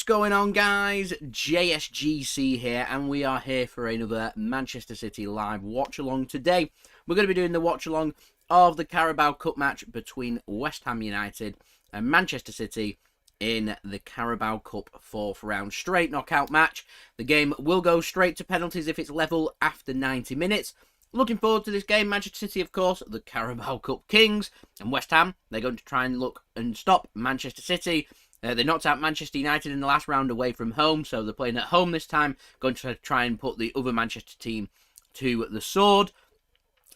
What's going on, guys? JSGC here, and we are here for another Manchester City live watch-along. Today, we're going to be doing the watch-along of the Carabao Cup match between West Ham United and Manchester City in the Carabao Cup 4th round straight knockout match. The game will go straight to penalties if it's level after 90 minutes. Looking forward to this game. Manchester City, of course, the Carabao Cup kings, and West Ham, they're going to try and look and stop Manchester City. They knocked out Manchester United in the last round away from home, so they're playing at home this time, going to try and put the other Manchester team to the sword.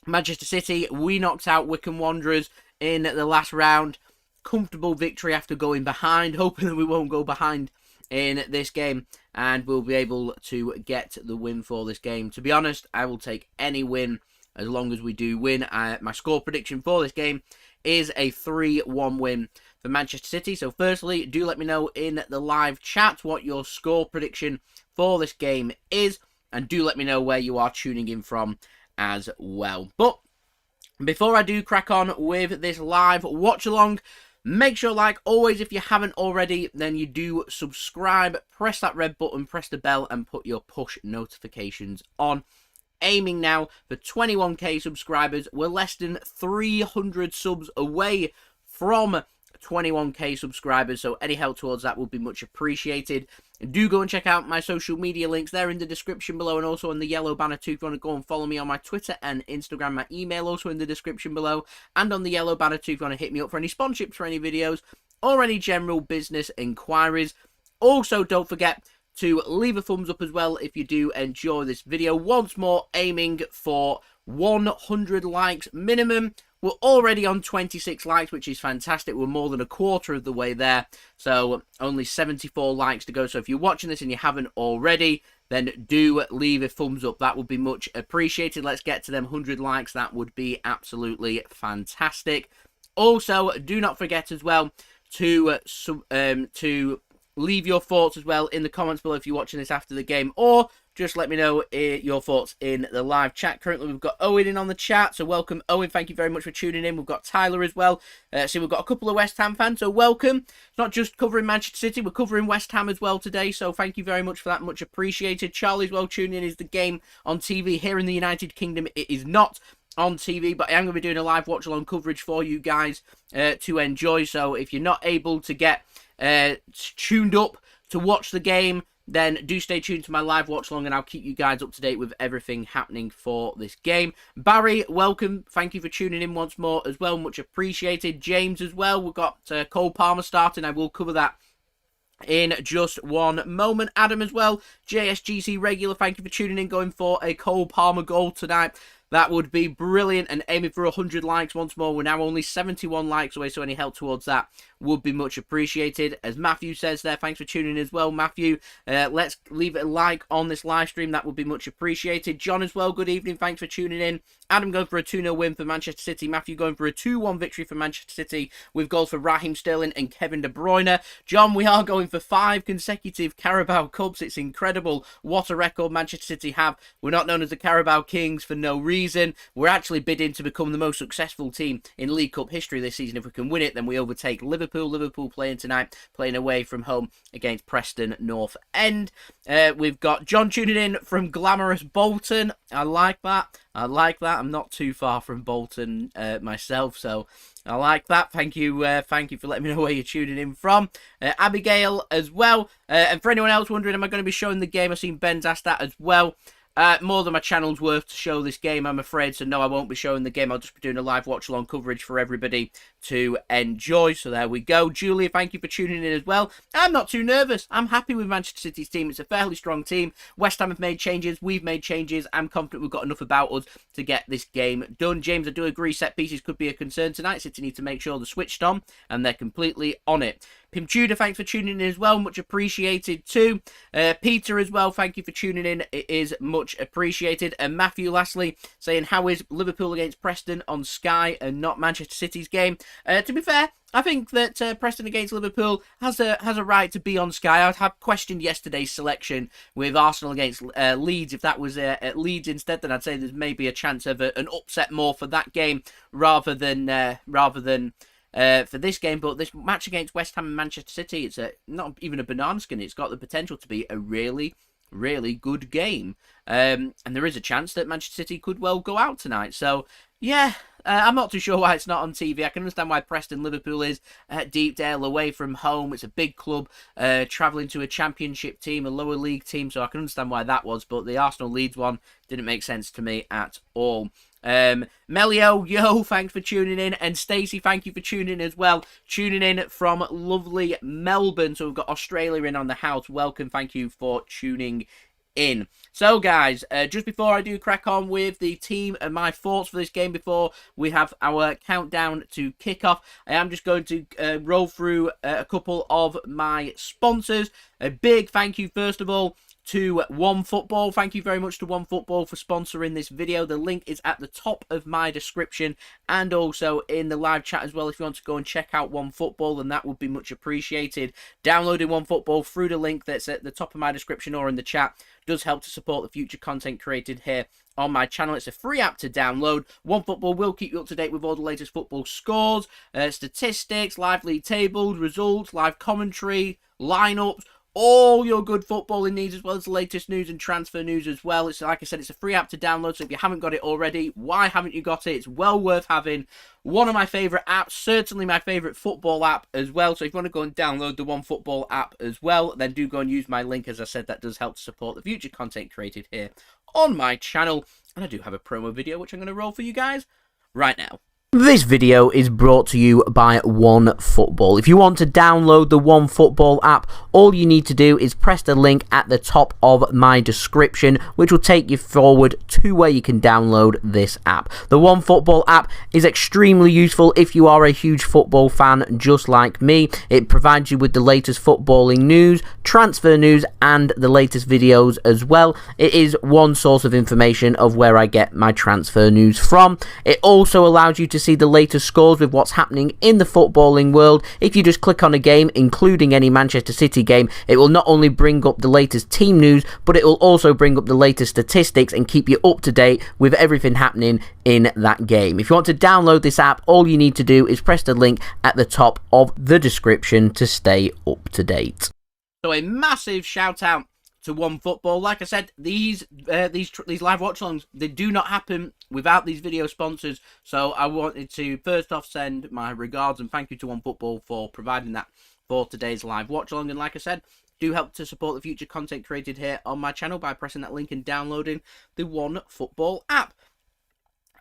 Manchester City, we knocked out Wycombe Wanderers in the last round. Comfortable victory after going behind, hoping that we won't go behind in this game, and we'll be able to get the win for this game. To be honest, I will take any win as long as we do win. My score prediction for this game is a 3-1 win for Manchester City. So firstly, do let me know in the live chat what your score prediction for this game is, and do let me know where you are tuning in from as well. But before I do crack on with this live watch along, make sure, like always, if you haven't already, then you do subscribe, press that red button, press the bell, and put your push notifications on. Aiming now for 21k subscribers. We're less than 300 subs away from 21k subscribers, so any help towards that would be much appreciated. Do go and check out my social media links. They're in the description below, and also in the yellow banner too if you want to go and follow me on my Twitter and Instagram. My email also in the description below, and on the yellow banner too if you want to hit me up for any sponsorships for any videos or any general business inquiries. Also, don't forget to leave a thumbs up as well if you do enjoy this video. Once more, aiming for 100 likes minimum. We're already on 26 likes, which is fantastic. We're more than a quarter of the way there, so only 74 likes to go. So if you're watching this and you haven't already, then do leave a thumbs up. That would be much appreciated. Let's get to them 100 likes. That would be absolutely fantastic. Also, do not forget as well to leave your thoughts as well in the comments below if you're watching this after the game, or just let me know your thoughts in the live chat. Currently, we've got Owen in on the chat, so welcome, Owen. Thank you very much for tuning in. We've got Tyler as well. So we've got a couple of West Ham fans, so welcome. It's not just covering Manchester City, we're covering West Ham as well today, so thank you very much for that. Much appreciated. Charlie's well tuning in. Is the game on TV here in the United Kingdom? It is not on TV, but I am going to be doing a live watch-along coverage for you guys to enjoy. So if you're not able to get tuned up to watch the game, then do stay tuned to my live watch along, and I'll keep you guys up to date with everything happening for this game. Barry, welcome. Thank you for tuning in once more as well. Much appreciated. James as well. We've got Cole Palmer starting. I will cover that in just one moment. Adam as well. JSGC regular. Thank you for tuning in. Going for a Cole Palmer goal tonight. That would be brilliant, and aiming for 100 likes once more. We're now only 71 likes away, so any help towards that would be much appreciated. As Matthew says there, thanks for tuning in as well, Matthew. Let's leave a like on this live stream. That would be much appreciated. John as well, good evening. Thanks for tuning in. Adam going for a 2-0 win for Manchester City. Matthew going for a 2-1 victory for Manchester City with goals for Raheem Sterling and Kevin De Bruyne. John, we are going for 5 consecutive Carabao Cups. It's incredible what a record Manchester City have. We're not known as the Carabao Kings for no reason. We're actually bidding to become the most successful team in League Cup history this season. If we can win it, then we overtake Liverpool. Liverpool playing tonight, playing away from home against Preston North End. We've got John tuning in from glamorous Bolton. I like that. I'm not too far from Bolton myself, so I like that. Thank you for letting me know where you're tuning in from. Abigail as well. And for anyone else wondering, am I going to be showing the game? I've seen Ben's asked that as well. More than my channel's worth to show this game, I'm afraid. So no, I won't be showing the game. I'll just be doing a live watch-along coverage for everybody to enjoy. So there we go. Julia, thank you for tuning in as well. I'm not too nervous. I'm happy with Manchester City's team. It's a fairly strong team. West Ham have made changes. We've made changes. I'm confident we've got enough about us to get this game done. James, I do agree set pieces could be a concern tonight. City need to make sure they're switched on and they're completely on it. Pim Tudor, thanks for tuning in as well. Much appreciated too. Peter as well, thank you for tuning in. It is much appreciated. And Matthew, lastly, saying, how is Liverpool against Preston on Sky and not Manchester City's game? To be fair, I think that Preston against Liverpool has a right to be on Sky. I have questioned yesterday's selection with Arsenal against Leeds. If that was at Leeds instead, then I'd say there's maybe a chance of an upset more for that game rather than for this game. But this match against West Ham and Manchester City, it's not even a banana skin. It's got the potential to be a really good game. And there is a chance that Manchester City could well go out tonight. So, yeah, I'm not too sure why it's not on TV. I can understand why Preston Liverpool is at Deepdale, away from home. It's a big club, travelling to a championship team, a lower league team, so I can understand why that was. But the Arsenal Leeds one didn't make sense to me at all. Melio, yo, thanks for tuning in. And Stacey, thank you for tuning in as well. Tuning in from lovely Melbourne. So we've got Australia in on the house. Welcome. Thank you for tuning in. So guys, just before I do crack on with the team and my thoughts for this game, before we have our countdown to kick off, I am just going to roll through a couple of my sponsors. A big thank you first of all to OneFootball. Thank you very much to OneFootball for sponsoring this video. The link is at the top of my description and also in the live chat as well. If you want to go and check out OneFootball, then that would be much appreciated. Downloading OneFootball through the link that's at the top of my description or in the chat does help to support the future content created here on my channel. It's a free app to download. OneFootball will keep you up to date with all the latest football scores, statistics, live league tables, results, live commentary, lineups, all your good footballing needs, as well as the latest news and transfer news as well. It's, like I said, it's a free app to download, so if you haven't got it already, why haven't you got it? It's well worth having. One of my favourite apps, certainly my favourite football app as well. So if you want to go and download the OneFootball app as well, then do go and use my link. As I said, that does help to support the future content created here on my channel. And I do have a promo video, which I'm going to roll for you guys right now. This video is brought to you by OneFootball. If you want to download the OneFootball app, all you need to do is press the link at the top of my description, which will take you forward to where you can download this app. The OneFootball app is extremely useful if you are a huge football fan just like me. It provides you with the latest footballing news, transfer news, and the latest videos as well. It is one source of information of where I get my transfer news from. It also allows you to see the latest scores with what's happening in the footballing world. If you just click on a game, including any Manchester City game, it will not only bring up the latest team news, but it will also bring up the latest statistics and keep you up to date with everything happening in that game. If you want to download this app, all you need to do is press the link at the top of the description to stay up to date. So a massive shout out to OneFootball. Like I said, these live watch-alongs, they do not happen without these video sponsors. So I wanted to first off send my regards and thank you to OneFootball for providing that for today's live watch-along. And like I said, do help to support the future content created here on my channel by pressing that link and downloading the OneFootball app.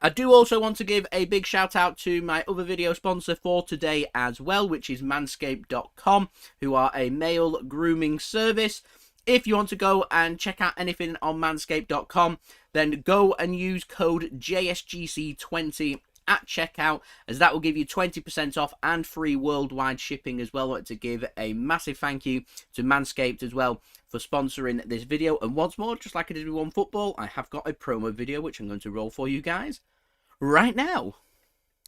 I do also want to give a big shout out to my other video sponsor for today as well, which is manscaped.com, who are a male grooming service. If you want to go and check out anything on manscaped.com, then go and use code JSGC20 at checkout, as that will give you 20% off and free worldwide shipping as well. I want to give a massive thank you to Manscaped as well for sponsoring this video. And once more, just like I did with OneFootball, I have got a promo video which I'm going to roll for you guys right now.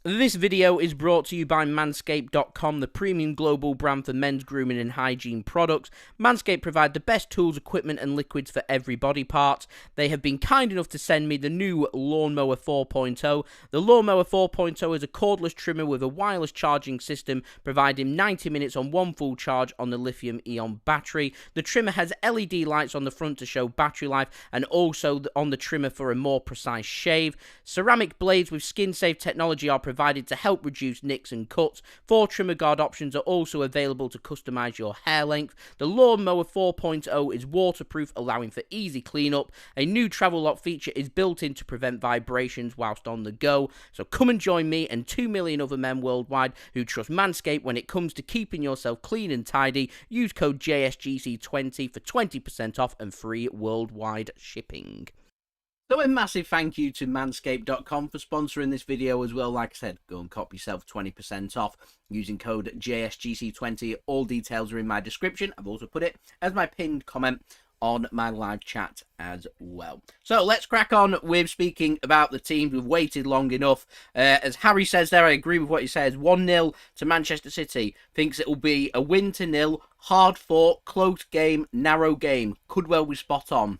This video is brought to you by Manscaped.com, the premium global brand for men's grooming and hygiene products. Manscaped provide the best tools, equipment and liquids for every body part. They have been kind enough to send me the new Lawnmower 4.0. The Lawnmower 4.0 is a cordless trimmer with a wireless charging system, providing 90 minutes on one full charge on the lithium-ion battery. The trimmer has LED lights on the front to show battery life, and also on the trimmer for a more precise shave. Ceramic blades with skin-safe technology are provided to help reduce nicks and cuts. 4 trimmer guard options are also available to customize your hair length. The Lawnmower 4.0 is waterproof, allowing for easy cleanup. A new travel lock feature is built in to prevent vibrations whilst on the go. So come and join me and 2 million other men worldwide who trust Manscaped when it comes to keeping yourself clean and tidy. Use code JSGC20 for 20% off and free worldwide shipping. So a massive thank you to Manscaped.com for sponsoring this video as well. Like I said, go and cop yourself 20% off using code JSGC20. All details are in my description. I've also put it as my pinned comment on my live chat as well. So let's crack on with speaking about the teams. We've waited long enough. As Harry says there, I agree with what he says. 1-0 to Manchester City. Thinks it will be a win to nil. Hard fought, close game, narrow game. Could well be spot on.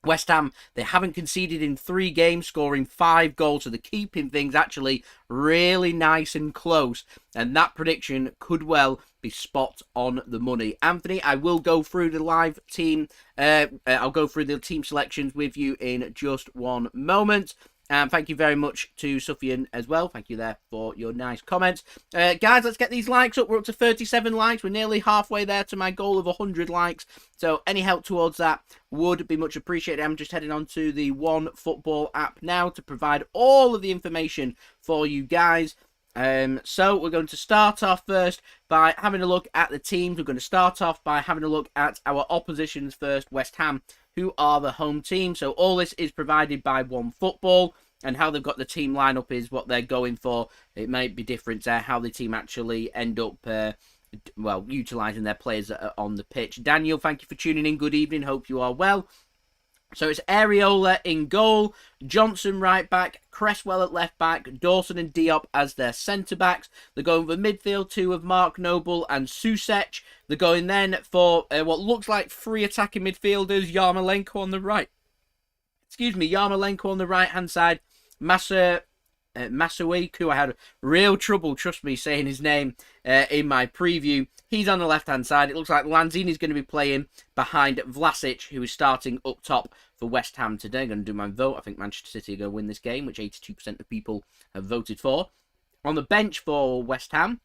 West Ham, they haven't conceded in 3 games, scoring 5 goals, so they're keeping things actually really nice and close. And that prediction could well be spot on the money. Anthony, I will go through the live team. I'll go through the team selections with you in just one moment. And thank you very much to Sufyan as well. Thank you there for your nice comments. Guys, let's get these likes up. We're up to 37 likes. We're nearly halfway there to my goal of 100 likes. So any help towards that would be much appreciated. I'm just heading on to the One Football app now to provide all of the information for you guys. So we're going to start off first by having a look at the teams. We're going to start off by having a look at our oppositions first, West Ham, who are the home team. So all this is provided by One Football, and how they've got the team lineup is what they're going for. It might be different to how the team actually end up, utilising their players that are on the pitch. Daniel, thank you for tuning in. Good evening. Hope you are well. So it's Areola in goal, Johnson right back, Cresswell at left back, Dawson and Diop as their centre backs. They're going for midfield 2 of Mark Noble and Susek. They're going then for what looks like 3 attacking midfielders, Yarmolenko on the right. Yarmolenko on the right hand side, Masuaku. I had real trouble, trust me, saying his name in my preview. He's on the left-hand side. It looks like Lanzini's going to be playing behind Vlasic, who is starting up top for West Ham today. I'm going to do my vote. I think Manchester City are going to win this game, which 82% of people have voted for. On the bench for West Ham,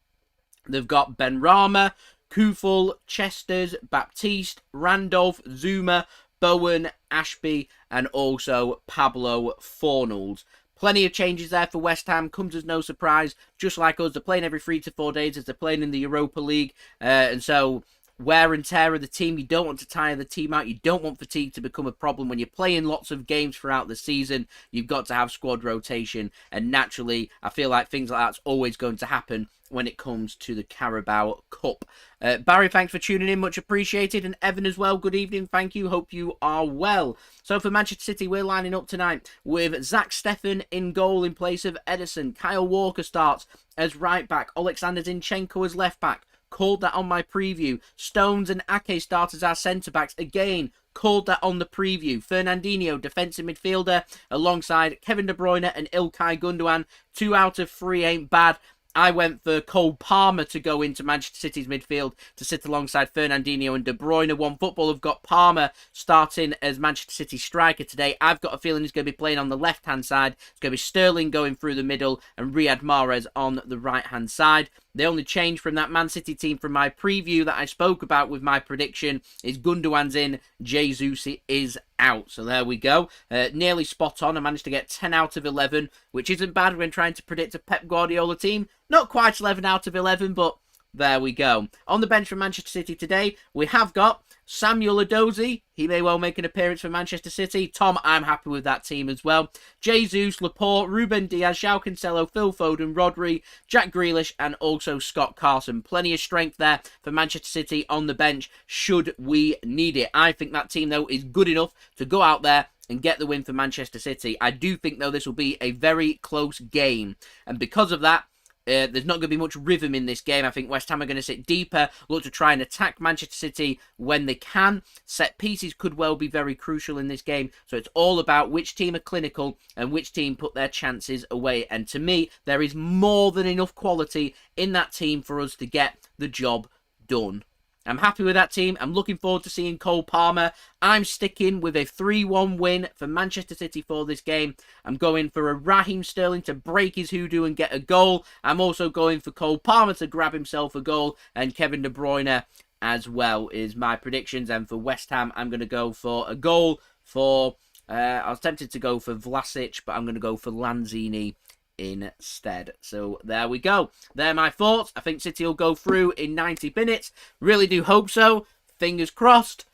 they've got Benrahma, Kufel, Chesters, Baptiste, Randolph, Zuma, Bowen, Ashby, and also Pablo Fornals. Plenty of changes there for West Ham. Comes as no surprise. Just like us, they're playing every 3 to 4 days as they're playing in the Europa League. And so wear and tear of the team. You don't want to tire the team out. You don't want fatigue to become a problem. When you're playing lots of games throughout the season, you've got to have squad rotation. And naturally, I feel like things like that's always going to happen when it comes to the Carabao Cup. Barry, thanks for tuning in. Much appreciated. And Evan as well. Good evening. Thank you. Hope you are well. So for Manchester City, we're lining up tonight with Zach Steffen in goal in place of Edison. Kyle Walker starts as right back. Alexander Zinchenko as left back. Called that on my preview. Stones and Ake start as our centre-backs. Again, called that on the preview. Fernandinho, defensive midfielder, alongside Kevin De Bruyne and Ilkay Gundogan. 2 out of 3 ain't bad. I went for Cole Palmer to go into Manchester City's midfield to sit alongside Fernandinho and De Bruyne. One Football have got Palmer starting as Manchester City striker today. I've got a feeling he's going to be playing on the left-hand side. It's going to be Sterling going through the middle and Riyad Mahrez on the right-hand side. The only change from that Man City team from my preview that I spoke about with my prediction is Gundogan's in, Jesus is out. So there we go. Nearly spot on. I managed to get 10 out of 11, which isn't bad when trying to predict a Pep Guardiola team. Not quite 11 out of 11, but there we go. On the bench for Manchester City today, we have got Samuel Edozie. He may well make an appearance for Manchester City. Tom, I'm happy with that team as well. Jesus, Laporte, Ruben Diaz, João Cancelo, Phil Foden, Rodri, Jack Grealish, and also Scott Carson. Plenty of strength there for Manchester City on the bench should we need it. I think that team, though, is good enough to go out there and get the win for Manchester City. I do think, though, this will be a very close game. And because of that, there's not going to be much rhythm in this game. I think West Ham are going to sit deeper, look to try and attack Manchester City when they can. Set pieces could well be very crucial in this game. So it's all about which team are clinical and which team put their chances away. And to me, there is more than enough quality in that team for us to get the job done. I'm happy with that team. I'm looking forward to seeing Cole Palmer. I'm sticking with a 3-1 win for Manchester City for this game. I'm going for a Raheem Sterling to break his hoodoo and get a goal. I'm also going for Cole Palmer to grab himself a goal, and Kevin De Bruyne as well is my predictions. And for West Ham, I'm going to go for a goal for... I was tempted to go for Vlasic, but I'm going to go for Lanzini instead. So there we go. They're my thoughts. I think City will go through in 90 minutes. Really do hope so. Fingers crossed.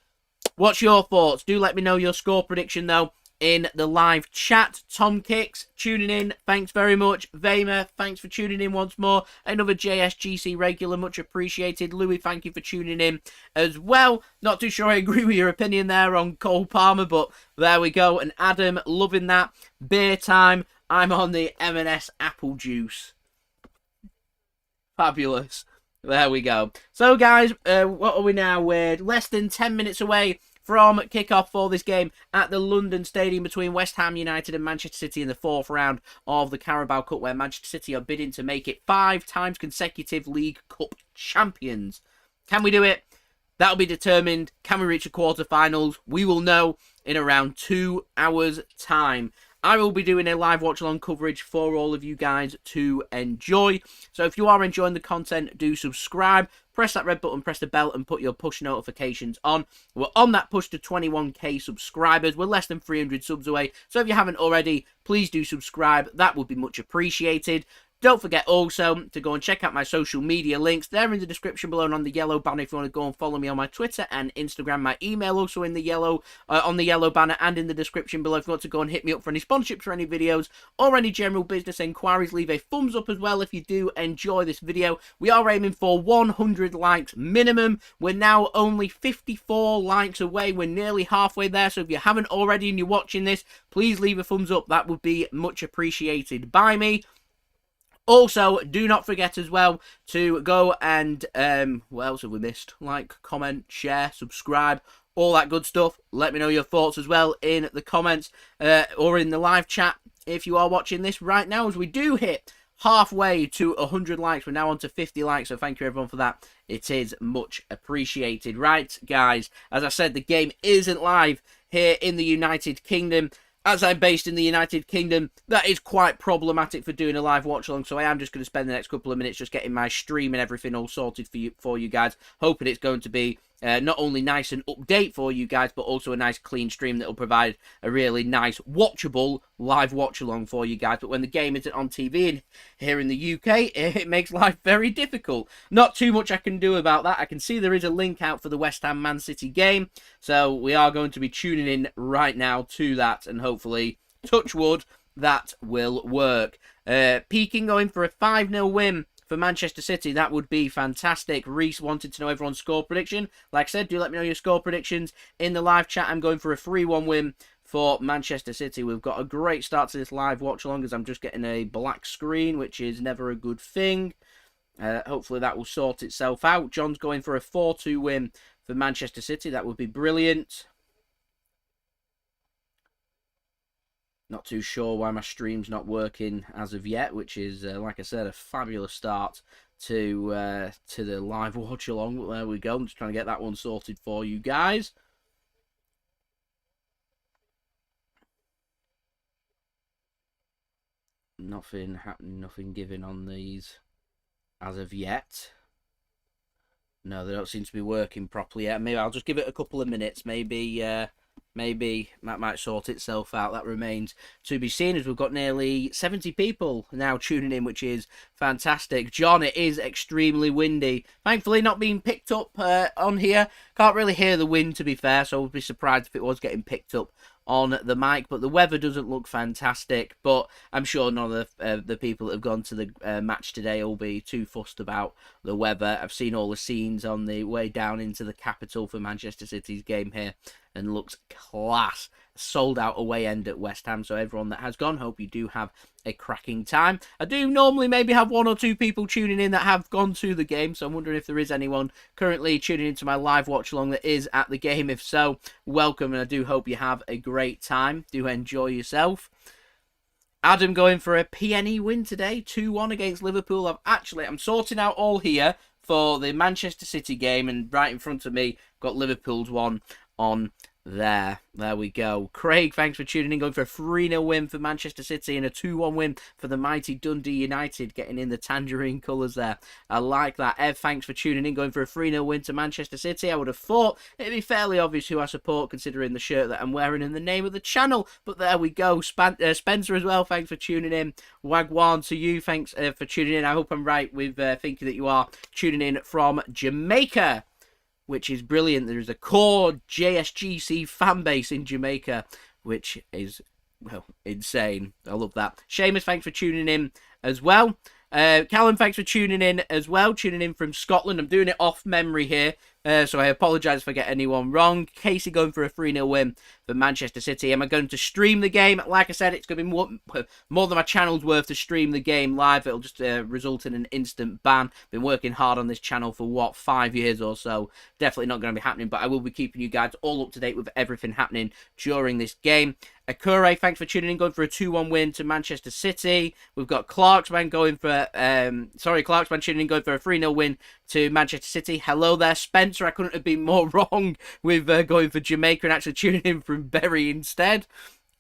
What's your thoughts? Do let me know your score prediction, though, in the live chat. Tom Kicks, tuning in. Thanks very much. Vamer, thanks for tuning in once more. Another JSGC regular, much appreciated. Louis, thank you for tuning in as well. Not too sure I agree with your opinion there on Cole Palmer, but there we go. And Adam, loving that. Beer time. I'm on the M&S apple juice. Fabulous. There we go. So, guys, what are we now? We're less than 10 minutes away from kickoff for this game at the London Stadium between West Ham United and Manchester City in the 4th round of the Carabao Cup, where Manchester City are bidding to make it 5 times consecutive League Cup champions. Can we do it? That'll be determined. Can we reach the quarterfinals? We will know in around 2 hours' time. I will be doing a live watch-along coverage for all of you guys to enjoy. So if you are enjoying the content, do subscribe. Press that red button, press the bell, and put your push notifications on. We're on that push to 21k subscribers. We're less than 300 subs away. So if you haven't already, please do subscribe. That would be much appreciated. Don't forget also to go and check out my social media links. They're in the description below and on the yellow banner if you want to go and follow me on my Twitter and Instagram. My email also in the yellow on the yellow banner and in the description below if you want to go and hit me up for any sponsorships for any videos or any general business inquiries. Leave a thumbs up as well if you do enjoy this video. We are aiming for 100 likes minimum. We're now only 54 likes away. We're nearly halfway there. So if you haven't already and you're watching this, please leave a thumbs up. That would be much appreciated by me. Also, do not forget as well to go and, what else have we missed? Like, comment, share, subscribe, all that good stuff. Let me know your thoughts as well in the comments or in the live chat if you are watching this right now, as we do hit halfway to 100 likes. We're now on to 50 likes, so thank you everyone for that. It is much appreciated. Right, guys, as I said, the game isn't live here in the United Kingdom. As I'm based in the United Kingdom, that is quite problematic for doing a live watch-along, so I am just going to spend the next couple of minutes just getting my stream and everything all sorted for you guys, hoping it's going to be not only nice and update for you guys, but also a nice clean stream that will provide a really nice, watchable live watch-along for you guys. But when the game isn't on TV and here in the UK, it makes life very difficult. Not too much I can do about that. I can see there is a link out for the West Ham Man City game, so we are going to be tuning in right now to that, and hopefully, touch wood, that will work. Peaking going for a 5-0 win for Manchester City. That would be fantastic. Reese wanted to know everyone's score prediction. Like I said, do let me know your score predictions in the live chat. I'm going for a 3-1 win for Manchester City. We've got a great start to this live watch along as I'm just getting a black screen, which is never a good thing. Hopefully that will sort itself out. John's going for a 4-2 win for Manchester City. That would be brilliant. Not too sure why my stream's not working as of yet, which is, like I said, a fabulous start to the live watch along. There we go. I'm just trying to get that one sorted for you guys. Nothing happening, nothing given on these as of yet. No, they don't seem to be working properly yet. Maybe I'll just give it a couple of minutes. Maybe that might sort itself out. That remains to be seen, as we've got nearly 70 people now tuning in, which is fantastic. John, it is extremely windy. Thankfully not being picked up on here. Can't really hear the wind, to be fair, so I would be surprised if it was getting picked up on the mic. But the weather doesn't look fantastic, but I'm sure none of the people that have gone to the match today will be too fussed about the weather. I've seen all the scenes on the way down into the capital for Manchester City's game here, and looks class. Sold out away end at West Ham, so everyone that has gone, hope you do have a cracking time. I do normally maybe have 1 or 2 people tuning in that have gone to the game, so I'm wondering if there is anyone currently tuning into my live watch along that is at the game. If so, welcome, and I do hope you have a great time. Do enjoy yourself. Adam going for a PNE win today, 2-1 against Liverpool. I'm sorting out all here for the Manchester City game, and right in front of me got Liverpool's one on there. There we go. Craig, thanks for tuning in, going for a 3-0 win for Manchester City and a 2-1 win for the mighty Dundee United, getting in the tangerine colours there. I like that. Ev, thanks for tuning in, going for a 3-0 win to Manchester City. I would have thought it'd be fairly obvious who I support, considering the shirt that I'm wearing and the name of the channel, but there we go. Spencer as well, thanks for tuning in. Wagwan to you, thanks for tuning in. I hope I'm right with thinking that you are tuning in from Jamaica, which is brilliant. There is a core JSGC fan base in Jamaica, which is, well, insane. I love that. Seamus, thanks for tuning in as well. Callum, thanks for tuning in as well. Tuning in from Scotland. I'm doing it off memory here, so I apologise if I get anyone wrong. Casey going for a 3-0 win for Manchester City. Am I going to stream the game? Like I said, it's going to be more than my channel's worth to stream the game live. It'll just result in an instant ban. Been working hard on this channel for, what, 5 years or so. Definitely not going to be happening, but I will be keeping you guys all up to date with everything happening during this game. Enquiries, thanks for tuning in, going for a 2-1 win to Manchester City. We've got Clarksman going for, Clarksman tuning in, going for a 3-0 win to Manchester City. Hello there, Spencer. I couldn't have been more wrong with going for Jamaica and actually tuning in from Bury instead.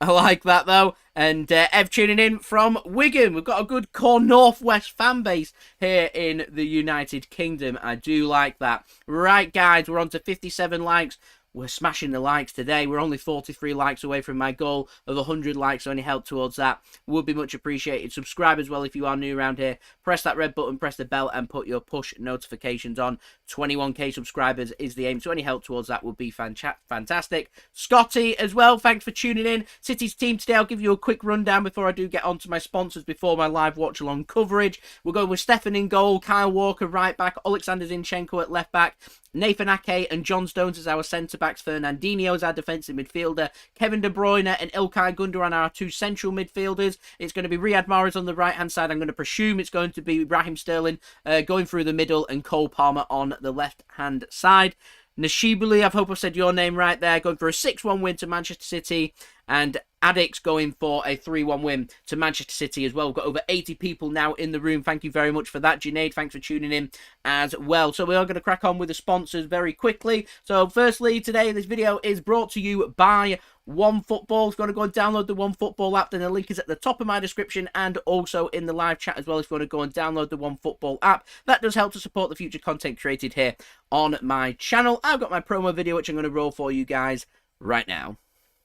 I like that, though. And Ev tuning in from Wigan. We've got a good core Northwest fan base here in the United Kingdom. I do like that. Right, guys, we're on to 57 likes. We're smashing the likes today. We're only 43 likes away from my goal of 100 likes, so any help towards that would be much appreciated. Subscribe as well if you are new around here. Press that red button, press the bell, and put your push notifications on. 21k subscribers is the aim, so any help towards that would be fantastic. Scotty as well, thanks for tuning in. City's team today, I'll give you a quick rundown before I do get on to my sponsors before my live watch-along coverage. We're going with Stefan in goal, Kyle Walker right back, Alexander Zinchenko at left back, Nathan Ake and John Stones as our centre-backs, Fernandinho as our defensive midfielder, Kevin De Bruyne and Ilkay Gundogan are our two central midfielders. It's going to be Riyad Mahrez on the right-hand side. I'm going to presume it's going to be Raheem Sterling going through the middle and Cole Palmer on the left-hand side. Nashibuli, I hope I've said your name right there, going for a 6-1 win to Manchester City. And Addicts going for a 3-1 win to Manchester City as well. We've got over 80 people now in the room. Thank you very much for that. Junaid, thanks for tuning in as well. So we are going to crack on with the sponsors very quickly. So firstly, today this video is brought to you by OneFootball. If you want to go and download the OneFootball app, then the link is at the top of my description and also in the live chat as well. If you want to go and download the OneFootball app, that does help to support the future content created here on my channel. I've got my promo video, which I'm going to roll for you guys right now.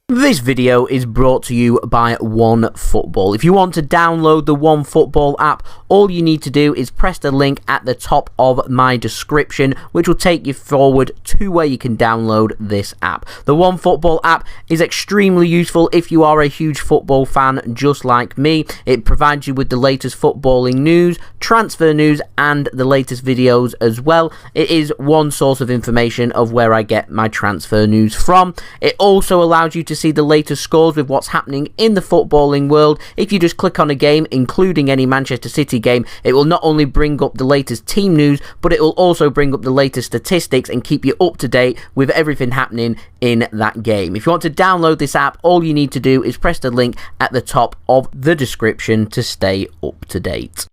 This video is brought to you by OneFootball. If you want to download the OneFootball app, all you need to do is press the link at the top of my description, which will take you forward to where you can download this app. The OneFootball app is extremely useful if you are a huge football fan just like me. It provides you with the latest footballing news, transfer news, and the latest videos as well. It is one source of information of where I get my transfer news from. It also allows you to see the latest scores with what's happening in the footballing world. If you just click on a game, including any Manchester City game, it will not only bring up the latest team news, but it will also bring up the latest statistics and keep you up to date with everything happening in that game. If you want to download this app, all you need to do is press the link at the top of the description to stay up to date.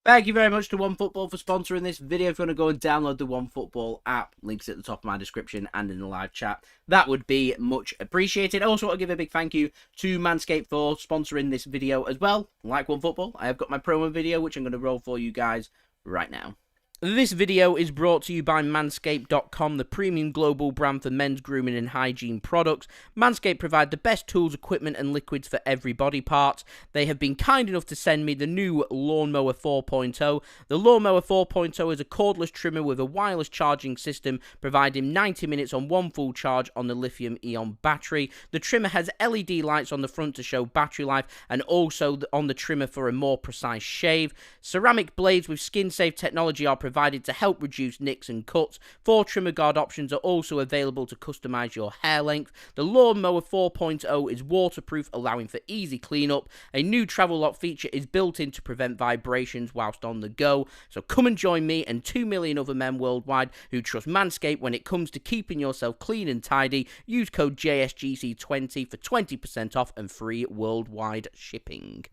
Thank you very much to OneFootball for sponsoring this video. If you want to go and download the OneFootball app, links at the top of my description and in the live chat, that would be much appreciated. I also want to give a big thank you to Manscaped for sponsoring this video as well. Like OneFootball, I have got my promo video, which I'm going to roll for you guys right now. This video is brought to you by Manscaped.com, the premium global brand for men's grooming and hygiene products. Manscaped provide the best tools, equipment and liquids for every body part. They have been kind enough to send me the new Lawnmower 4.0. The Lawnmower 4.0 is a cordless trimmer with a wireless charging system, providing 90 minutes on one full charge on the lithium-ion battery. The trimmer has LED lights on the front to show battery life and also on the trimmer for a more precise shave. Ceramic blades with skin-safe technology are provided to help reduce nicks and cuts. 4 trimmer guard options are also available to customize your hair length. The Lawnmower 4.0 is waterproof, allowing for easy cleanup. A new travel lock feature is built in to prevent vibrations whilst on the go. So come and join me and 2 million other men worldwide who trust Manscaped when it comes to keeping yourself clean and tidy. Use code JSGC20 for 20% off and free worldwide shipping.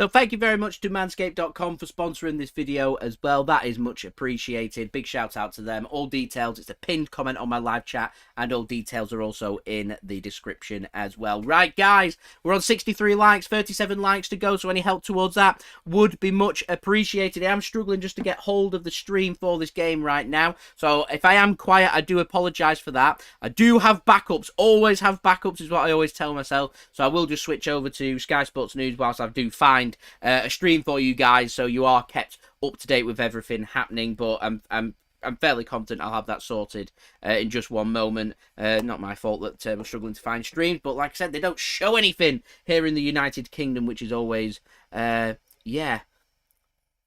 So thank you very much to Manscaped.com for sponsoring this video as well. That is much appreciated. Big shout out to them. All details, it's a pinned comment on my live chat, and all details are also in the description as well. Right, guys, we're on 63 likes, 37 likes to go, so any help towards that would be much appreciated. I am struggling just to get hold of the stream for this game right now, so if I am quiet, I do apologise for that. I do have backups, always have backups is what I always tell myself, so I will just switch over to Sky Sports News whilst I do find a stream for you guys, so you are kept up to date with everything happening. But I'm fairly confident I'll have that sorted in just one moment. Not my fault that we're struggling to find streams, but like I said, they don't show anything here in the United Kingdom, which is always yeah,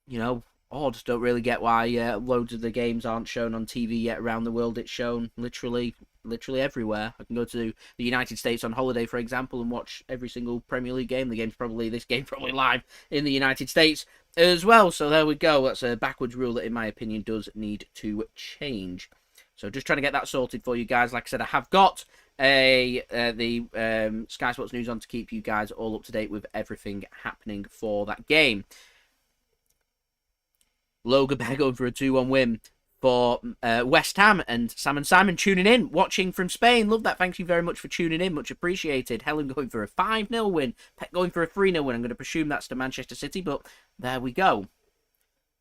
you know, odd. Don't really get why loads of the games aren't shown on TV yet. Around the world it's shown literally literally everywhere. I can go to the United States on holiday, for example, and watch every single Premier League game. This game's probably live in the United States as well. So there we go. That's a backwards rule that, in my opinion, does need to change. So just trying to get that sorted for you guys. Like I said, I have got the Sky Sports News on to keep you guys all up to date with everything happening for that game. Logan Bear going for a 2-1 win for West Ham, and Simon tuning in, watching from Spain. Love that. Thank you very much for tuning in. Much appreciated. Helen going for a 5-0 win. Pet going for a 3-0 win. I'm going to presume that's to Manchester City, but there we go.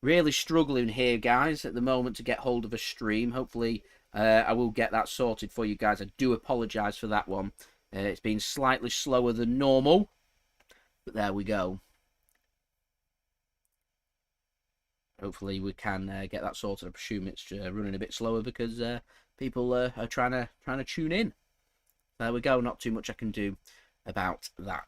Really struggling here, guys, at the moment to get hold of a stream. Hopefully, I will get that sorted for you guys. I do apologise for that one. It's been slightly slower than normal, but there we go. Hopefully we can get that sorted. I presume it's running a bit slower because people are trying to tune in. There we go. Not too much I can do about that.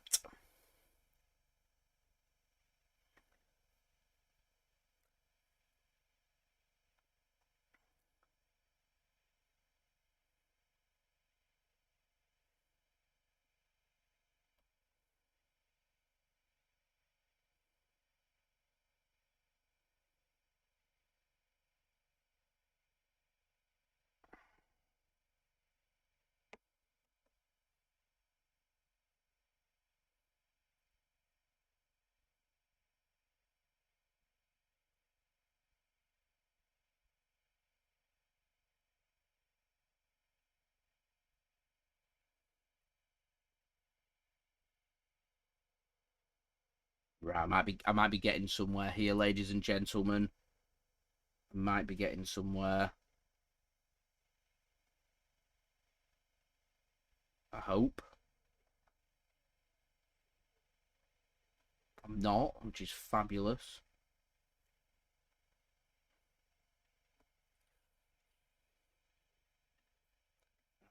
Right, I might be getting somewhere here, ladies and gentlemen. I might be getting somewhere. I hope. I'm not, which is fabulous.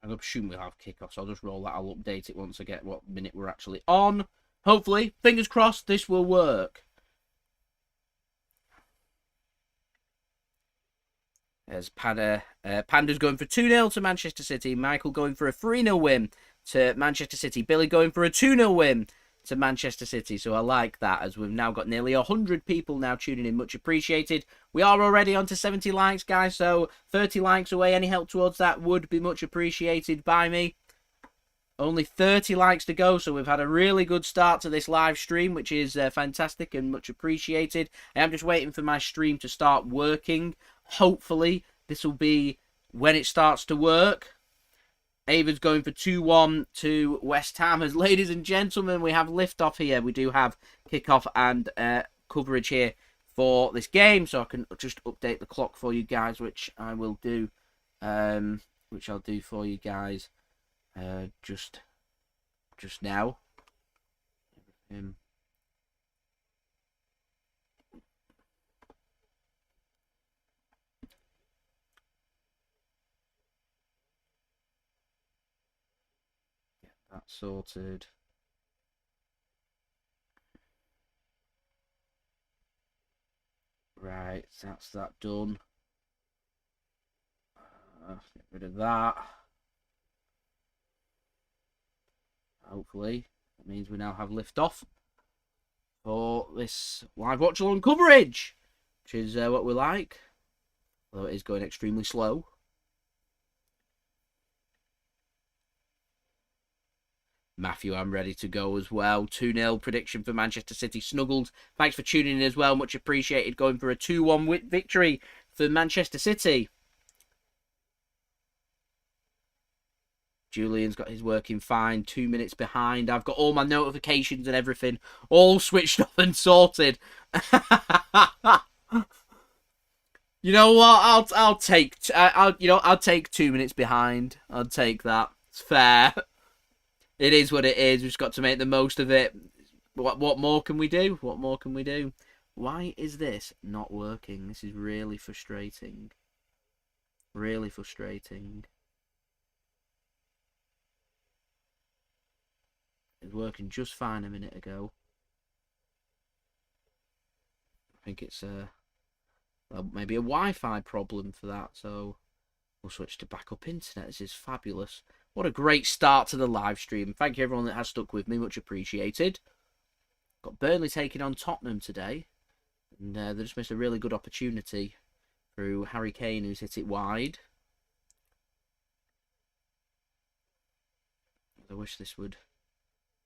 I'm assuming we'll have kickoff, so I'll just roll that. I'll update it once I get what minute we're actually on. Hopefully, fingers crossed, this will work. As Panda's going for 2-0 to Manchester City. Michael going for a 3-0 win to Manchester City. Billy going for a 2-0 win to Manchester City. So I like that, as we've now got nearly 100 people now tuning in. Much appreciated. We are already on to 70 likes, guys. So 30 likes away. Any help towards that would be much appreciated by me. Only 30 likes to go, so we've had a really good start to this live stream, which is fantastic and much appreciated. I am just waiting for my stream to start working. Hopefully, this will be when it starts to work. Ava's going for 2-1 to West Ham. As ladies and gentlemen, we have liftoff here. We do have kickoff and coverage here for this game, so I can just update the clock for you guys, which I will do. Which I'll do for you guys just now. Get that sorted. Right, that's that done. Get rid of that. Hopefully, that means we now have liftoff for this live watch-along coverage, which is what we like, although it is going extremely slow. Matthew, I'm ready to go as well. 2-0 prediction for Manchester City. Snuggles, thanks for tuning in as well. Much appreciated. Going for a 2-1 victory for Manchester City. Julian's got his working fine. 2 minutes behind. I've got all my notifications and everything all switched off and sorted. You know what? I'll take 2 minutes behind. I'll take that. It's fair. It is what it is. We've just got to make the most of it. What more can we do? What more can we do? Why is this not working? This is really frustrating. Really frustrating. It was working just fine a minute ago. I think it's maybe a Wi-Fi problem for that. So We'll switch to backup internet. This is fabulous. What a great start to the live stream. Thank you everyone that has stuck with me. Much appreciated. Got Burnley taking on Tottenham today. And they just missed a really good opportunity through Harry Kane, who's hit it wide. I wish this would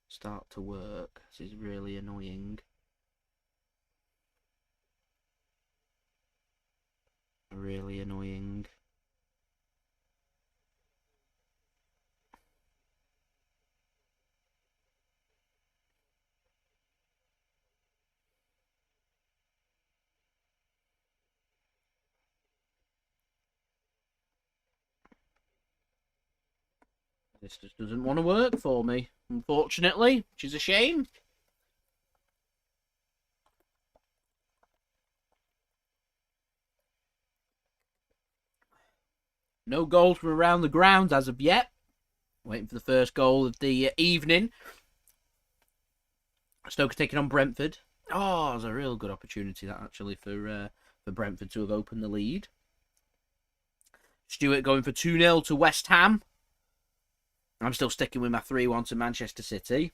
start to work. This is really annoying. Really annoying. This just doesn't want to work for me, unfortunately, which is a shame. No goals from around the grounds as of yet. Waiting for the first goal of the evening. Stoke taking on Brentford. Oh, it was a real good opportunity, that, actually, for Brentford to have opened the lead. Stewart going for 2-0 to West Ham. I'm still sticking with my 3-1 to Manchester City.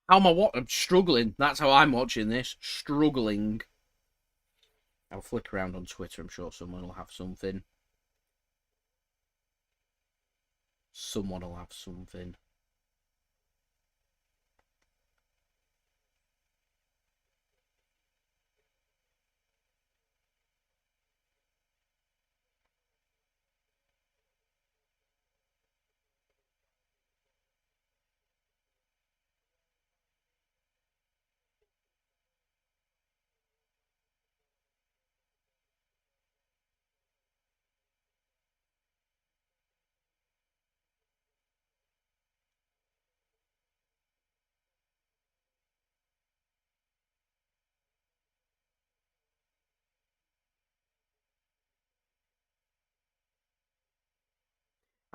How am I I'm struggling. That's how I'm watching this. Struggling. I'll flick around on Twitter. I'm sure someone will have something. Someone will have something.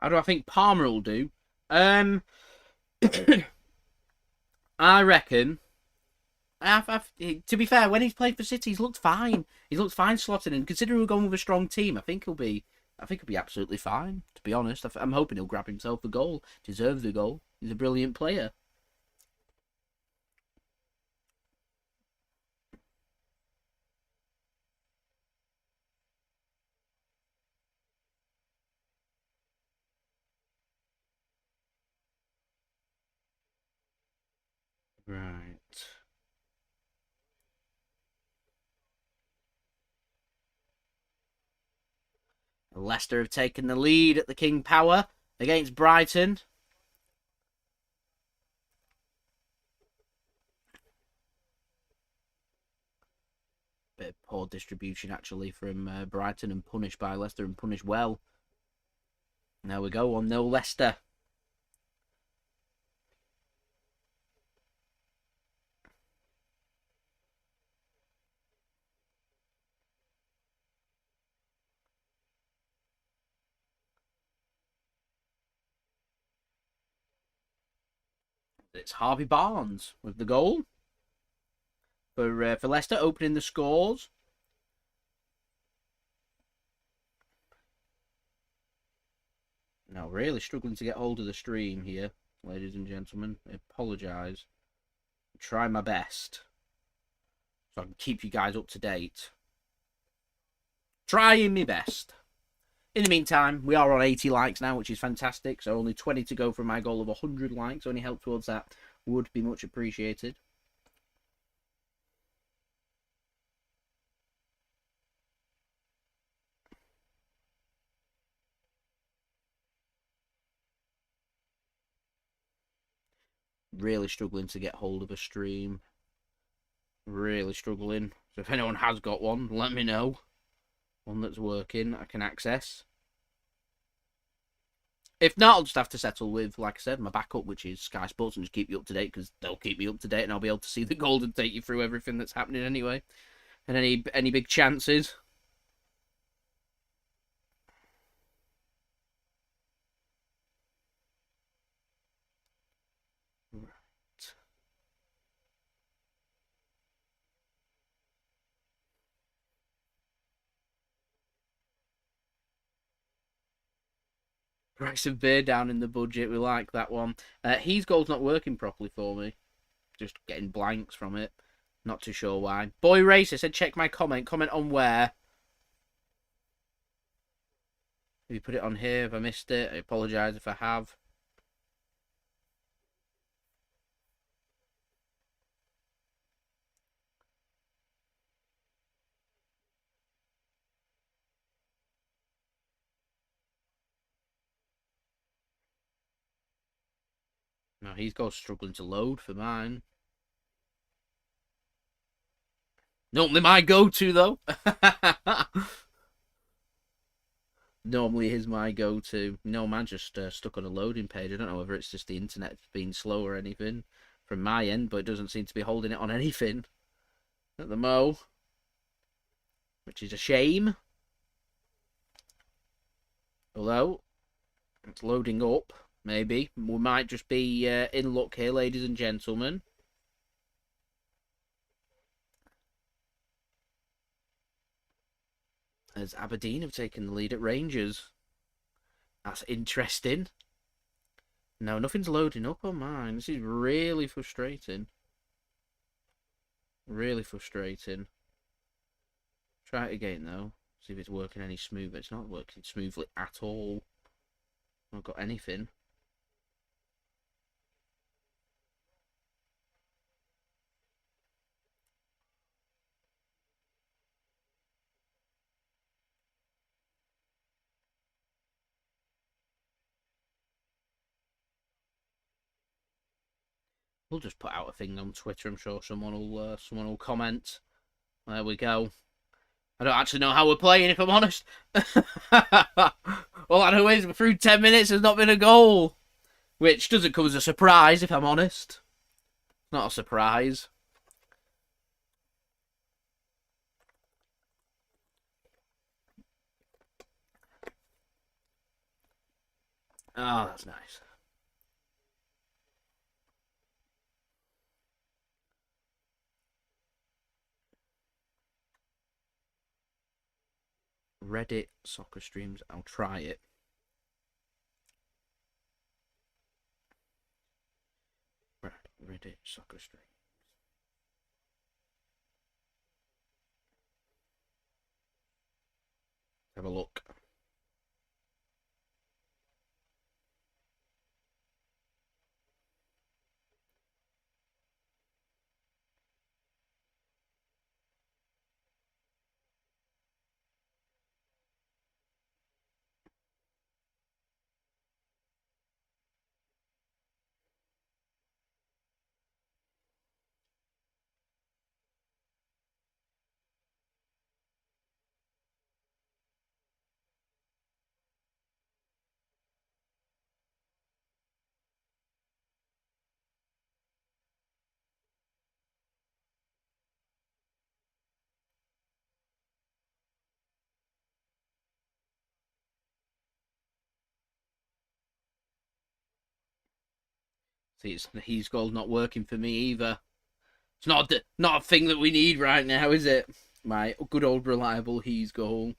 How do I think Palmer will do? I reckon. To be fair, when he's played for City, he's looked fine. He's looked fine slotting in. Considering we're going with a strong team, I think he'll be absolutely fine. To be honest, I'm hoping he'll grab himself a goal. Deserves a goal. He's a brilliant player. Right. Leicester have taken the lead at the King Power against Brighton. Bit of poor distribution, actually, from Brighton, and punished by Leicester, and punished well. There we go, 1-0 Leicester. It's Harvey Barnes with the goal for Leicester, opening the scores. Now, really struggling to get hold of the stream here, ladies and gentlemen. I apologise. Try my best so I can keep you guys up to date. Trying my best. In the meantime, we are on 80 likes now, which is fantastic. So only 20 to go from my goal of 100 likes. Any help towards that would be much appreciated. Really struggling to get hold of a stream. Really struggling. So if anyone has got one, let me know. One that's working, I can access. If not, I'll just have to settle with, like I said, my backup, which is Sky Sports, and just keep you up to date, because they'll keep me up to date, and I'll be able to see the gold and take you through everything that's happening anyway. And any big chances. Price of beer down in the budget. We like that one. He's goal's not working properly for me. Just getting blanks from it. Not too sure why. Boy Racer said check my comment. Comment on where. If you put it on here, if I missed it, I apologise if I have. No, he's got struggling to load for mine. Normally my go-to, though. Normally is my go-to. No, man, just stuck on a loading page. I don't know whether it's just the internet being slow or anything from my end, but it doesn't seem to be holding it on anything at the mo, which is a shame. Although, it's loading up, maybe. We might just be in luck here, ladies and gentlemen. As Aberdeen have taken the lead at Rangers. That's interesting. No, nothing's loading up on mine. This is really frustrating. Really frustrating. Try it again, though. See if it's working any smoother. It's not working smoothly at all. I've not got anything. We'll just put out a thing on Twitter. I'm sure someone will comment. There we go. I don't actually know how we're playing, if I'm honest. All I know is through 10 minutes there's not been a goal, which doesn't come as a surprise, if I'm honest. It's not a surprise. Oh, that's nice. Reddit soccer streams. I'll try it. Reddit soccer streams. Have a look. See, he's goal's not working for me either. It's not a thing that we need right now, is it? My good old reliable he's goal.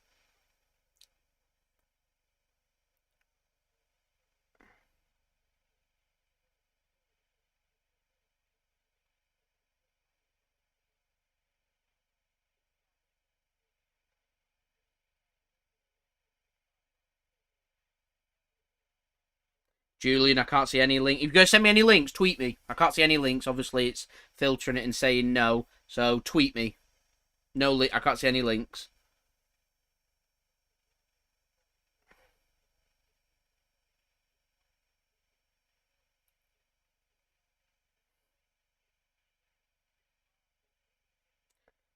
Julian, I can't see any link. If you're going to send me any links, tweet me. I can't see any links. Obviously, it's filtering it and saying no. So tweet me. No link. I can't see any links.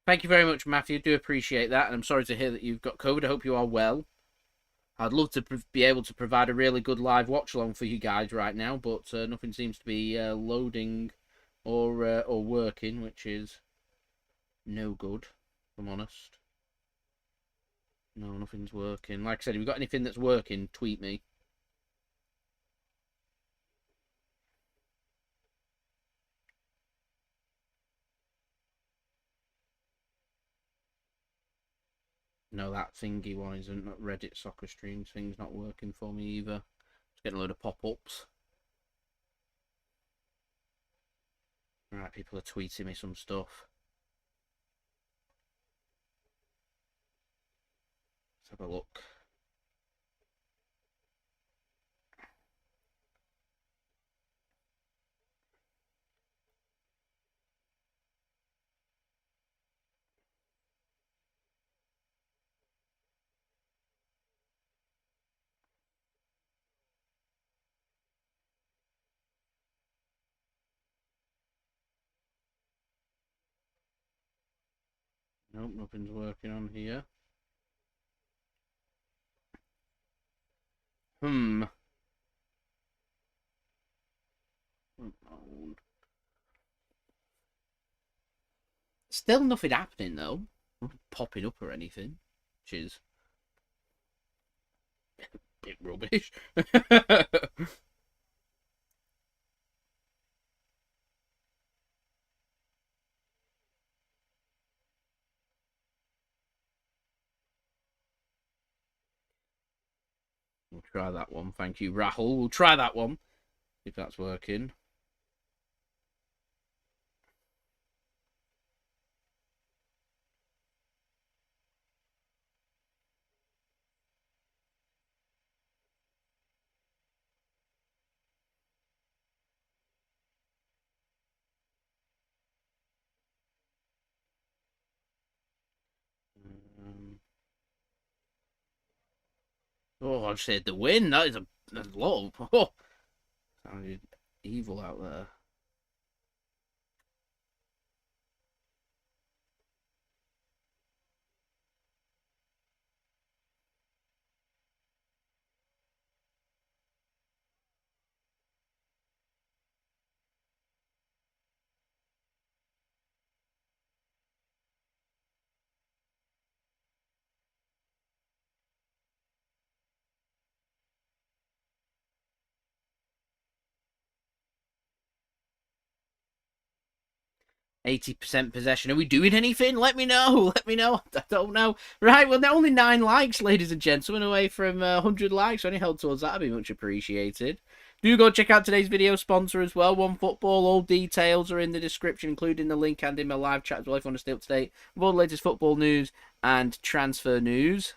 Thank you very much, Matthew. Do appreciate that, and I'm sorry to hear that you've got COVID. I hope you are well. I'd love to be able to provide a really good live watch along for you guys right now, but nothing seems to be loading or working, which is no good, if I'm honest. No, nothing's working. Like I said, if you've got anything that's working, tweet me. No, that thingy one isn't. That Reddit soccer streams thing's not working for me either. Just getting a load of pop-ups. Right, people are tweeting me some stuff. Let's have a look. Nope, nothing's working on here. Hmm. Still nothing happening though. Nothing popping up or anything, which is a bit rubbish. We'll try that one. Thank you, Rahul. We'll try that one if that's working. Oh, I said the win. That is a lot. Oh, sounded evil out there. %80 possession. Are we doing anything? Let me know. Let me know. I don't know. Right, well, they're only 9 likes, ladies and gentlemen, away from 100 likes. So any help towards that would be much appreciated. Do go check out today's video sponsor as well, One Football. All details are in the description, including the link and in my live chat as well if you want to stay up to date with all the latest football news and transfer news.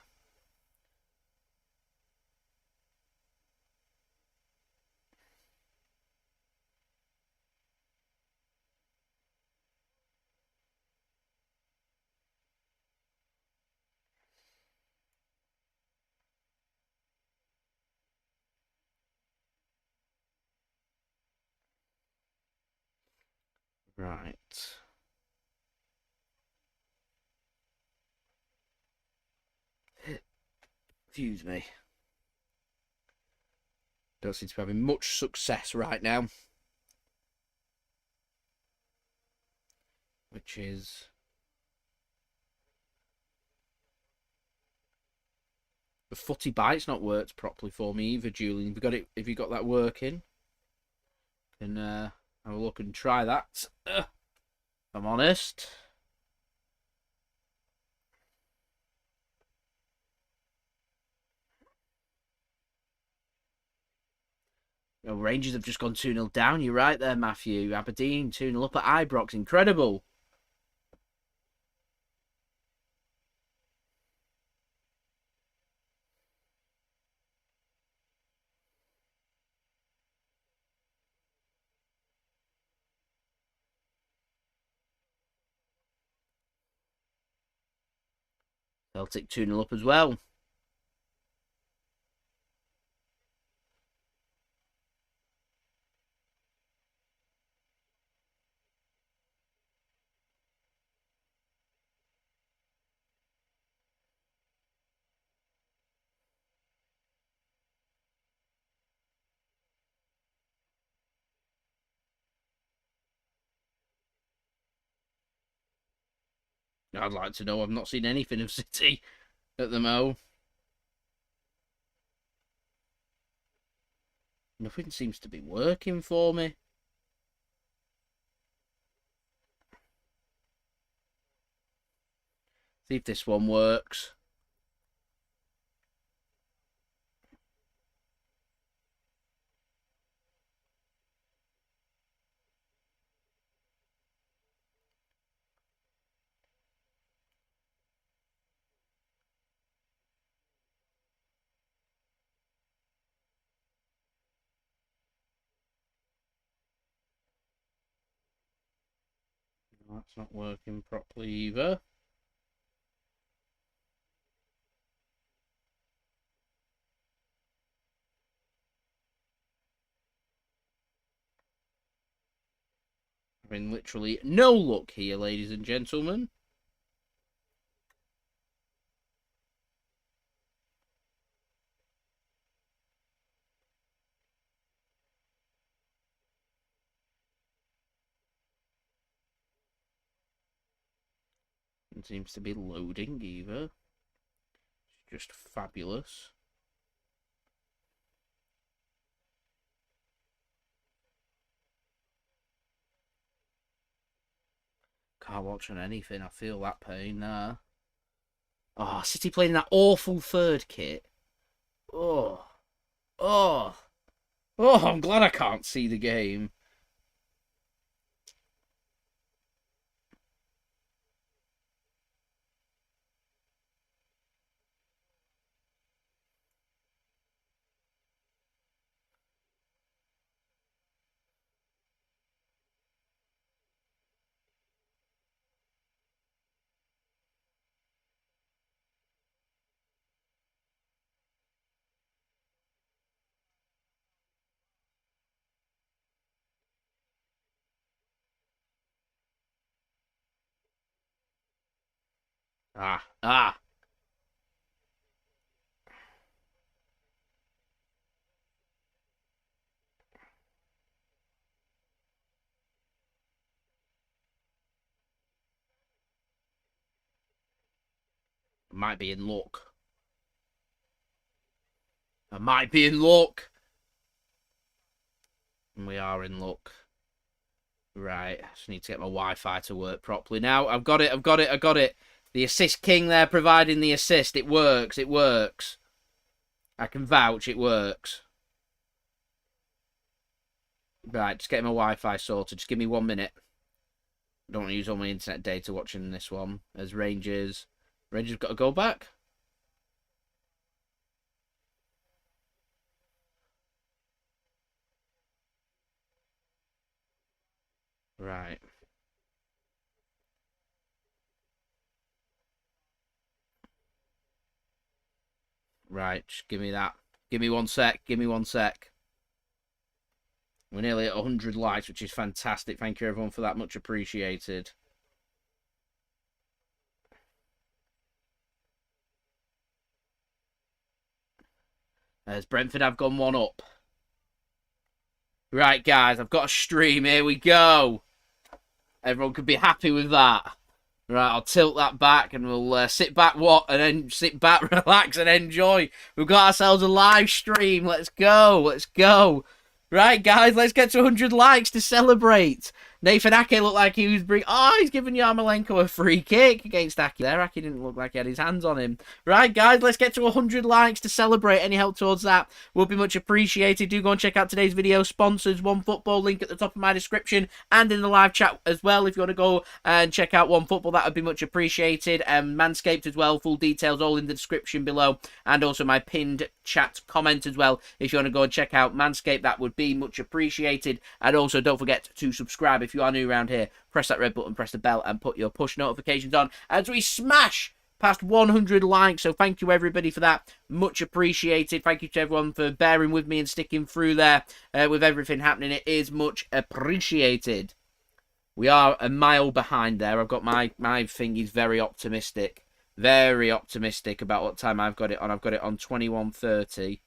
Right. Excuse me. Don't seem to be having much success right now. Which is... The footy bite's not worked properly for me either, Julian. Have you got that working? Can have a look and try that. If I'm honest. Oh, Rangers have just gone 2-0 down. You're right there, Matthew. Aberdeen 2-0 up at Ibrox. Incredible. Celtic 2-0 up as well. I'd like to know. I've not seen anything of City at the Mo. Nothing seems to be working for me. See if this one works. That's not working properly either. I mean, literally no luck here, ladies and gentlemen. It seems to be loading either. It's just fabulous. Can't watch on anything. I feel that pain there. Oh, City playing that awful third kit. Oh. Oh. Oh, I'm glad I can't see the game. Ah. Might be in luck. I might be in luck. And we are in luck. Right, I just need to get my Wi-Fi to work properly now. I've got it. The assist king there providing the assist. It works. I can vouch it works. Right, just getting my Wi-Fi sorted. Just give me 1 minute. Don't want to use all my internet data watching this one. As Rangers got to go back. Right. Right, just give me that. Give me 1 sec. We're nearly at 100 likes, which is fantastic. Thank you, everyone, for that. Much appreciated. As Brentford have gone 1 up. Right, guys, I've got a stream. Here we go. Everyone could be happy with that. Right, I'll tilt that back and we'll sit back, relax, and enjoy. We've got ourselves a live stream. Let's go. Right, guys, let's get to 100 likes to celebrate. Nathan Ake looked like he was he's giving Yarmolenko a free kick against Ake there. Ake didn't look like he had his hands on him. Right, guys, let's get to 100 likes to celebrate. Any help towards that will be much appreciated. Do go and check out today's video sponsors. OneFootball, link at the top of my description and in the live chat as well. If you want to go and check out OneFootball, that would be much appreciated. Manscaped as well. Full details all in the description below, and also my pinned chat comment as well. If you want to go and check out Manscaped, that would be much appreciated. And also, don't forget to subscribe. If you are new around here, press that red button, press the bell, and put your push notifications on as we smash past 100 likes. So thank you, everybody, for that. Much appreciated. Thank you to everyone for bearing with me and sticking through there with everything happening. It is much appreciated. We are a mile behind there. I've got my thing is very optimistic. Very optimistic about what time I've got it on. I've got it on 21:30.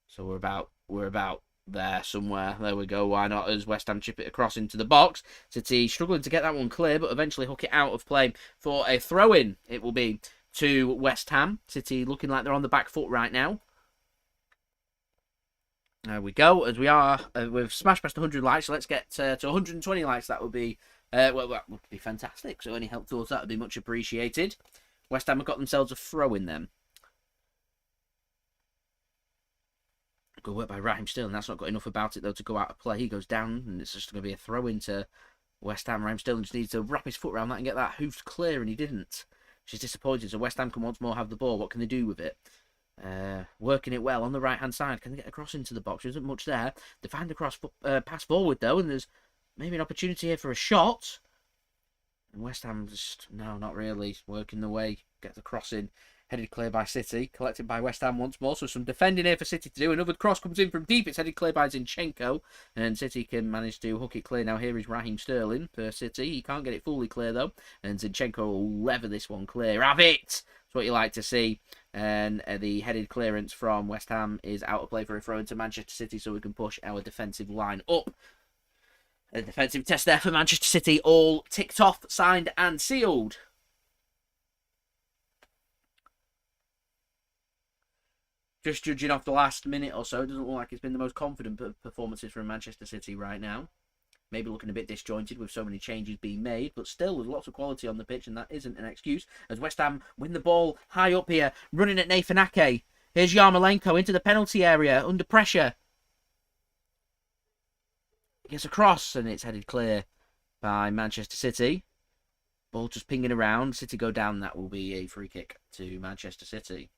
So we're about there somewhere. There we go. Why not? As West Ham chip it across into the box. City struggling to get that one clear, but eventually hook it out of play for a throw-in. It will be to West Ham. City looking like they're on the back foot right now. There we go. As we are, we've smashed past 100 likes. So let's get to 120 likes. That would be, well, that would be fantastic. So any help towards that would be much appreciated. West Ham have got themselves a throw-in then. Good work by Raheem Sterling. That's not got enough about it, though, to go out of play. He goes down, and it's just going to be a throw-in to West Ham. Raheem Sterling just needs to wrap his foot around that and get that hoofed clear, and he didn't. She's disappointed. So West Ham can once more have the ball. What can they do with it? Working it well on the right-hand side. Can they get across into the box? There isn't much there. They find the cross pass forward, though, and there's maybe an opportunity here for a shot. And West Ham just, no, not really. Working the way. Get the cross in. Headed clear by City. Collected by West Ham once more. So some defending here for City to do. Another cross comes in from deep. It's headed clear by Zinchenko. And City can manage to hook it clear. Now here is Raheem Sterling for City. He can't get it fully clear though. And Zinchenko will lever this one clear. Have it! That's what you like to see. And the headed clearance from West Ham is out of play for a throw into Manchester City. So we can push our defensive line up. A defensive test there for Manchester City. All ticked off, signed and sealed. Just judging off the last minute or so, it doesn't look like it's been the most confident performances from Manchester City right now. Maybe looking a bit disjointed with so many changes being made, but still there's lots of quality on the pitch, and that isn't an excuse. As West Ham win the ball high up here, running at Nathan Ake. Here's Yarmolenko into the penalty area, under pressure. Gets across, and it's headed clear by Manchester City. Ball just pinging around. City go down. That will be a free kick to Manchester City.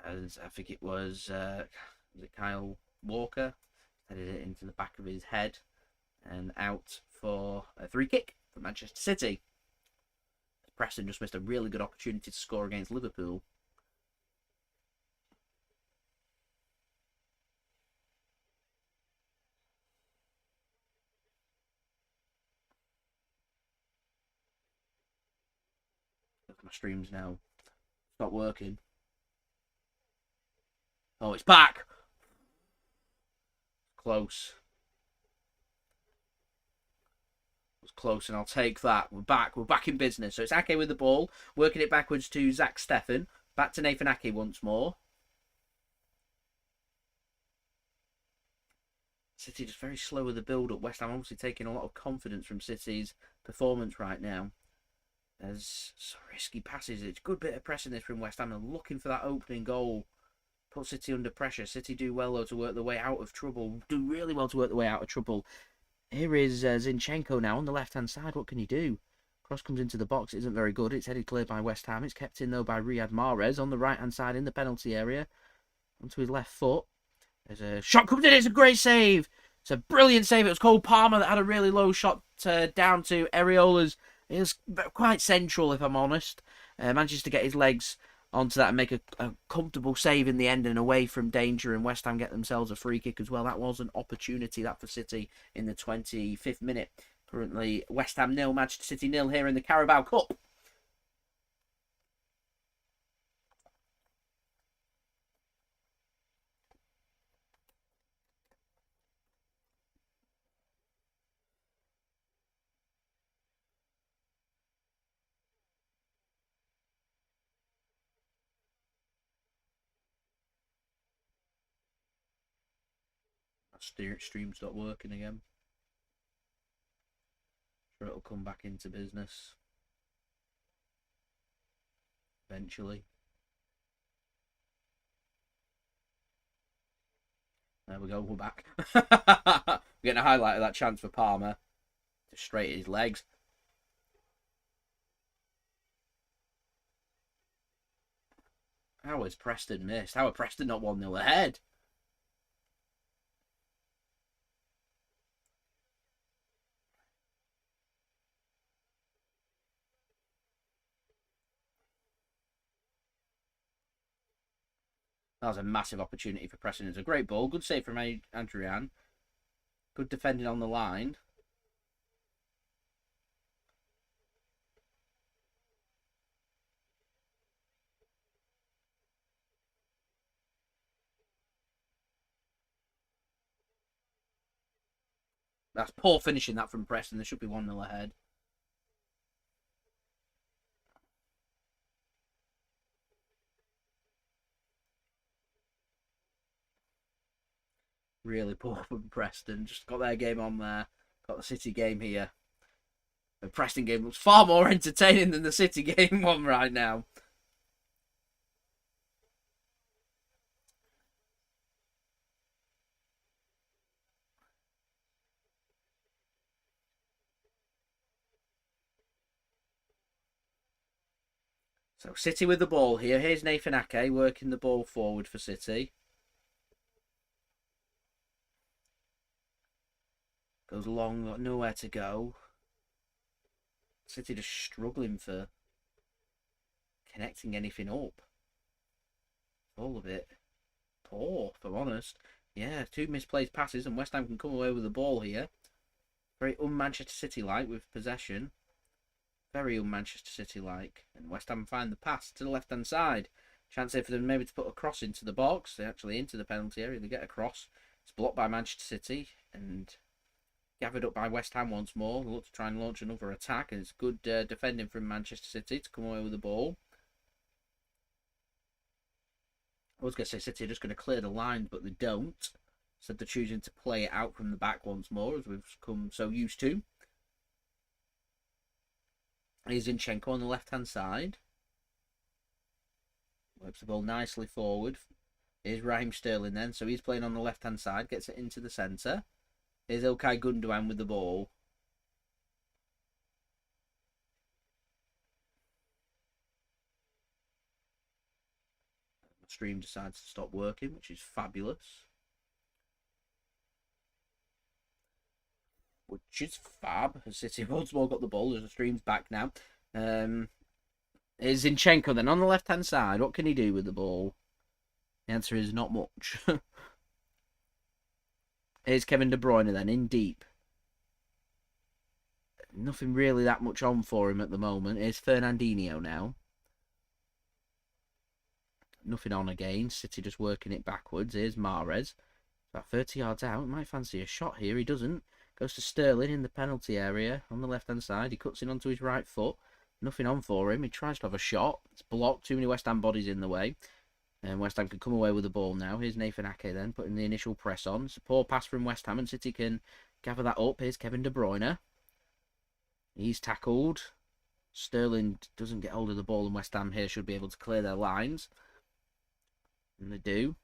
As I think it was it Kyle Walker? Headed it into the back of his head and out for a free kick for Manchester City. Preston just missed a really good opportunity to score against Liverpool. My stream's now not working. Oh, it's back! Close. It was close, and I'll take that. We're back. We're back in business. So it's Ake with the ball, working it backwards to Zach Steffen. Back to Nathan Ake once more. City just very slow with the build-up. West Ham obviously taking a lot of confidence from City's performance right now. There's some risky passes. It's a good bit of pressing this from West Ham and looking for that opening goal. Put City under pressure. City do well, though, to work their way out of trouble. Do really well to work their way out of trouble. Here is Zinchenko now on the left-hand side. What can he do? Cross comes into the box. It isn't very good. It's headed clear by West Ham. It's kept in, though, by Riyad Mahrez on the right-hand side in the penalty area. Onto his left foot. There's a shot comes in. It's a great save. It's a brilliant save. It was Cole Palmer that had a really low shot down to Areola's. It was quite central, if I'm honest. Manages to get his legs onto that and make a comfortable save in the end and away from danger. And West Ham get themselves a free kick as well. That was an opportunity, that for City in the 25th minute. Currently, West Ham 0, Manchester City 0 here in the Carabao Cup. Stream stopped working again. Sure, it'll come back into business eventually. There we go, we're back. We're getting a highlight of that chance for Palmer. Just straight at his legs. How has Preston missed? How are Preston not 1-0 ahead? That was a massive opportunity for Preston. It's a great ball. Good save from Adrian. Good defending on the line. That's poor finishing that from Preston. They should be 1-0 ahead. Really poor from Preston. Just got their game on there. Got the City game here. The Preston game looks far more entertaining than the City game one right now. So City with the ball here. Here's Nathan Ake working the ball forward for City. Goes long, got nowhere to go. City just struggling for connecting anything up. All of it poor, if I'm honest. Yeah, 2 misplaced passes, and West Ham can come away with the ball here. Very un-Manchester City-like with possession. Very un-Manchester City-like. And West Ham find the pass to the left-hand side. Chance here for them maybe to put a cross into the box. They're actually into the penalty area. They get a cross. It's blocked by Manchester City and gathered up by West Ham once more. They look to try and launch another attack. And it's good defending from Manchester City to come away with the ball. I was going to say City are just going to clear the line, but they don't. So they're choosing to play it out from the back once more, as we've come so used to. Here's Zinchenko on the left-hand side. Works the ball nicely forward. Here's Raheem Sterling then. So he's playing on the left-hand side. Gets it into the centre. Here's Ilkay Gundogan with the ball. The stream decides to stop working, which is fabulous. Which is fab. City once more got the ball as the stream's back now. Is Zinchenko then on the left-hand side. What can he do with the ball? The answer is not much. Here's Kevin De Bruyne then in deep. Nothing really that much on for him at the moment. Here's Fernandinho now. Nothing on again. City just working it backwards. Here's Mahrez. About 30 yards out. Might fancy a shot here. He doesn't. Goes to Sterling in the penalty area on the left-hand side. He cuts in onto his right foot. Nothing on for him. He tries to have a shot. It's blocked. Too many West Ham bodies in the way. And West Ham can come away with the ball now. Here's Nathan Ake then, putting the initial press on. It's a poor pass from West Ham, and City can gather that up. Here's Kevin De Bruyne. He's tackled. Sterling doesn't get hold of the ball, and West Ham here should be able to clear their lines. And they do.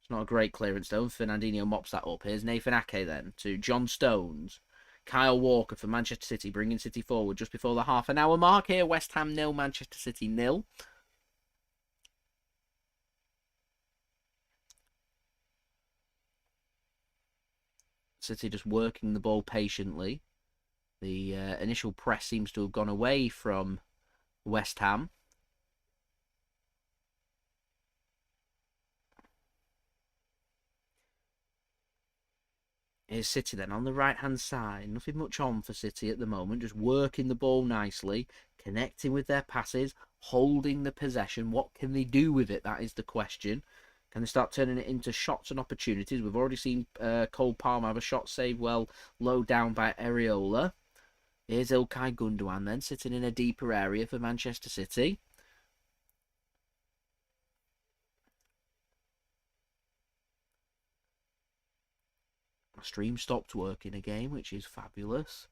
It's not a great clearance, though. Fernandinho mops that up. Here's Nathan Ake then to John Stones. Kyle Walker for Manchester City, bringing City forward just before the half-an-hour mark here. West Ham 0, Manchester City 0. City just working the ball patiently. The initial press seems to have gone away from West Ham. Here's City then on the right-hand side. Nothing much on for City at the moment. Just working the ball nicely. Connecting with their passes. Holding the possession. What can they do with it? That is the question. Can they start turning it into shots and opportunities? We've already seen Cole Palmer have a shot saved well low down by Areola. Here's Ilkay Gundogan then, sitting in a deeper area for Manchester City. My stream stopped working again, which is fabulous.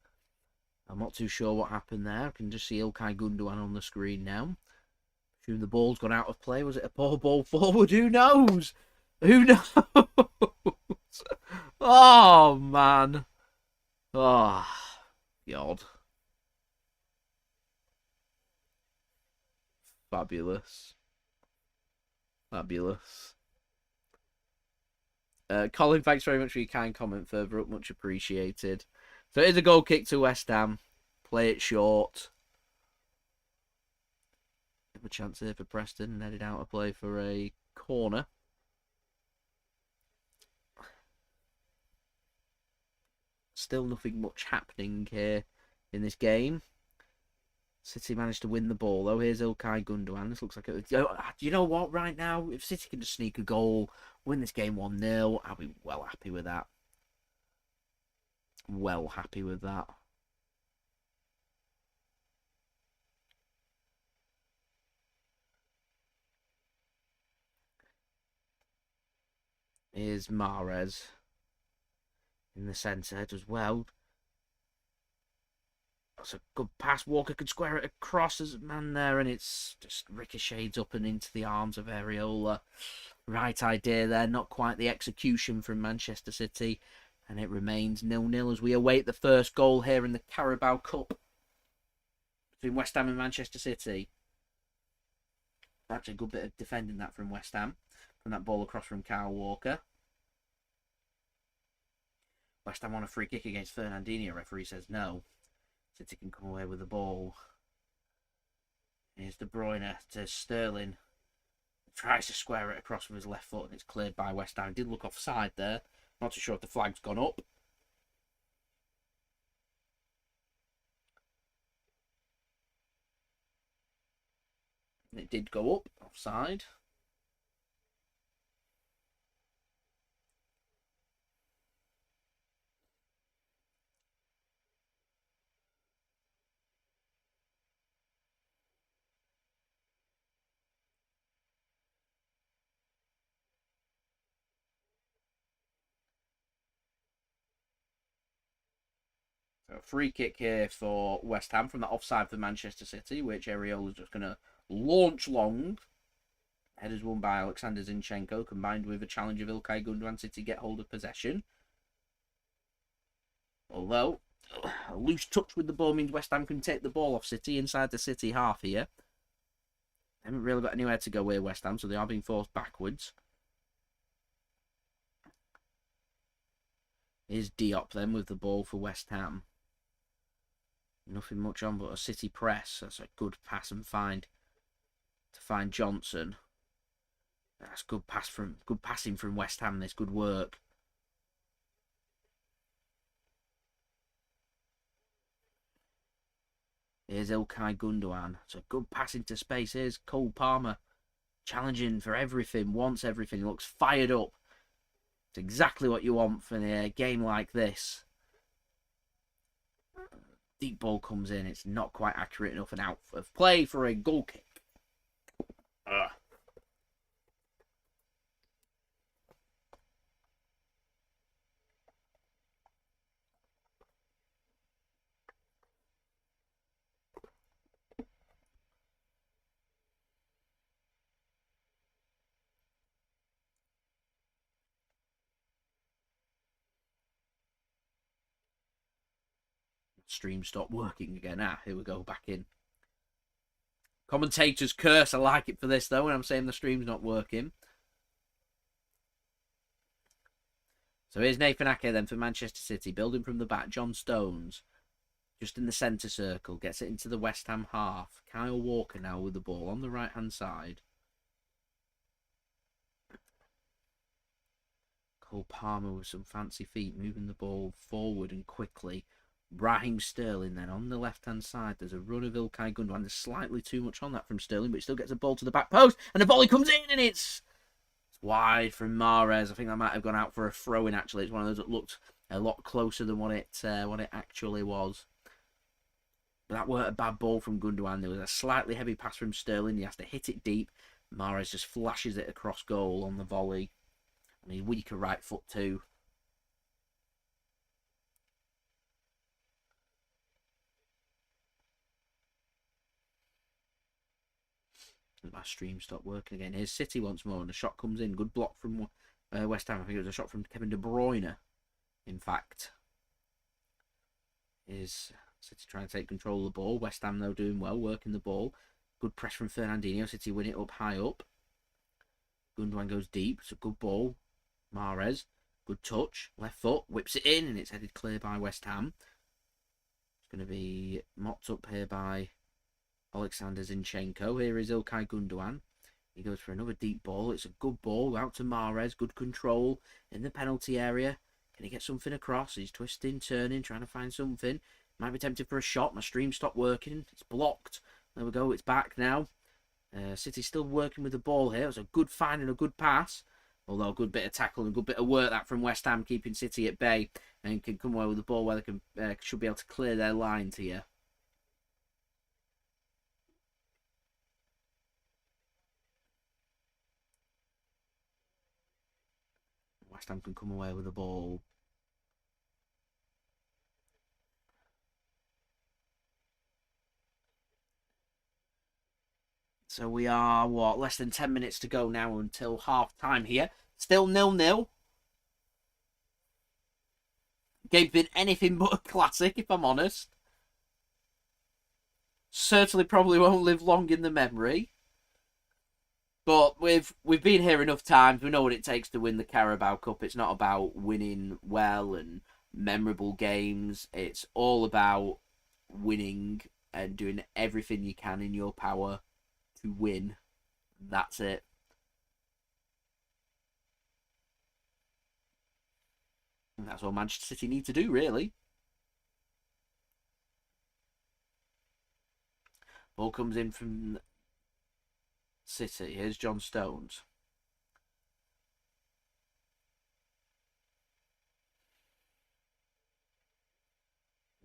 I'm not too sure what happened there. I can just see Ilkay Gundogan on the screen now. Assume the ball's gone out of play. Was it a poor ball forward? Who knows? Who knows? Oh, man. Oh, God. Fabulous. Fabulous. Colin, thanks very much for your kind comment further up. Much appreciated. So it is a goal kick to West Ham. Play it short. Have a chance here for Preston and headed out to play for a corner. Still nothing much happening here in this game. City managed to win the ball, though. Here's Ilkay Gundogan. This looks like do you know what? Right now, if City can just sneak a goal, win this game 1-0, I'll be well happy with that. Well happy with that. Here's Mahrez in the centre, does well. That's a good pass. Walker could square it across. There's a man there, and it's just ricochets up and into the arms of Areola. Right idea there, not quite the execution from Manchester City, and it remains 0-0 as we await the first goal here in the Carabao Cup between West Ham and Manchester City. That's a good bit of defending that from West Ham, from that ball across from Kyle Walker. West Ham want a free kick against Fernandinho. Referee says no. City can come away with the ball. Here's De Bruyne to Sterling. Tries to square it across with his left foot, and it's cleared by West Ham. Did look offside there. Not too sure if the flag's gone up. It did go up, offside. So a free kick here for West Ham from that offside for Manchester City, which Areola's just going to launch long. Headers won by Alexander Zinchenko, combined with a challenge of Ilkay Gundogan. City get hold of possession. Although, a loose touch with the ball means West Ham can take the ball off City inside the City half here. They haven't really got anywhere to go with West Ham, so they are being forced backwards. Here's Diop then with the ball for West Ham. Nothing much on but a City press. That's a good pass and find to find Johnson. That's good passing from West Ham. This good work. Here's Ilkay Gundogan. It's a good pass into space. Here's Cole Palmer, challenging for everything, wants everything. He looks fired up. It's exactly what you want for a game like this. Deep ball comes in. It's not quite accurate enough, and out of play for a goal kick. Stream stopped working again. Here we go, back in. Commentator's curse. I like it for this, though, when I'm saying the stream's not working. So here's Nathan Ake then for Manchester City. Building from the back. John Stones. Just in the centre circle. Gets it into the West Ham half. Kyle Walker now with the ball on the right-hand side. Cole Palmer with some fancy feet. Moving the ball forward and quickly. Raheem Sterling then on the left-hand side. There's a run of Ilkay Gundogan. There's slightly too much on that from Sterling, but he still gets a ball to the back post. And the volley comes in, and it's wide from Mahrez. I think that might have gone out for a throw-in, actually. It's one of those that looked a lot closer than what it actually was. But that weren't a bad ball from Gundogan. There was a slightly heavy pass from Sterling. He has to hit it deep. Mahrez just flashes it across goal on the volley. And his weaker right foot too. My stream stopped working again. Here's City once more, and the shot comes in. Good block from West Ham. I think it was a shot from Kevin De Bruyne, in fact. Here's City trying to take control of the ball. West Ham, though, doing well, working the ball. Good press from Fernandinho. City win it up high up. Gundogan goes deep. It's a good ball. Mahrez, good touch. Left foot, whips it in, and it's headed clear by West Ham. It's going to be mopped up here by Alexander Zinchenko. Here is Ilkay Gundogan. He goes for another deep ball. It's a good ball out to Mahrez. Good control in the penalty area. Can he get something across? He's twisting, turning, trying to find something. Might be tempted for a shot. My stream stopped working. It's blocked. There we go. It's back now. City still working with the ball here. It's a good find and a good pass. Although a good bit of tackle and a good bit of work that from West Ham, keeping City at bay, and can come away with the ball where they can should be able to clear their lines here. West Ham can come away with the ball. So we are, what, less than 10 minutes to go now until half-time here. Still 0-0. Game's been anything but a classic, if I'm honest. Certainly probably won't live long in the memory. But we've been here enough times. We know what it takes to win the Carabao Cup. It's not about winning well and memorable games. It's all about winning and doing everything you can in your power to win. That's it. And that's all Manchester City need to do, really. Ball comes in from City. Here's John Stones.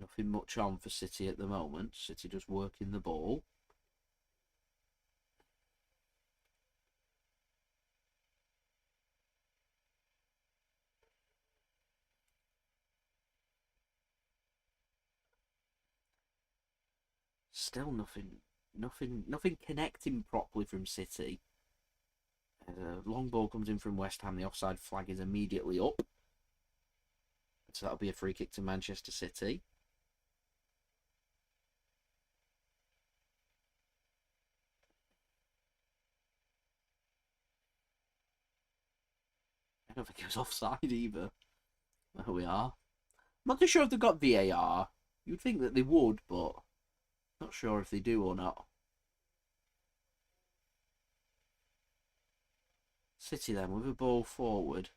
Nothing much on for City at the moment. City just working the ball. Still nothing connecting properly from City. A long ball comes in from West Ham. The offside flag is immediately up. So that'll be a free kick to Manchester City. I don't think it was offside either. There we are. I'm not too sure if they've got VAR. You'd think that they would, but not sure if they do or not. City then with a ball forward.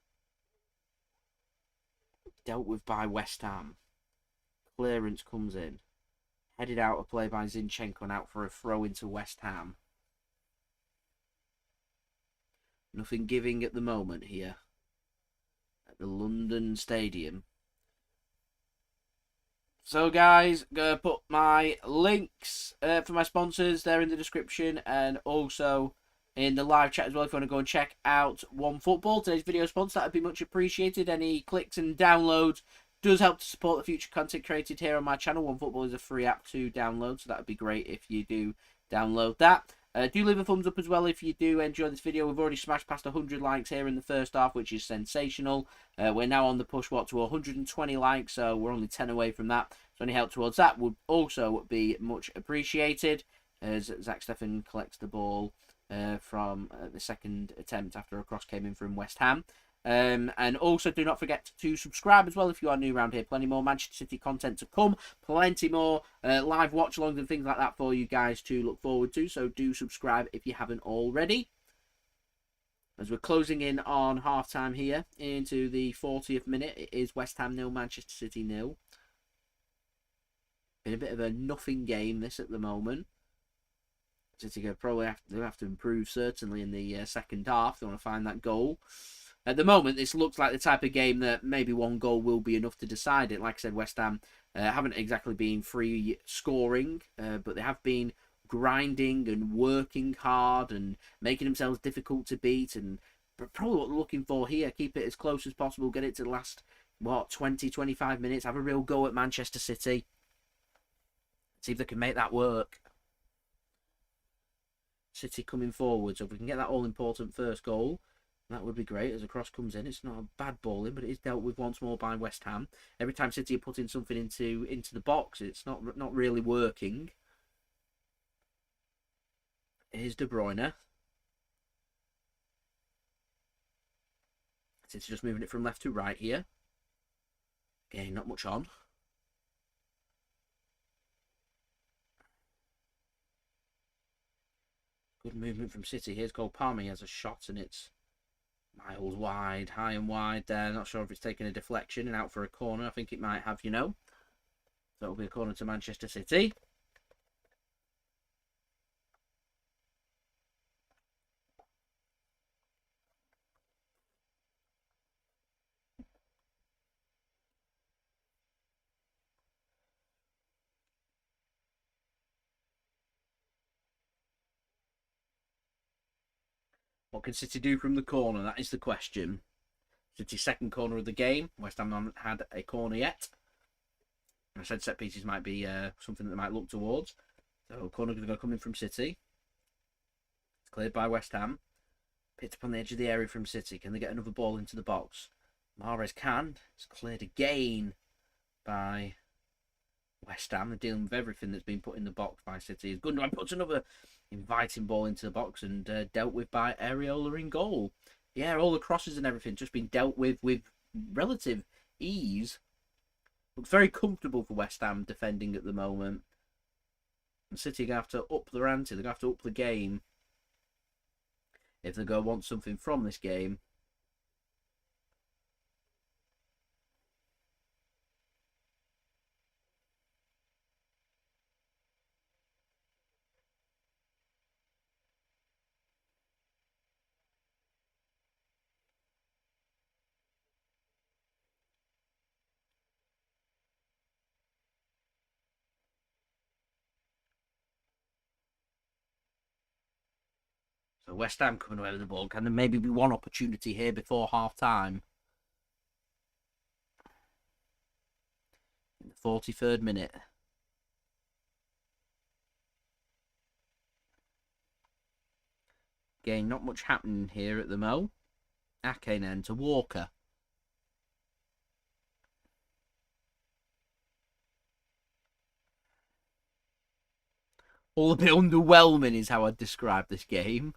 Dealt with by West Ham. Clearance comes in. Headed out a play by Zinchenko and out for a throw into West Ham. Nothing giving at the moment here. At the London Stadium. So guys, I'm going to put my links for my sponsors there in the description and also in the live chat as well if you want to go and check out OneFootball, today's video sponsor. That would be much appreciated. Any clicks and downloads does help to support the future content created here on my channel. OneFootball is a free app to download, so that would be great if you do download that. Do leave a thumbs up as well if you do enjoy this video. We've already smashed past 100 likes here in the first half, which is sensational. We're now on the push, to 120 likes, so we're only 10 away from that. So any help towards that would also be much appreciated, as Zach Steffen collects the ball from the second attempt after a cross came in from West Ham. And also do not forget to subscribe as well if you are new around here. Plenty more Manchester City content to come, plenty more live watch alongs and things like that for you guys to look forward to, so do subscribe if you haven't already. As we're closing in on half time here into the 40th minute, it is West Ham 0, Manchester City 0. Been a bit of a nothing game this at the moment. City probably have to improve certainly in the second half. They want to find that goal. At the moment, this looks like the type of game that maybe one goal will be enough to decide it. Like I said, West Ham haven't exactly been free scoring, but they have been grinding and working hard and making themselves difficult to beat. And probably what they're looking for here, keep it as close as possible, get it to the last, 20, 25 minutes, have a real go at Manchester City. See if they can make that work. City coming forward, so if we can get that all-important first goal, that would be great. As a cross comes in, it's not a bad ball in, but it is dealt with once more by West Ham. Every time City are putting something into the box, it's not really working. Here's De Bruyne. City just moving it from left to right here. Again, not much on. Good movement from City. Here's Cole Palmer. He has a shot and it's miles wide, high and wide there. Not sure if it's taken a deflection and out for a corner. I think it might have, So it'll be a corner to Manchester City. What can City do from the corner? That is the question. City's second corner of the game. West Ham haven't had a corner yet. I said set pieces might be something that they might look towards. So corner going to come in from City. It's cleared by West Ham. Picked up on the edge of the area from City. Can they get another ball into the box? Mahrez can. It's cleared again by West Ham. They're dealing with everything that's been put in the box by City. Gundogan puts another inviting ball into the box and dealt with by Areola in goal. Yeah, all the crosses and everything just been dealt with relative ease. Looks very comfortable for West Ham defending at the moment. And City are going to have to up their ante. They're going to have to up the game if they're going to want something from this game. So West Ham coming away with the ball. Can there maybe be one opportunity here before half-time? In the 43rd minute. Again, not much happening here at the Mo. Ake then to Walker. All a bit underwhelming is how I'd describe this game.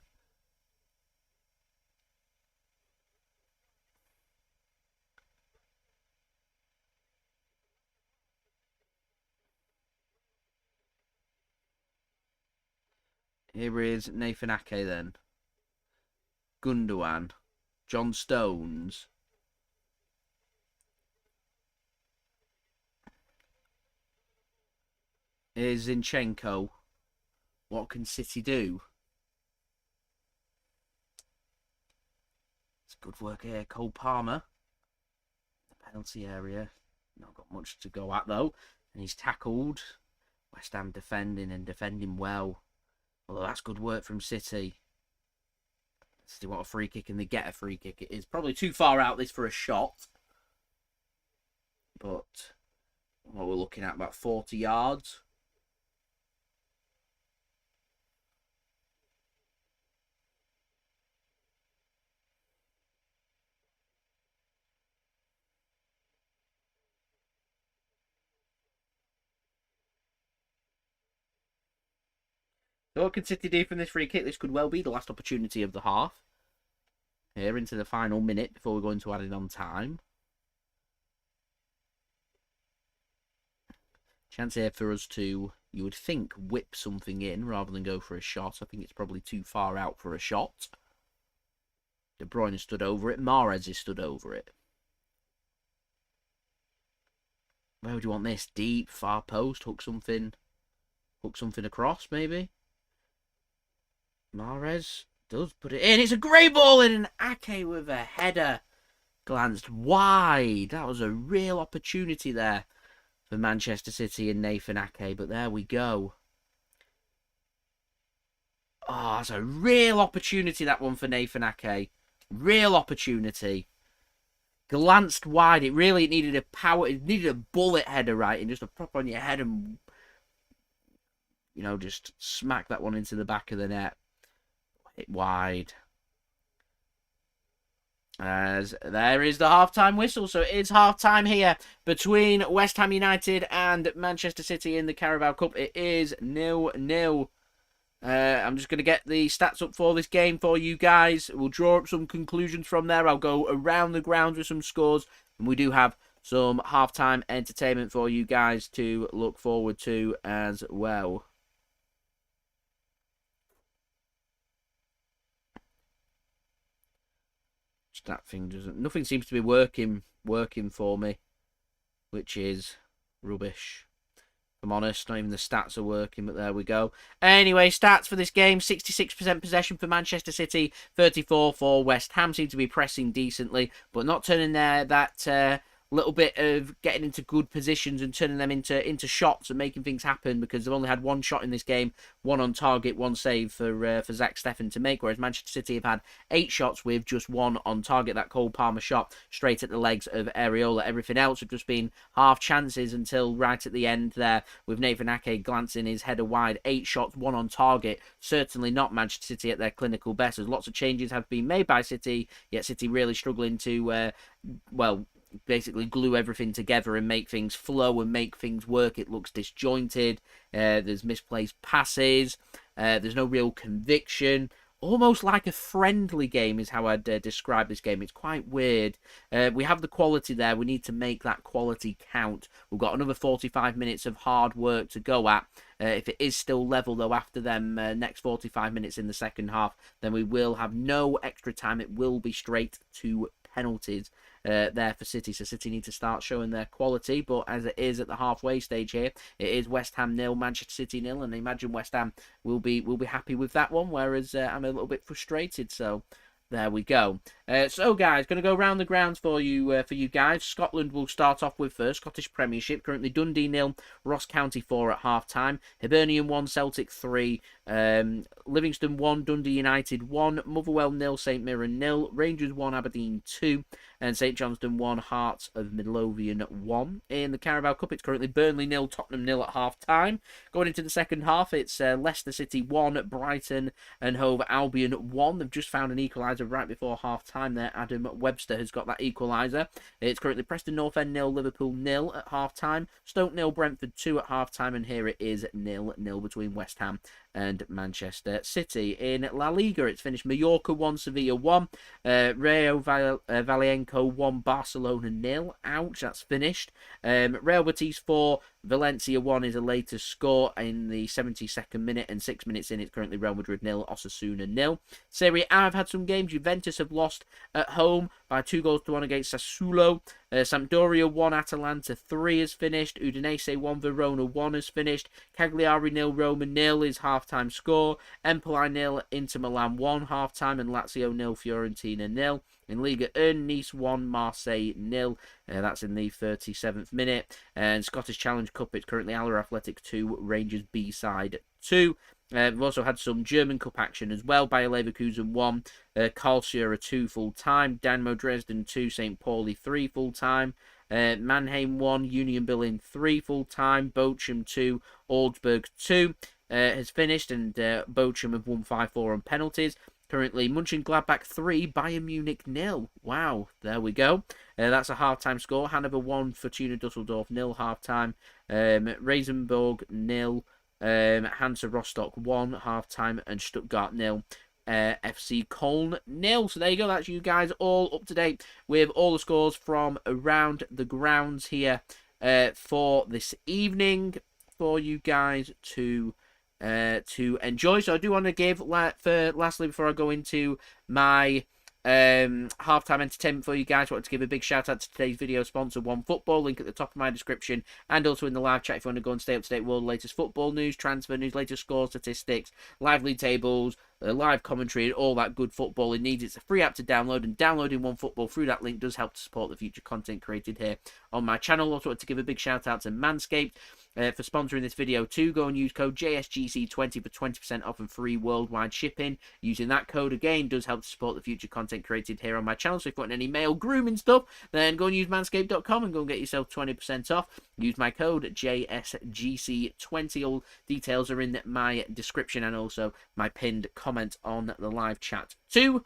Here is Nathan Ake then. Gundogan. John Stones. Here's Zinchenko. What can City do? It's good work here. Cole Palmer. The penalty area. Not got much to go at though. And he's tackled. West Ham defending and defending well. Although that's good work from City. City want a free kick and they get a free kick. It is probably too far out this for a shot. But what we're looking at, about 40 yards. So what can City do from this free kick? This could well be the last opportunity of the half. Here into the final minute before we go into added on time. Chance here for us to, you would think, whip something in rather than go for a shot. I think it's probably too far out for a shot. De Bruyne has stood over it. Mahrez has stood over it. Where would you want this? Deep, far post, hook something across, maybe? Mahrez does put it in. It's a great ball in, and Ake with a header glanced wide. That was a real opportunity there for Manchester City and Nathan Ake, but there we go. Oh, that's a real opportunity, that one for Nathan Ake. Real opportunity. Glanced wide. It needed a power. It needed a bullet header, right? And just a prop on your head and, you know, just smack that one into the back of the net. Hit wide. As there is the half-time whistle. So it is half-time here between West Ham United and Manchester City in the Carabao Cup. It is 0-0. I'm just going to get the stats up for this game for you guys. We'll draw up some conclusions from there. I'll go around the grounds with some scores. And we do have some half-time entertainment for you guys to look forward to as well. That thing doesn't. Nothing seems to be working for me, which is rubbish. If I'm honest, not even the stats are working, but there we go. Anyway, stats for this game: 66% possession for Manchester City, 34% for West Ham. Seem to be pressing decently, but not turning that little bit of getting into good positions and turning them into shots and making things happen, because they've only had one shot in this game, one on target, one save for Zach Steffen to make, whereas Manchester City have had 8 shots with just one on target, that Cole Palmer shot straight at the legs of Areola. Everything else have just been half chances until right at the end there, with Nathan Ake glancing his header wide. 8 shots, 1 on target. Certainly not Manchester City at their clinical best, as lots of changes have been made by City, yet City really struggling to, well, basically glue everything together and make things flow and make things work. It looks disjointed. There's misplaced passes. There's no real conviction. Almost like a friendly game is how I'd describe this game. It's quite weird. We have the quality there. We need to make that quality count. We've got another 45 minutes of hard work to go at. If it is still level, though, after them next 45 minutes in the second half, then we will have no extra time. It will be straight to penalties there for City. So City need to start showing their quality. But as it is at the halfway stage here, it is West Ham 0, Manchester City 0, and I imagine West Ham will be happy with that one, whereas I'm a little bit frustrated. So there we go. So, guys, going to go round the grounds for you guys. Scotland will start off with first. Scottish Premiership. Currently Dundee 0, Ross County 4 at half-time. Hibernian 1, Celtic 3. Livingston 1, Dundee United 1. Motherwell 0, St Mirren 0. Rangers 1, Aberdeen 2. And St Johnstone 1, Hearts of Midlothian 1. In the Carabao Cup, it's currently Burnley 0, Tottenham 0 at half-time. Going into the second half, it's Leicester City 1, Brighton and Hove Albion 1. They've just found an equaliser right before half-time there. Adam Webster has got that equaliser. It's currently Preston North End 0, Liverpool 0 at half-time. Stoke 0, Brentford 2 at half-time. And here it is 0-0 between West Ham and Manchester City. In La Liga, it's finished Mallorca 1, Sevilla 1, Rayo Vallecano 1, Barcelona 0. Ouch, that's finished. Real Betis 4, Valencia 1 is a later score in the 72nd minute, and 6 minutes in, it's currently Real Madrid 0, Osasuna 0. Serie A have had some games. Juventus have lost at home by 2-1 against Sassuolo. Sampdoria 1, Atalanta 3 is finished. Udinese 1, Verona 1 is finished. Cagliari 0, Roma 0 is half-time score. Empoli 0, Inter Milan 1 half-time, and Lazio 0, Fiorentina 0. In Liga 1, Nice 1, Marseille 0. That's in the 37th minute. And Scottish Challenge Cup, it's currently Aller Athletic 2, Rangers B-side 2. We've also had some German Cup action as well. Bayer Leverkusen 1, Karlsruhe 2 full-time, Dynamo Dresden 2, St. Pauli 3 full-time, Mannheim 1, Union Berlin 3 full-time, Bochum 2, Augsburg 2 has finished, and Bochum have won 5-4 on penalties. Currently, Mönchengladbach 3, Bayern Munich 0. Wow, there we go. That's a half-time score. Hanover 1, Fortuna Dusseldorf 0 half-time, Reisenburg 0, Hansa Rostock 1 half-time, and Stuttgart 0. FC Köln 0. So there you go. That's you guys all up to date with all the scores from around the grounds here for this evening for you guys to enjoy. So I do want to give, lastly, before I go into my halftime entertainment for you guys, I want to give a big shout out to today's video sponsor, OneFootball. Link at the top of my description, and also in the live chat if you want to go and stay up to date with all the latest football news, transfer news, latest score statistics, live league tables, live commentary, and all that good football it needs. It's a free app to download, and downloading OneFootball through that link does help to support the future content created here on my channel. Also want to give a big shout out to Manscaped for sponsoring this video too. Go and use code JSGC20 for 20% off and free worldwide shipping. Using that code again does help to support the future content created here on my channel. So if you want any male grooming stuff, then go and use manscaped.com and go and get yourself 20% off. Use my code JSGC20. All details are in my description and also my pinned comment on the live chat too.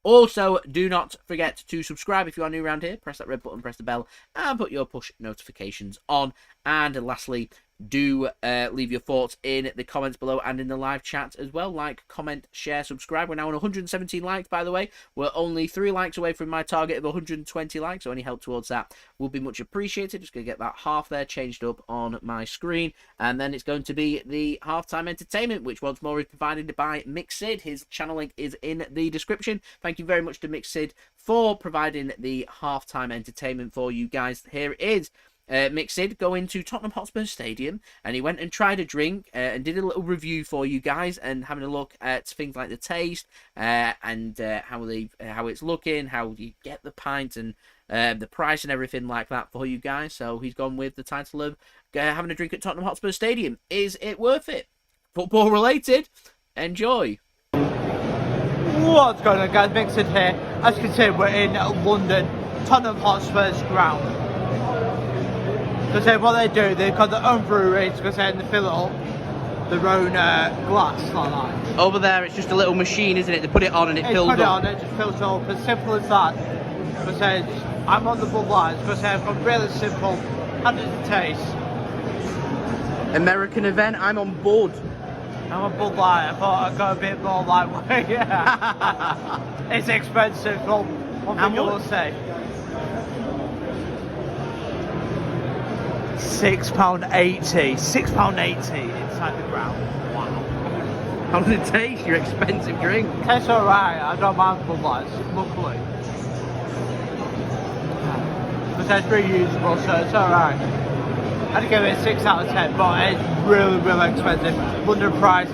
Also, do not forget to subscribe if you are new around here. Press that red button, press the bell, and put your push notifications on. And lastly, do leave your thoughts in the comments below and in the live chat as well. Like, comment, share, subscribe. We're now on 117 likes, by the way. We're only 3 likes away from my target of 120 likes, so any help towards that will be much appreciated. Just going to get that half there changed up on my screen. And then it's going to be the halftime entertainment, which once more is provided by Mixid. His channel link is in the description. Thank you very much to Mixid for providing the halftime entertainment for you guys. Here it is. Mixid go into Tottenham Hotspur Stadium, and he went and tried a drink and did a little review for you guys, and having a look at things like the taste and how it's looking, how you get the pint, and the price and everything like that for you guys. So he's gone with the title of having a drink at Tottenham Hotspur Stadium. Is it worth it? Football related. Enjoy. What's going on, guys? Mixid here. As you can see, we're in London, Tottenham Hotspur's ground. Because what they do, they've got their own breweries, because they fill it up, their own glass like that. Over there, it's just a little machine, isn't it? They put it on and it fills up. Put it on, it just fills it up. As simple as that. Because I'm on the Bud Light, because I've got really simple. How does it taste? American event. I'm on board. I'm a Bud Light. I thought I'd go a bit more lightweight. Yeah. It's expensive. Well, one thing I will say. £6.80. £6.80 inside the ground. Wow. How does it taste? Your expensive drink. Tastes alright. I don't mind Bud Lights, luckily. But it's reusable, so it's alright. I'd give it a 6 out of 10, but it's really, really expensive. London price,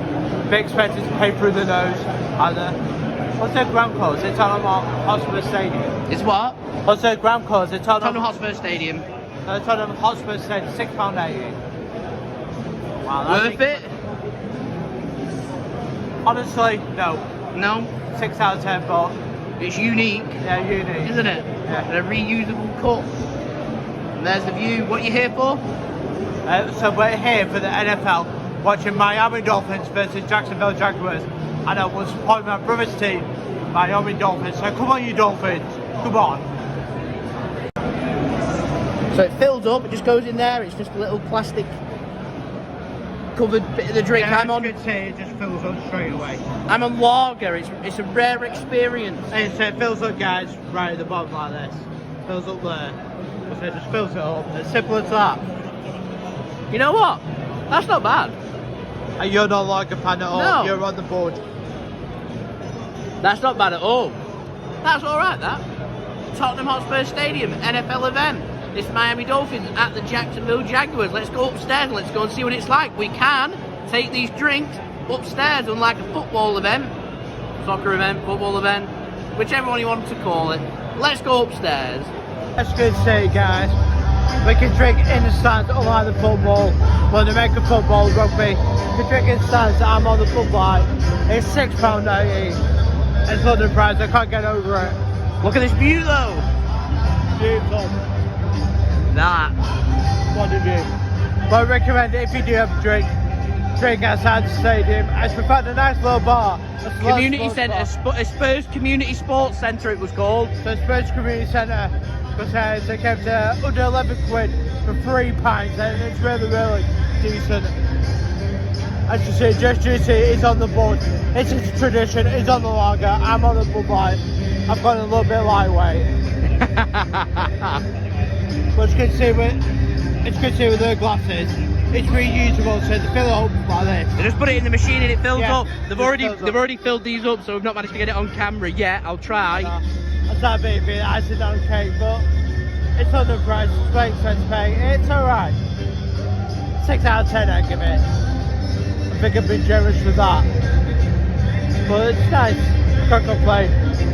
bit expensive to pay through the nose. And what's their ground clothes? It's Tottenham Hotspur Stadium. It's what? What's their ground clothes? It's Tottenham Hotspur Stadium. Tottenham Hotspur Stadium, £6.80. Wow, worth it? Honestly, no. No? 6 out of 10, but it's unique. Yeah, unique. Isn't it? Yeah. And a reusable cup. And there's the view. What are you here for? So we're here for the NFL, watching Miami Dolphins versus Jacksonville Jaguars. And I was supporting my brother's team, Miami Dolphins. So come on, you Dolphins. Come on. So it fills up, it just goes in there, it's just a little plastic covered bit of the drink. Yeah, I'm on. It just fills up straight away. I'm on lager, it's a rare experience. And so it fills up, guys, right at the bottom like this. Fills up there. So it just fills it up. As simple as that. You know what? That's not bad. And you're not like a fan at all. No. You're on the board. That's not bad at all. That's alright, that. Tottenham Hotspur Stadium, NFL event. It's Miami Dolphins at the Jacksonville Jaguars. Let's go upstairs and let's go and see what it's like. We can take these drinks upstairs, unlike a football event, soccer event, football event, whichever one you want to call it. Let's go upstairs. That's good to say, guys. We can drink in the stands, unlike the football. When they make a football, rugby, we can drink in the stands. I'm on the Bud Light. It's £6.80. It's London price. I can't get over it. Look at this view, though. Beautiful. That. What a view. But I recommend it if you do have a drink outside the stadium. As we found a nice little bar. Community Centre, Spurs Community Sports Centre it was called. So Spurs Community Centre, because they kept under 11 quid for 3 pints, and it's really, really decent. As you see, JSGC is on the board. It's a tradition, it's on the lager. I'm on the Bud Light. I've gone a little bit lightweight. But it's good to see with their glasses. It's reusable, so they fill it up like this. They just put it in the machine and it fills up. They've already filled these up, so we've not managed to get it on camera yet. I'll try. That's that bit of it. I said okay, but it's under price. It's very expensive to pay. It's alright. 6 out of 10 I give it. I think I've been generous with that. But it's nice. Can't complain.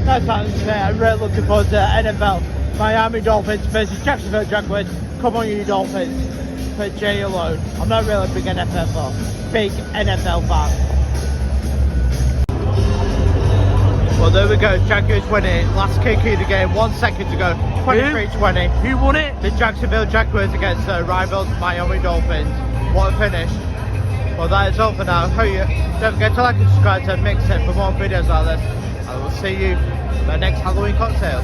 Nice time to say. I'm really looking forward to NFL. Miami Dolphins versus Jacksonville Jaguars. Come on, you Dolphins. For J alone. I'm not really a big NFL fan. Big NFL fan. Well, there we go. Jaguars winning. Last kick of the game. 1 second to go. 23-20. Who won it? The Jacksonville Jaguars against the rivals Miami Dolphins. What a finish. Well, that is all for now. Don't forget to like and subscribe to Mixid for more videos like this. I will see you for the next Halloween cocktail.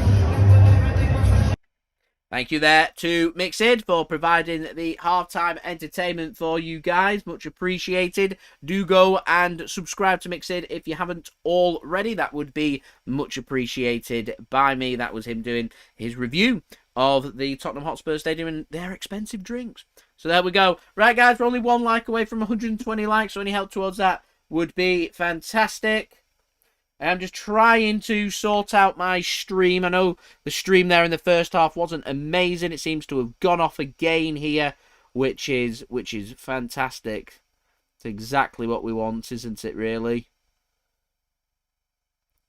Thank you there to Mixid for providing the halftime entertainment for you guys. Much appreciated. Do go and subscribe to Mixid if you haven't already. That would be much appreciated by me. That was him doing his review of the Tottenham Hotspur Stadium and their expensive drinks. So there we go. Right, guys, we're only 1 like away from 120 likes, so any help towards that would be fantastic. I'm just trying to sort out my stream. I know the stream there in the first half wasn't amazing. It seems to have gone off again here, which is fantastic. It's exactly what we want, isn't it, really?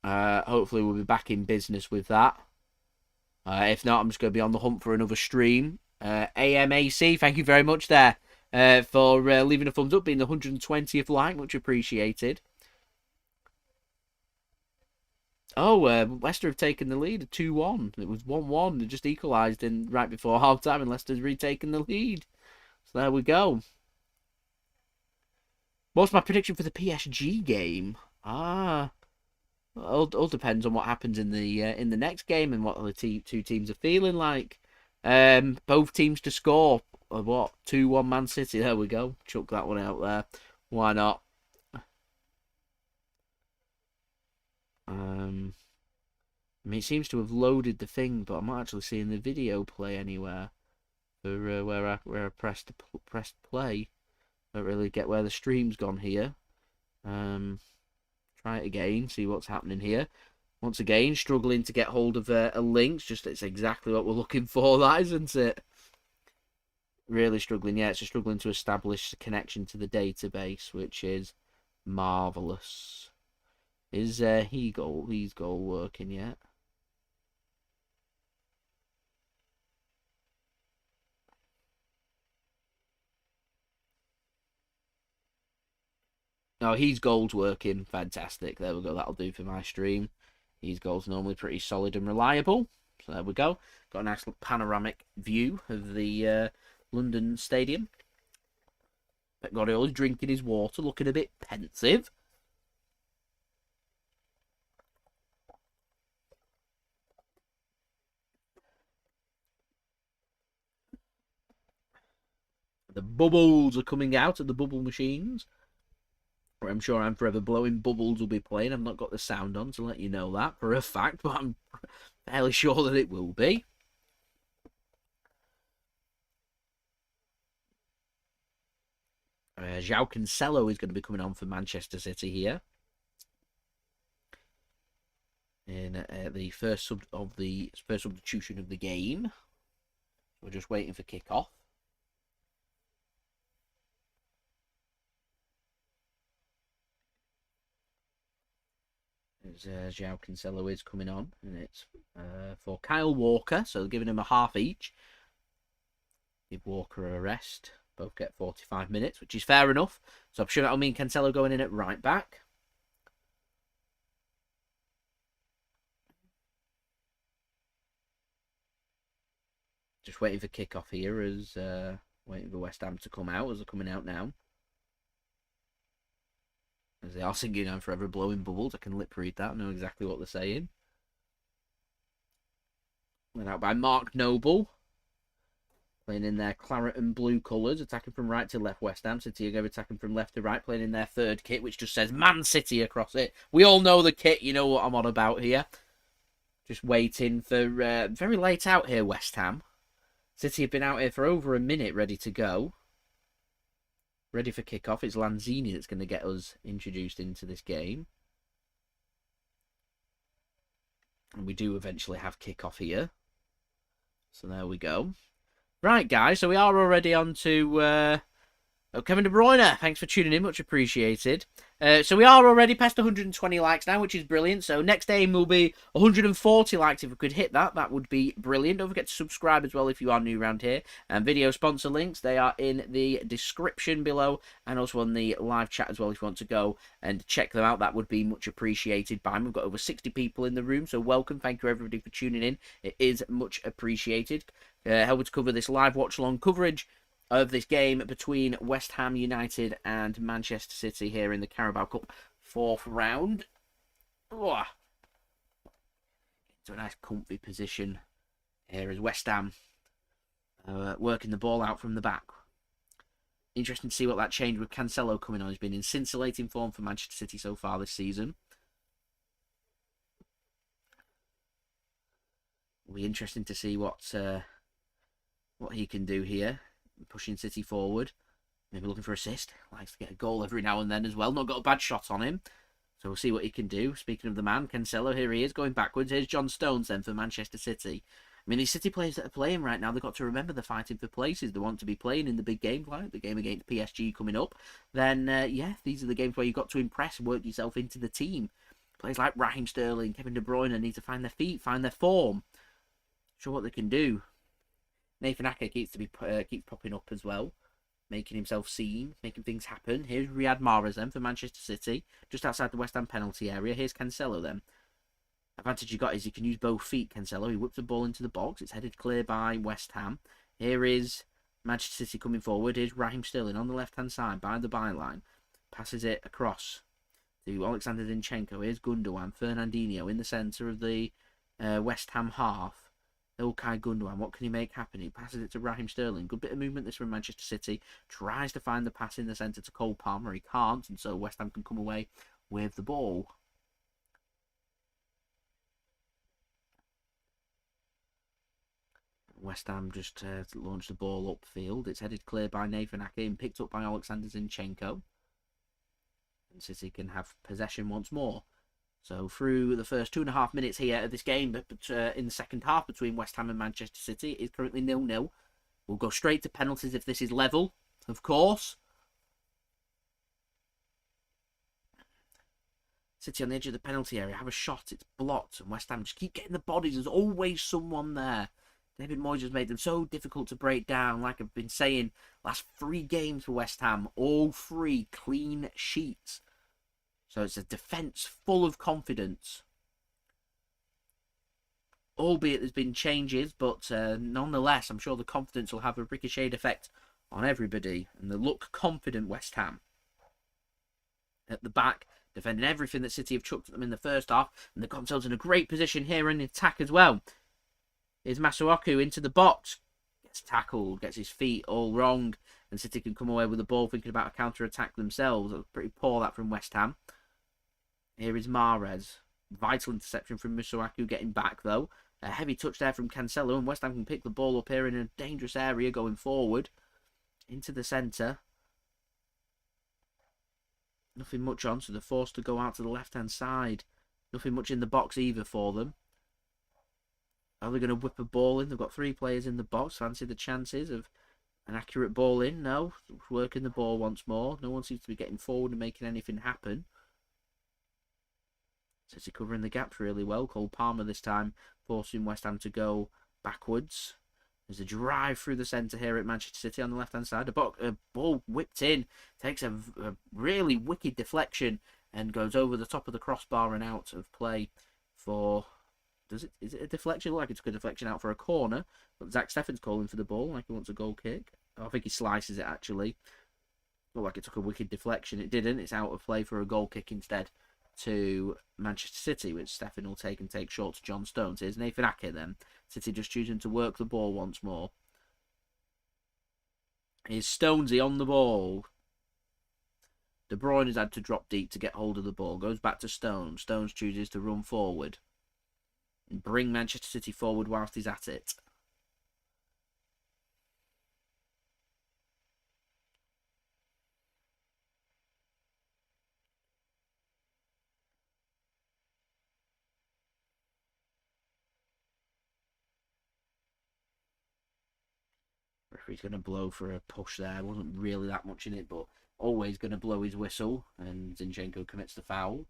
Hopefully we'll be back in business with that. If not, I'm just going to be on the hunt for another stream. AMAC, thank you very much there for leaving a thumbs up, being the 120th like. Much appreciated. Oh, Leicester have taken the lead, 2-1. It was 1-1. They just equalised in right before half-time, and Leicester's retaken the lead. So there we go. What's my prediction for the PSG game? All depends on what happens in the next game and what the two teams are feeling like. Both teams to score. What? 2-1 Man City. There we go. Chuck that one out there. Why not? I mean, it seems to have loaded the thing, but I'm not actually seeing the video play anywhere. For where I pressed play. Don't really get where the stream's gone here. Try it again. See what's happening here. Once again, struggling to get hold of a link. Just it's exactly what we're looking for, that isn't it? Really struggling. Yeah, it's just struggling to establish a connection to the database, which is marvelous. Is his goal working yet? No, his goal's working. Fantastic. There we go. That'll do for my stream. His goal's normally pretty solid and reliable. So there we go. Got a nice panoramic view of the London Stadium. Pep Guardiola's drinking his water, looking a bit pensive. The bubbles are coming out of the bubble machines. I'm sure I'm Forever Blowing Bubbles will be playing. I've not got the sound on to let you know that for a fact, but I'm fairly sure that it will be. João Cancelo is going to be coming on for Manchester City here. In the first substitution of the game. We're just waiting for kick-off. João Cancelo is coming on, and it's for Kyle Walker, so they're giving him a half each. Give Walker a rest. Both get 45 minutes, which is fair enough. So I'm sure that'll mean Cancelo going in at right back. Just waiting for kick-off here, as waiting for West Ham to come out, as they're coming out now. As they are singing "I'm Forever Blowing Bubbles." I can lip read that, know exactly what they're saying. Went out by Mark Noble. Playing in their claret and blue colours, attacking from right to left. West Ham City are going to be attacking from left to right, playing in their third kit, which just says Man City across it. We all know the kit, you know what I'm on about here. Just waiting for very late out here, West Ham. City have been out here for over a minute, ready to go. Ready for kick-off. It's Lanzini that's going to get us introduced into this game. And we do eventually have kick-off here. So there we go. Right, guys. So we are already on to Kevin De Bruyne. Thanks for tuning in. Much appreciated. So we are already past 120 likes now, which is brilliant. So next aim will be 140 likes. If we could hit that, that would be brilliant. Don't forget to subscribe as well if you are new around here. And video sponsor links, they are in the description below, and also on the live chat as well if you want to go and check them out. That would be much appreciated by me. We've got over 60 people in the room, so welcome. Thank you everybody for tuning in. It is much appreciated. Helping to cover this live watch-along coverage of this game between West Ham United and Manchester City here in the Carabao Cup 4th round. Oh. Into a nice comfy position here as West Ham working the ball out from the back. Interesting to see what that change with Cancelo coming on. He's been in scintillating form for Manchester City so far this season. It'll be interesting to see what he can do here. Pushing City forward. Maybe looking for assist. Likes to get a goal every now and then as well. Not got a bad shot on him. So we'll see what he can do. Speaking of the man, Cancelo, here he is, going backwards. Here's John Stones then for Manchester City. I mean, these City players that are playing right now, they've got to remember they're fighting for places. They want to be playing in the big games, like the game against PSG coming up. Then, yeah, these are the games where you've got to impress and work yourself into the team. Players like Raheem Sterling, Kevin De Bruyne need to find their feet, find their form. Show what they can do. Nathan Ake keeps popping up as well, making himself seen, making things happen. Here's Riyad Mahrez then for Manchester City, just outside the West Ham penalty area. Here's Cancelo then. Advantage you got is you can use both feet, Cancelo. He whips the ball into the box. It's headed clear by West Ham. Here is Manchester City coming forward. Here's Raheem Sterling on the left-hand side by the byline. Passes it across to Alexander Zinchenko. Here's Gundogan, Fernandinho in the centre of the West Ham half. Ilkay Gundogan, what can he make happen? He passes it to Raheem Sterling. Good bit of movement this from Manchester City. Tries to find the pass in the centre to Cole Palmer. He can't, and so West Ham can come away with the ball. West Ham just launched the ball upfield. It's headed clear by Nathan Ake and picked up by Alexander Zinchenko. And City can have possession once more. So through the first 2.5 minutes here of this game, but in the second half between West Ham and Manchester City, it is currently 0-0. We'll go straight to penalties if this is level, of course. City on the edge of the penalty area have a shot, it's blocked, and West Ham just keep getting the bodies. There's always someone there. David Moyes has made them so difficult to break down. Like I've been saying, last 3 games for West Ham, all 3 clean sheets. So it's a defence full of confidence. Albeit there's been changes, but nonetheless, I'm sure the confidence will have a ricocheted effect on everybody. And they look confident, West Ham. At the back, defending everything that City have chucked at them in the first half. And they've got themselves in a great position here in the attack as well. Here's Masuaku into the box. Gets tackled, gets his feet all wrong. And City can come away with the ball thinking about a counter-attack themselves. That was pretty poor, that from West Ham. Here is Mahrez. Vital interception from Masuaku getting back, though. A heavy touch there from Cancelo. And West Ham can pick the ball up here in a dangerous area going forward. Into the centre. Nothing much on, so they're forced to go out to the left-hand side. Nothing much in the box either for them. Are they going to whip a ball in? They've got 3 players in the box. Fancy the chances of an accurate ball in? No. Working the ball once more. No one seems to be getting forward and making anything happen. City covering the gaps really well. Cole Palmer this time forcing West Ham to go backwards. There's a drive through the centre here at Manchester City on the left-hand side. A ball whipped in. Takes a really wicked deflection and goes over the top of the crossbar and out of play for... Is it a deflection? Like it took a deflection out for a corner. But Zach Steffen's calling for the ball like he wants a goal kick. Oh, I think he slices it actually. Looked like it took a wicked deflection. It didn't. It's out of play for a goal kick instead to Manchester City, which Steffen will take short to John Stones. Here's Nathan Ake then. City just choosing to work the ball once more. Here's Stonesy on the ball. De Bruyne has had to drop deep to get hold of the ball. Goes back to Stones. Stones chooses to run forward and bring Manchester City forward whilst he's at it. Referee's going to blow for a push there. Wasn't really that much in it, but always going to blow his whistle, and Zinchenko commits the foul.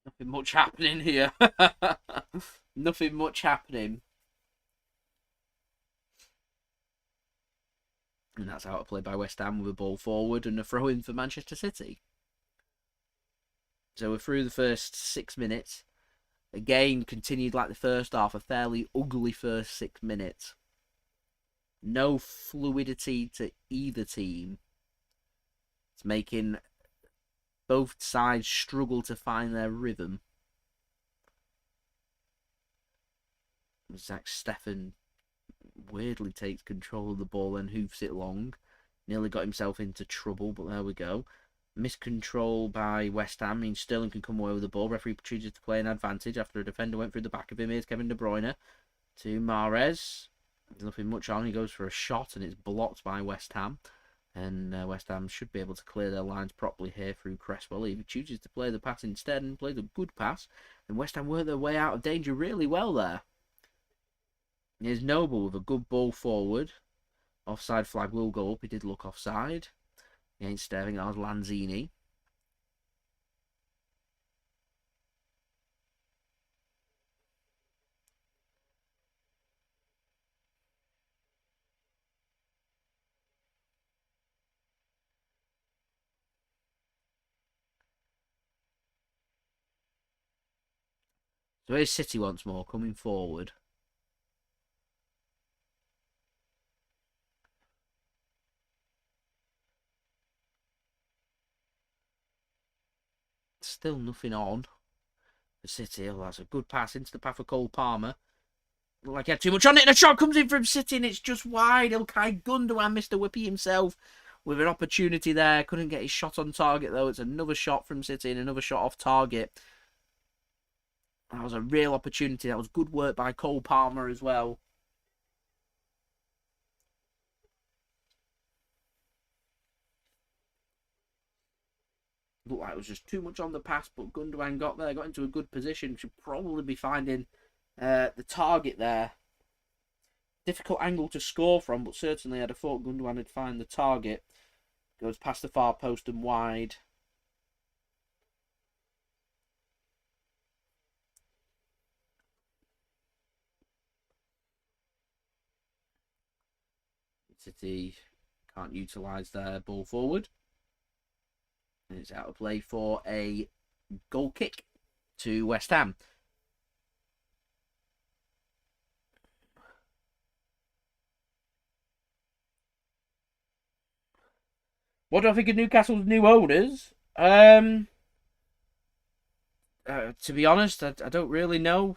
Nothing much happening here. Nothing much happening. And that's out of play by West Ham with a ball forward and a throw in for Manchester City. So we're through the first 6 minutes. Again, continued like the first half, a fairly ugly first 6 minutes. No fluidity to either team. It's making both sides struggle to find their rhythm. Zach Steffen weirdly takes control of the ball and hoofs it long. Nearly got himself into trouble, but there we go. Miscontrol by West Ham means Sterling can come away with the ball. Referee chooses to play an advantage after a defender went through the back of him. Here's Kevin De Bruyne to Mahrez. There's nothing much on. He goes for a shot and it's blocked by West Ham. And West Ham should be able to clear their lines properly here through Cresswell. He chooses to play the pass instead and plays a good pass. And West Ham work their way out of danger really well there. Here's Noble with a good ball forward. Offside flag will go up. He did look offside. Against Sterling, that was Lanzini. So here's City once more, coming forward. Still nothing on for City. Oh, that's a good pass into the path of Cole Palmer. Looked like he had too much on it, and a shot comes in from City, and it's just wide. Ilkay Gundogan, Mr. Whippy himself, with an opportunity there. Couldn't get his shot on target, though. It's another shot from City and another shot off target. That was a real opportunity. That was good work by Cole Palmer as well. Looked like it was just too much on the pass, but Gundogan got there, got into a good position. Should probably be finding the target there. Difficult angle to score from, but certainly I'd have thought Gundogan would find the target. Goes past the far post and wide. City can't utilise their ball forward. And it's out of play for a goal kick to West Ham. What do I think of Newcastle's new owners? To be honest, I don't really know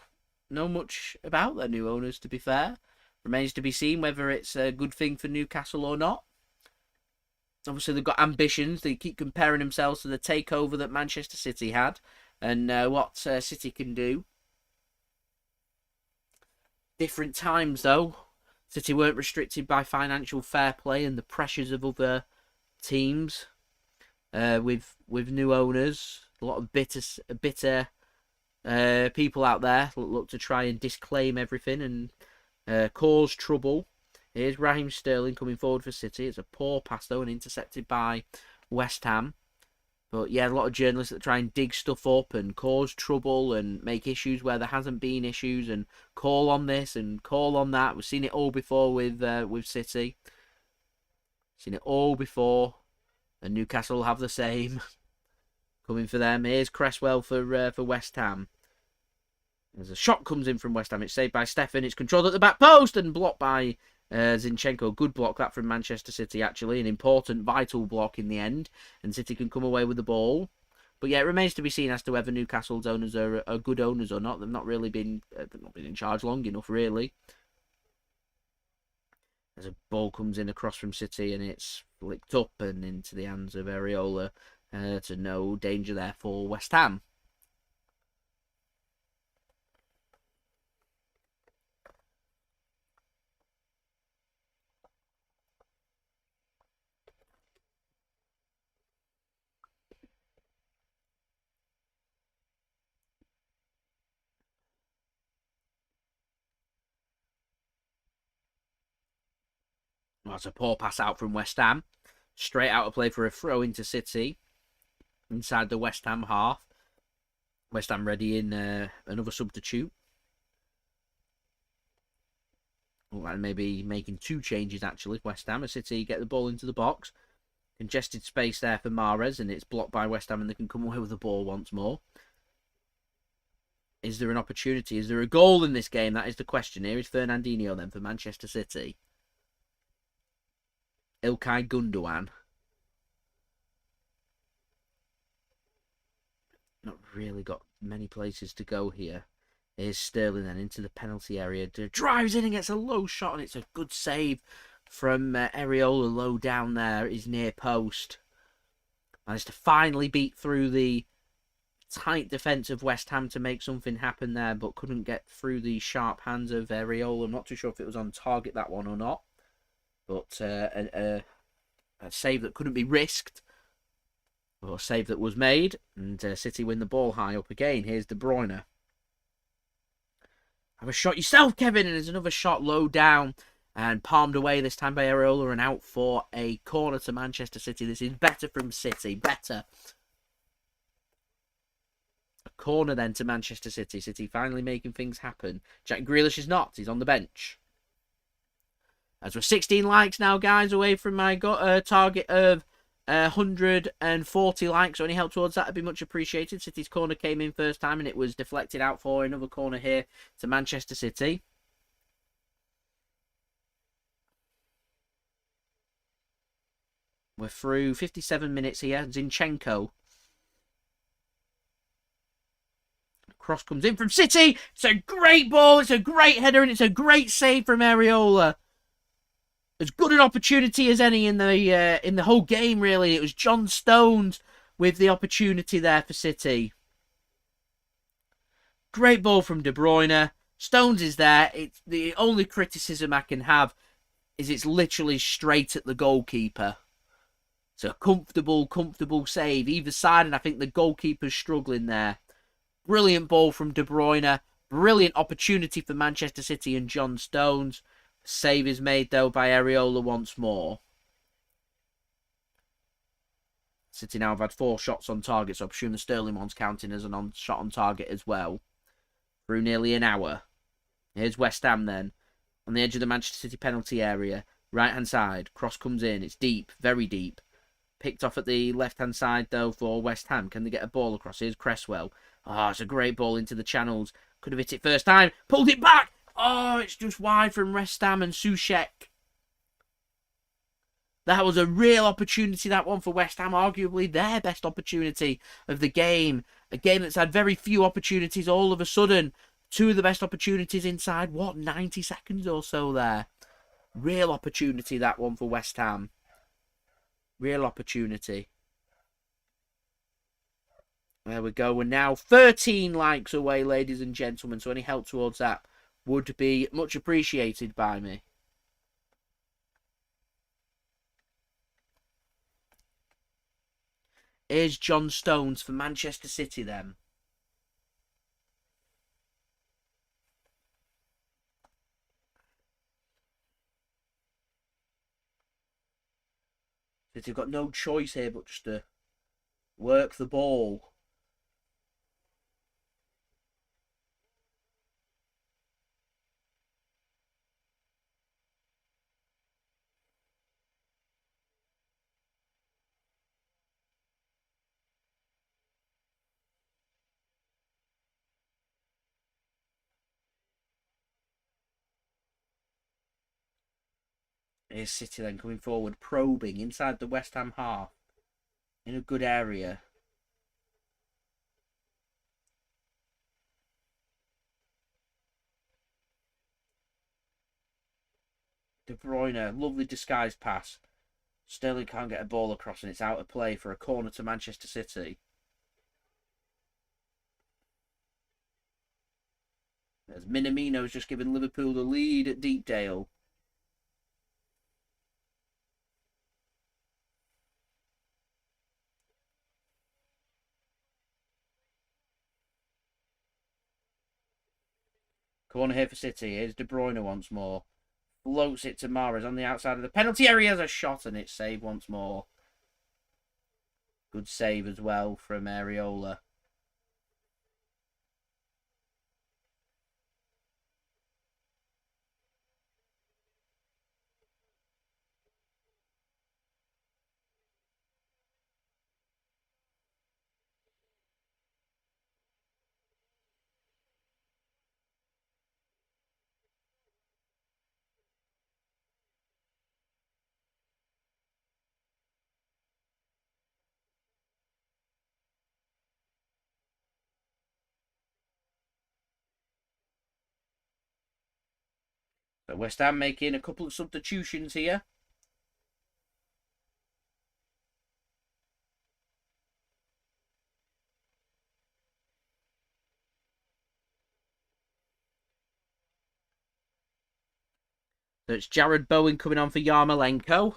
much about their new owners, to be fair. Remains to be seen whether it's a good thing for Newcastle or not. Obviously, they've got ambitions. They keep comparing themselves to the takeover that Manchester City had and what City can do. Different times, though. City weren't restricted by financial fair play and the pressures of other teams. With new owners, a lot of bitter people out there look to try and disclaim everything and cause trouble. Here's Raheem Sterling coming forward for City. It's a poor pass, though, and intercepted by West Ham. But yeah, a lot of journalists that try and dig stuff up and cause trouble and make issues where there hasn't been issues and call on this and call on that. We've seen it all before with City. Seen it all before. And Newcastle have the same. Coming for them. Here's Cresswell for West Ham. As a shot comes in from West Ham. It's saved by Steffen. It's controlled at the back post and blocked by Zinchenko. Good block that from Manchester City, actually. An important, vital block in the end. And City can come away with the ball. But yeah, it remains to be seen as to whether Newcastle's owners are good owners or not. They've not really been in charge long enough, really. As a ball comes in across from City and it's flicked up and into the hands of Areola. To no danger there for West Ham. Well, that's a poor pass out from West Ham. Straight out of play for a throw into City. Inside the West Ham half. West Ham ready in another substitute. Look like maybe making two changes, actually. West Ham. As City get the ball into the box. Congested space there for Mahrez. And it's blocked by West Ham and they can come away with the ball once more. Is there an opportunity? Is there a goal in this game? That is the question. Here is Fernandinho then for Manchester City. Ilkay Gundogan. Not really got many places to go here. Here's Sterling then into the penalty area. Drives in and gets a low shot, and it's a good save from Areola low down there at his near post. Managed to finally beat through the tight defence of West Ham to make something happen there, but couldn't get through the sharp hands of Areola. I'm not too sure if it was on target, that one, or not. But a save that couldn't be risked. Or a save that was made. And City win the ball high up again. Here's De Bruyne. Have a shot yourself, Kevin. And there's another shot low down. And palmed away this time by Areola and out for a corner to Manchester City. This is better from City. Better. A corner then to Manchester City. City finally making things happen. Jack Grealish is not. He's on the bench. As we're 16 likes now, guys, away from my target of 140 likes. So any help towards that would be much appreciated. City's corner came in first time and it was deflected out for another corner here to Manchester City. We're through 57 minutes here. Zinchenko. Cross comes in from City. It's a great ball. It's a great header and it's a great save from Areola. As good an opportunity as any in the whole game, really. It was John Stones with the opportunity there for City. Great ball from De Bruyne. Stones is there. It's the only criticism I can have is it's literally straight at the goalkeeper. It's a comfortable save either side, and I think the goalkeeper's struggling there. Brilliant ball from De Bruyne. Brilliant opportunity for Manchester City and John Stones. Save is made, though, by Areola once more. City now have had 4 shots on target, so I presume the Sterling one's counting as a shot on target as well. Through nearly an hour. Here's West Ham then. On the edge of the Manchester City penalty area. Right-hand side. Cross comes in. It's deep. Very deep. Picked off at the left-hand side, though, for West Ham. Can they get a ball across? Here's Cresswell. Oh, it's a great ball into the channels. Could have hit it first time. Pulled it back. Oh, it's just wide from West Ham and Soucek. That was a real opportunity, that one, for West Ham. Arguably their best opportunity of the game. A game that's had very few opportunities. All of a sudden, 2 of the best opportunities inside, 90 seconds or so there. Real opportunity, that one, for West Ham. Real opportunity. There we go. We're now 13 likes away, ladies and gentlemen. So any help towards that would be much appreciated by me. Here's John Stones for Manchester City then. City have got no choice here but just to work the ball. Here's City then coming forward, probing inside the West Ham half. In a good area. De Bruyne, lovely disguised pass. Sterling can't get a ball across and it's out of play for a corner to Manchester City. As Minamino's just given Liverpool the lead at Deepdale. Corner here for City. Here's De Bruyne once more. Floats it to Mahrez on the outside of the penalty area. Has a shot and it's saved once more. Good save as well from Areola. So West Ham making a couple of substitutions here. So it's Jared Bowen coming on for Yarmolenko.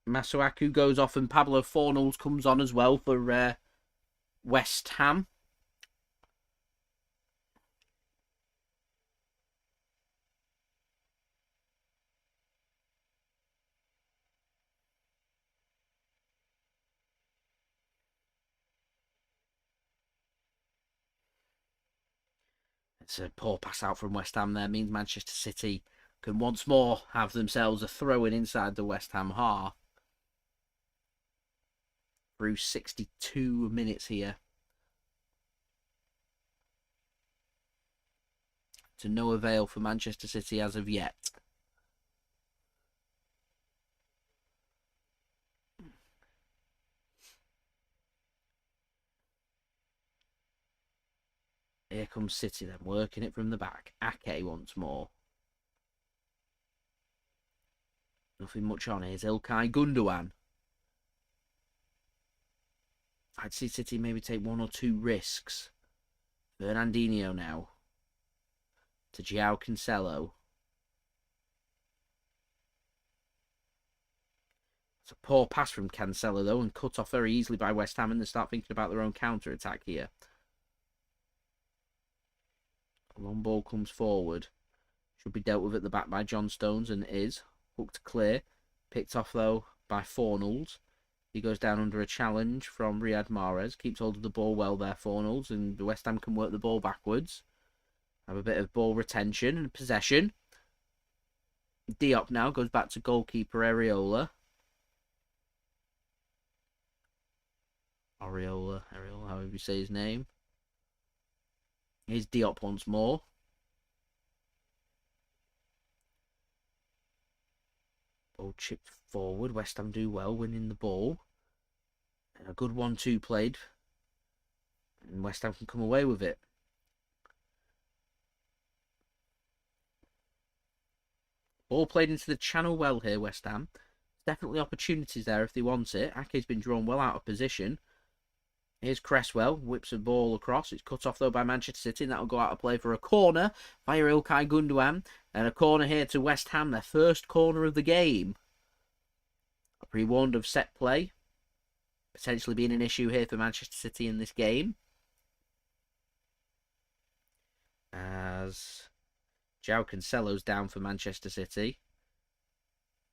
Masuaku goes off and Pablo Fornals comes on as well for West Ham. It's a poor pass out from West Ham there. Means Manchester City can once more have themselves a throw-in inside the West Ham half. Through 62 minutes here. To no avail for Manchester City as of yet. Here comes City then, working it from the back. Ake once more. Nothing much on. Here's Ilkay Gundogan. I'd see City maybe take one or two risks. Fernandinho now. To João Cancelo. It's a poor pass from Cancelo though, and cut off very easily by West Ham, and they start thinking about their own counter-attack here. A long ball comes forward. Should be dealt with at the back by John Stones, and is. Hooked clear. Picked off though by Fornals. He goes down under a challenge from Riyad Mahrez. Keeps hold of the ball well there, Fornals, and the West Ham can work the ball backwards. Have a bit of ball retention and possession. Diop now goes back to goalkeeper Areola. Areola, however you say his name. Here's Diop once more. Ball chipped forward. West Ham do well, winning the ball. And a good 1-2 played. And West Ham can come away with it. Ball played into the channel well here, West Ham. Definitely opportunities there if they want it. Ake's been drawn well out of position. Here's Cresswell, whips a ball across. It's cut off though by Manchester City, and that'll go out of play for a corner via Ilkay Gundogan. And a corner here to West Ham, their first corner of the game. I pre-warned of set play potentially being an issue here for Manchester City in this game. As João Cancelo's down for Manchester City,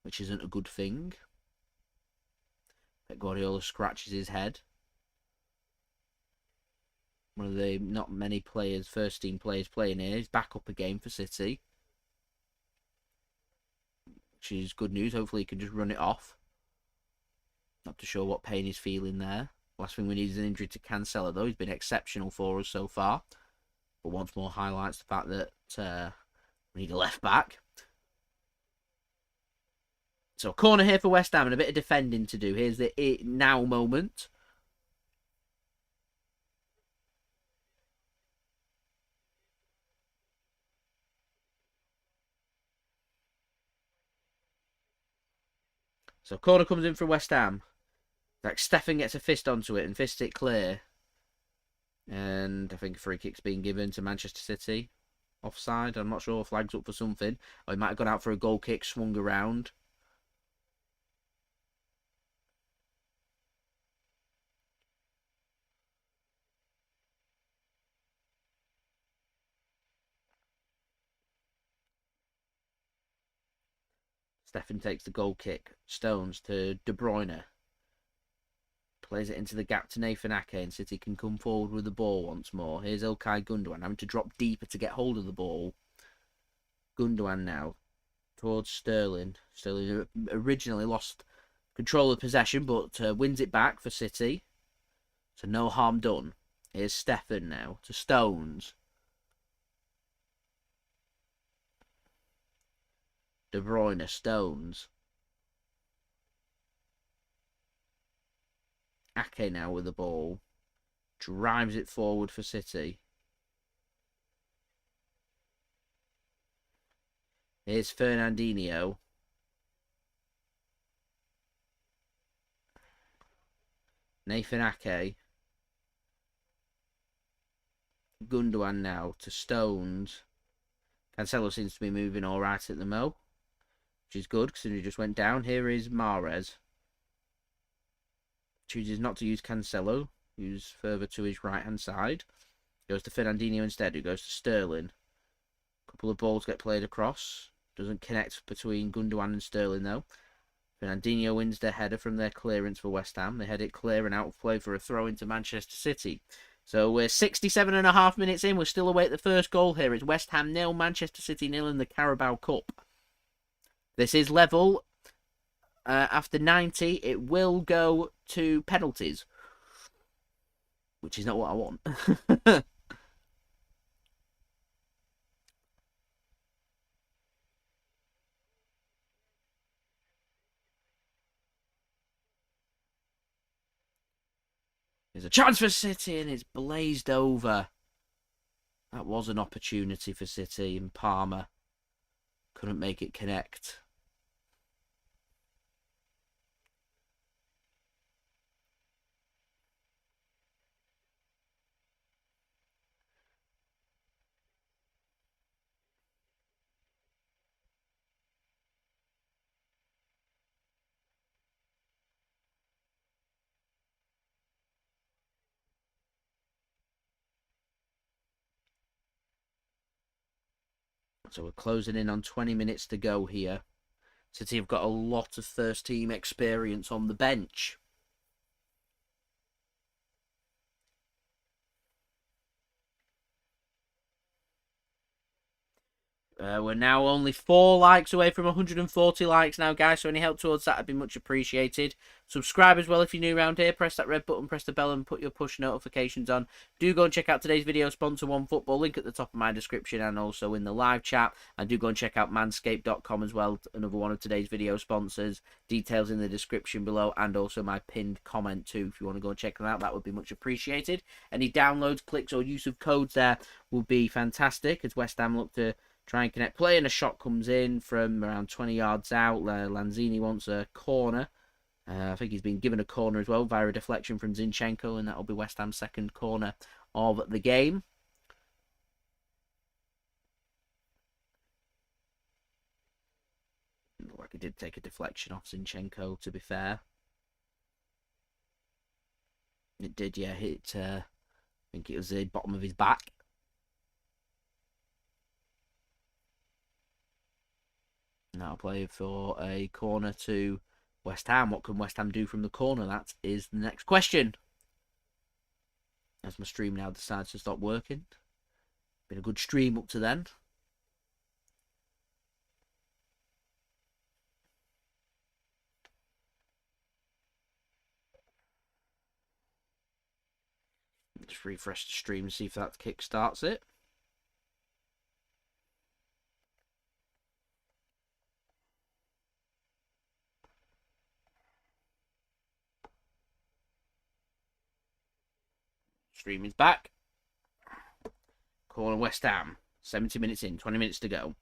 which isn't a good thing. Pep Guardiola scratches his head. One of the not many players, first team players playing here. He's back up again for City, which is good news. Hopefully he can just run it off. Not too sure what pain he's feeling there. Last thing we need is an injury to Cancelo though. He's been exceptional for us so far. But once more highlights the fact that we need a left back. So corner here for West Ham and a bit of defending to do. Here's the it now moment. So corner comes in for West Ham. Like Stefan gets a fist onto it and fists it clear. And I think a free kick's being given to Manchester City. Offside, I'm not sure. Flag's up for something. Or he might have gone out for a goal kick, swung around. Stefan takes the goal kick. Stones to De Bruyne. Plays it into the gap to Nathan Ake, and City can come forward with the ball once more. Here's Ilkay Gundogan having to drop deeper to get hold of the ball. Gundogan now towards Sterling. Sterling originally lost control of possession, but wins it back for City. So no harm done. Here's Stefan now to Stones. De Bruyne, Stones. Ake now with the ball. Drives it forward for City. Here's Fernandinho. Nathan Ake. Gundogan now to Stones. Cancelo seems to be moving all right at the mo, which is good because he just went down. Here is Mahrez. Chooses not to use Cancelo. Who's further to his right-hand side. Goes to Fernandinho instead, who goes to Sterling. A couple of balls get played across. Doesn't connect between Gundogan and Sterling, though. Fernandinho wins their header from their clearance for West Ham. They head it clear and out of play for a throw into Manchester City. So we're 67.5 minutes in. We're still await the first goal here. It's West Ham 0, Manchester City 0 in the Carabao Cup. This is level. After 90, it will go to penalties. Which is not what I want. There's a chance for City and it's blazed over. That was an opportunity for City and Palmer couldn't make it connect. So we're closing in on 20 minutes to go here. City have got a lot of first team experience on the bench. We're now only 4 likes away from 140 likes now, guys. So any help towards that would be much appreciated. Subscribe as well if you're new around here. Press that red button, press the bell and put your push notifications on. Do go and check out today's video sponsor, OneFootball. Link at the top of my description and also in the live chat. And do go and check out manscaped.com as well. Another one of today's video sponsors. Details in the description below and also my pinned comment too. If you want to go and check them out, that would be much appreciated. Any downloads, clicks or use of codes there will be fantastic as West Ham look to try and connect play, and a shot comes in from around 20 yards out. Lanzini wants a corner. I think he's been given a corner as well via a deflection from Zinchenko, and that'll be West Ham's second corner of the game. Looked like he did take a deflection off Zinchenko, to be fair. It did, yeah, hit, I think it was the bottom of his back. Now play for a corner to West Ham. What can West Ham do from the corner? That is the next question. As my stream now decides to stop working. Been a good stream up to then. Just refresh the stream and see if that kick-starts it. Stream is back. Corner West Ham. 70 minutes in, 20 minutes to go.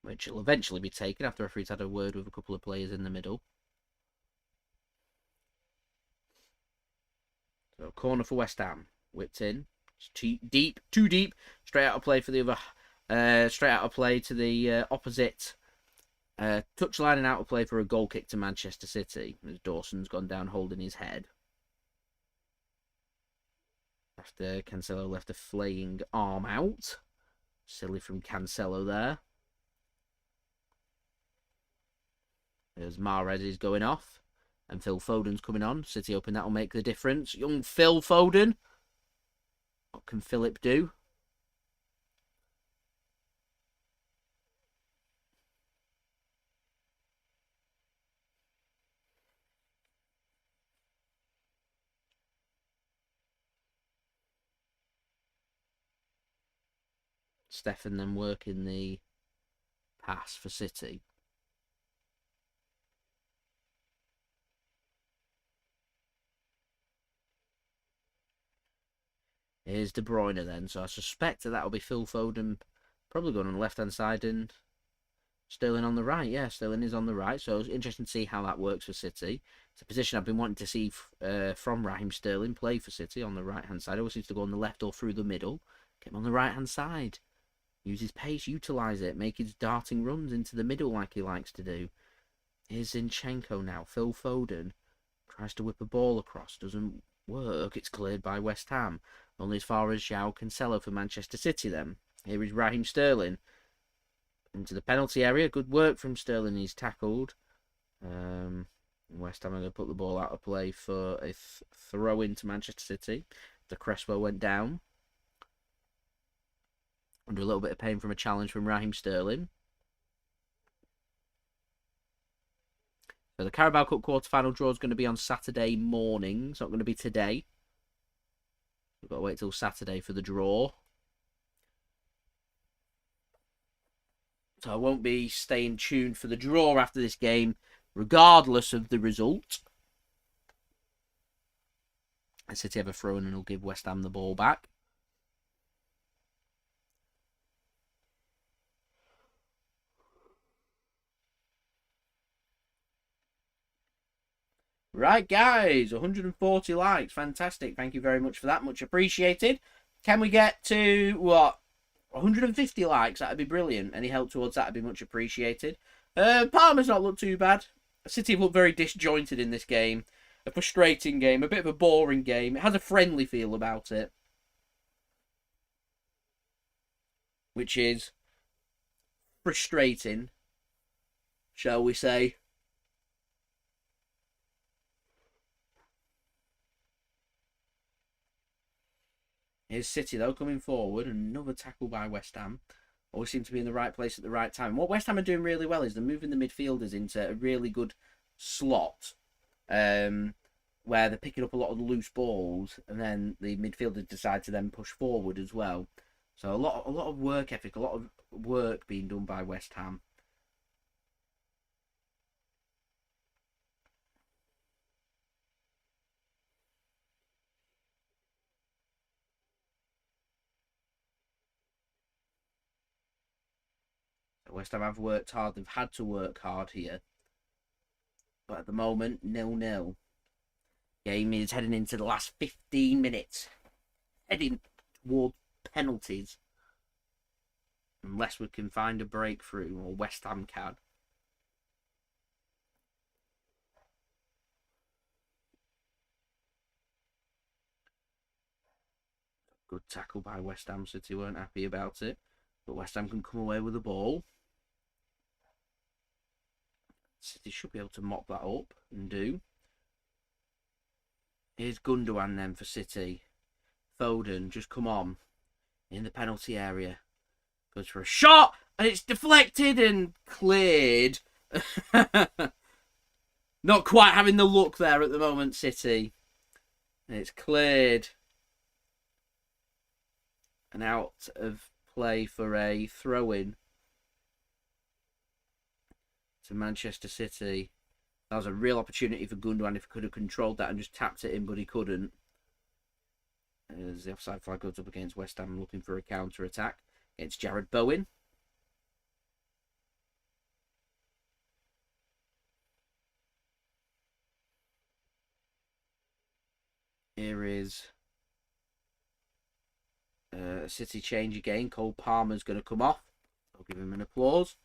Which will eventually be taken after referee's had a word with a couple of players in the middle. So, corner for West Ham. Whipped in. Deep, too deep. Straight out of play for the other. Straight out of play to the opposite touchline and out of play for a goal kick to Manchester City. As Dawson's gone down holding his head. After Cancelo left a flaying arm out. Silly from Cancelo there. As Mahrez is going off. And Phil Foden's coming on. City hoping that'll make the difference. Young Phil Foden. What can Philip do? Stefan then working the pass for City. Here's De Bruyne then. So I suspect that'll be Phil Foden probably going on the left-hand side and Sterling on the right. Yeah, Sterling is on the right. So it's interesting to see how that works for City. It's a position I've been wanting to see from Raheem Sterling play for City on the right-hand side. Always seems to go on the left or through the middle. Get him on the right-hand side. Use his pace, utilise it. Make his darting runs into the middle like he likes to do. Here's Zinchenko now. Phil Foden tries to whip a ball across. Doesn't work. It's cleared by West Ham. Only as far as João Cancelo for Manchester City then. Here is Raheem Sterling. Into the penalty area. Good work from Sterling. He's tackled. West Ham are going to put the ball out of play for a throw in to Manchester City. The Crespo went down. Under a little bit of pain from a challenge from Raheem Sterling. So the Carabao Cup quarter-final draw is going to be on Saturday morning. It's not going to be today. We've got to wait till Saturday for the draw. So I won't be staying tuned for the draw after this game, regardless of the result. And City have a throw in and will give West Ham the ball back. Right, guys, 140 likes. Fantastic. Thank you very much for that. Much appreciated. Can we get to, what, 150 likes? That'd be brilliant. Any help towards that would be much appreciated. Parma's not looked too bad. City have looked very disjointed in this game. A frustrating game. A bit of a boring game. It has a friendly feel about it. Which is frustrating, shall we say. Here's City, though, coming forward. Another tackle by West Ham. Always seem to be in the right place at the right time. What West Ham are doing really well is they're moving the midfielders into a really good slot. Where they're picking up a lot of the loose balls. And then the midfielders decide to then push forward as well. So a lot of work ethic. A lot of work being done by West Ham. West Ham have worked hard. They've had to work hard here. But at the moment, 0-0. Game is heading into the last 15 minutes. Heading towards penalties. Unless we can find a breakthrough, or West Ham can. Good tackle by West Ham. City weren't happy about it. But West Ham can come away with the ball. City should be able to mop that up and do. Here's Gundogan then for City. Foden, just come on. In the penalty area. Goes for a shot. And it's deflected and cleared. Not quite having the look there at the moment, City. And it's cleared. And out of play for a throw-in. To Manchester City. That was a real opportunity for Gundogan if he could have controlled that and just tapped it in, but he couldn't. As the offside flag goes up against West Ham, looking for a counter-attack against Jared Bowen. Here is City change again. Cole Palmer's going to come off. I'll give him an applause.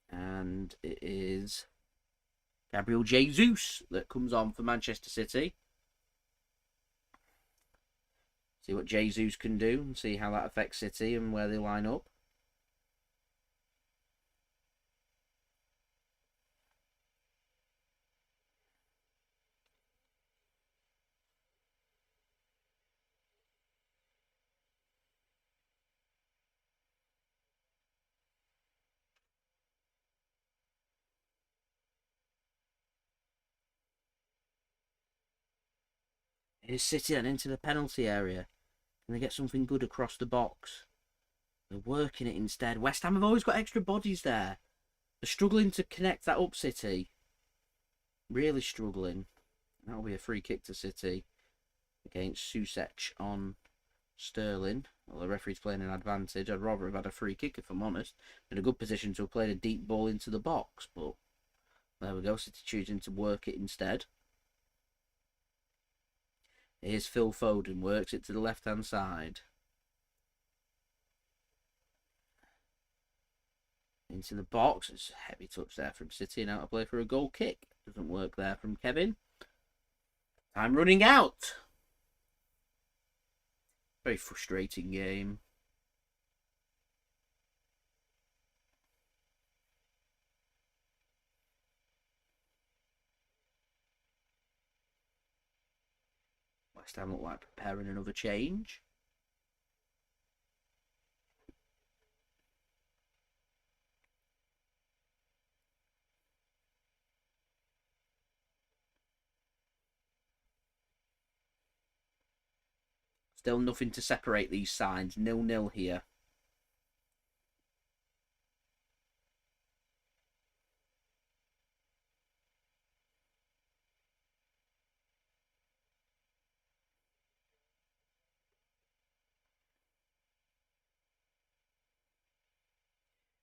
And it is Gabriel Jesus that comes on for Manchester City. See what Jesus can do and see how that affects City and where they line up. Here's City and into the penalty area. Can they get something good across the box? They're working it instead. West Ham have always got extra bodies there. They're struggling to connect that up, City. Really struggling. That'll be a free kick to City against Susek on Sterling. Well, the referee's playing an advantage. I'd rather have had a free kick, if I'm honest. In a good position to have played a deep ball into the box. But there we go. City choosing to work it instead. Here's Phil Foden. Works it to the left-hand side. Into the box. It's a heavy touch there from City and out of play for a goal kick. Doesn't work there from Kevin. Time running out. Very frustrating game. West Ham look like preparing another change. Still nothing to separate these signs. 0-0 here.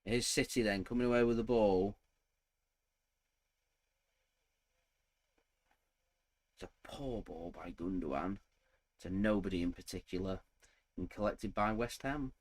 Here's City then, coming away with the ball. It's a poor ball by Gundogan to nobody in particular, and collected by West Ham.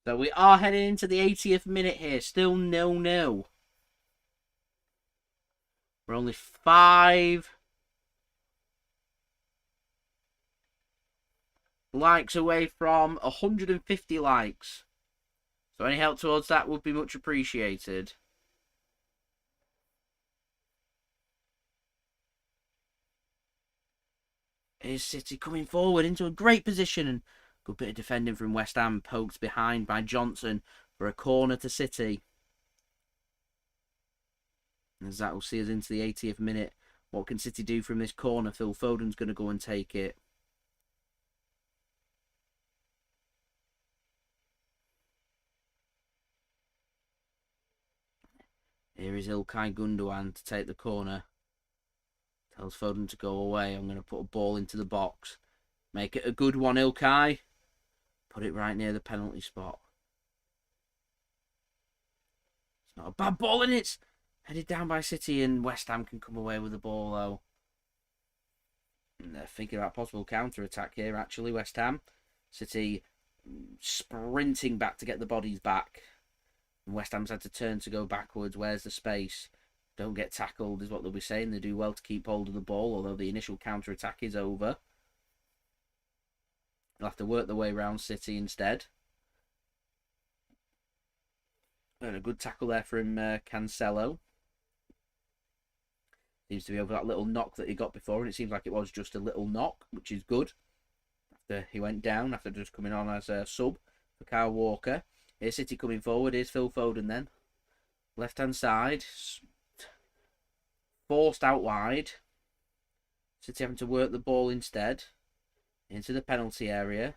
So we are heading into the 80th minute here. Still 0-0. We're only 5 likes away from 150 likes. So any help towards that would be much appreciated. Here's City coming forward into a great position. And good bit of defending from West Ham. Poked behind by Johnson for a corner to City. As that will see us into the 80th minute. What can City do from this corner? Phil Foden's going to go and take it. Here is Ilkay Gundogan to take the corner. Tells Foden to go away. I'm going to put a ball into the box. Make it a good one, Ilkay. Put it right near the penalty spot. It's not a bad ball, and it's headed down by City, and West Ham can come away with the ball, though. And they're thinking about possible counter-attack here, actually, West Ham. City sprinting back to get the bodies back. And West Ham's had to turn to go backwards. Where's the space? Don't get tackled is what they'll be saying. They do well to keep hold of the ball, although the initial counter-attack is over. They'll have to work their way around City instead. And a good tackle there from Cancelo. Seems to be over that little knock that he got before, and it seems like it was just a little knock, which is good. After he went down, after just coming on as a sub for Kyle Walker. Here's City coming forward. Here's Phil Foden then. Left-hand side. Forced out wide. City having to work the ball instead. Into the penalty area.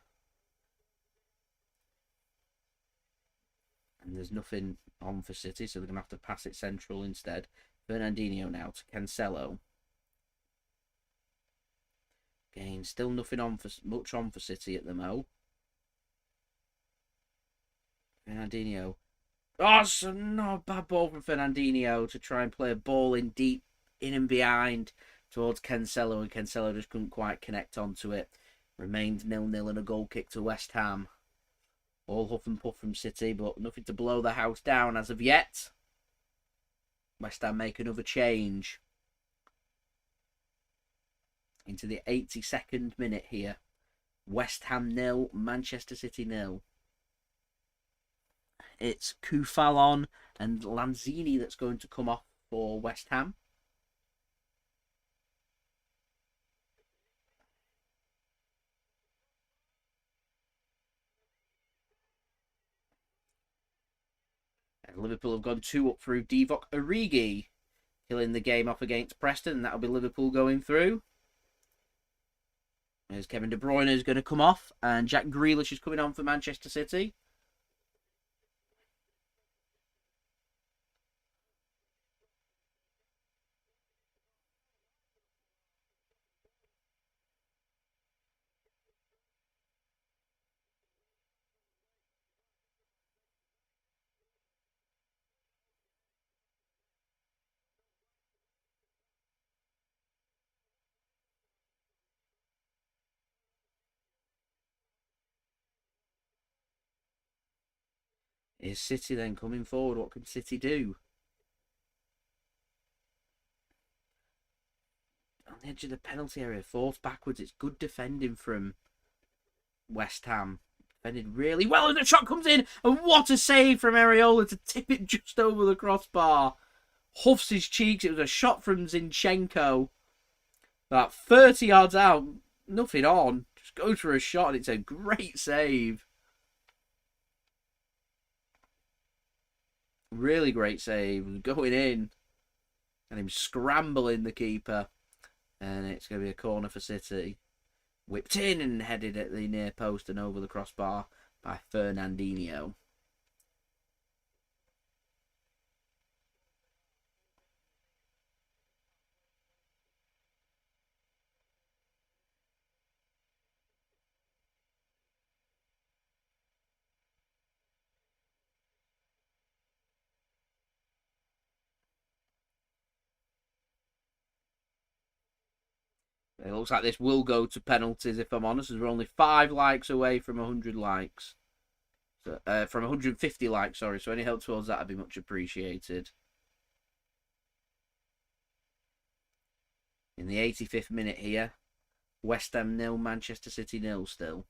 And there's nothing on for City, so they're going to have to pass it central instead. Fernandinho now to Cancelo. Again, still nothing on for much on for City at the mo. Fernandinho. Oh, so not a bad ball from Fernandinho to try and play a ball in deep, in and behind towards Cancelo, and Cancelo just couldn't quite connect onto it. Remained 0-0 and a goal kick to West Ham. All huff and puff from City, but nothing to blow the house down as of yet. West Ham make another change. Into the 82nd minute here. West Ham 0, Manchester City 0. It's Kufalon and Lanzini that's going to come off for West Ham. And Liverpool have gone 2 up through Divock Origi, killing the game off against Preston, and that'll be Liverpool going through. There's Kevin De Bruyne is going to come off, and Jack Grealish is coming on for Manchester City. Is City then coming forward? What can City do? On the edge of the penalty area, forced backwards. It's good defending from West Ham. Defended really well, and the shot comes in. And what a save from Areola to tip it just over the crossbar. Huffs his cheeks. It was a shot from Zinchenko. About 30 yards out. Nothing on. Just goes for a shot, and it's a great save. Really great save. Going in. And him scrambling the keeper. And it's going to be a corner for City. Whipped in and headed at the near post and over the crossbar by Fernandinho. It looks like this will go to penalties, if I'm honest, as we're only 5 likes away from 100 likes. So, from 150 likes, sorry. So any help towards that would be much appreciated. In the 85th minute here, West Ham 0, Manchester City 0 still.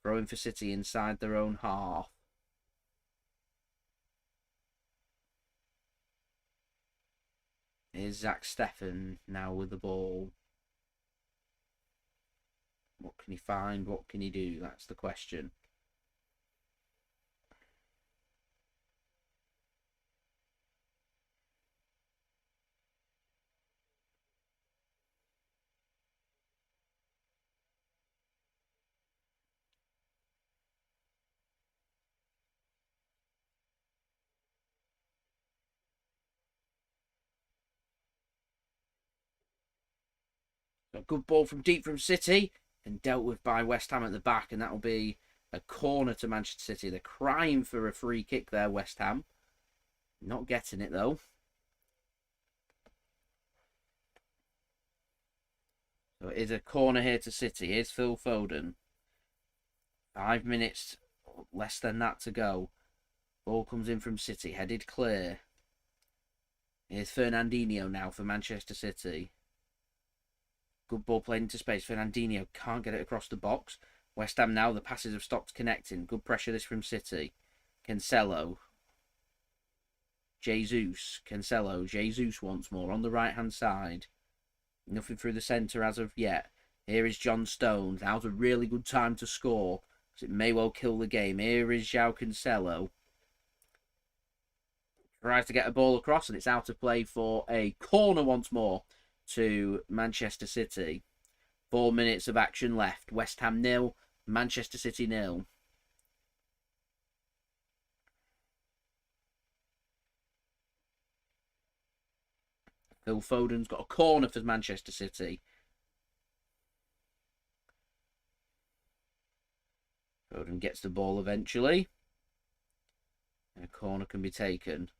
Throwing for City inside their own half. Here's Zach Steffen now with the ball. What can he find? What can he do? That's the question. A good ball from deep from City and dealt with by West Ham at the back, and that will be a corner to Manchester City. They're crying for a free kick there, West Ham. Not getting it though. So it is a corner here to City. Here's Phil Foden. 5 minutes, less than that to go. Ball comes in from City, headed clear. Here's Fernandinho now for Manchester City. Good ball played into space. Fernandinho can't get it across the box. West Ham now, the passes have stopped connecting. Good pressure this from City. Cancelo. Jesus. Cancelo. Jesus once more on the right-hand side. Nothing through the centre as of yet. Here is John Stones. Now's a really good time to score. It may well kill the game. Here is João Cancelo. Tries to get a ball across, and it's out of play for a corner once more to Manchester City. 4 minutes of action left. West Ham 0, Manchester City 0. Phil Foden's got a corner for Manchester City. Foden gets the ball eventually. And a corner can be taken.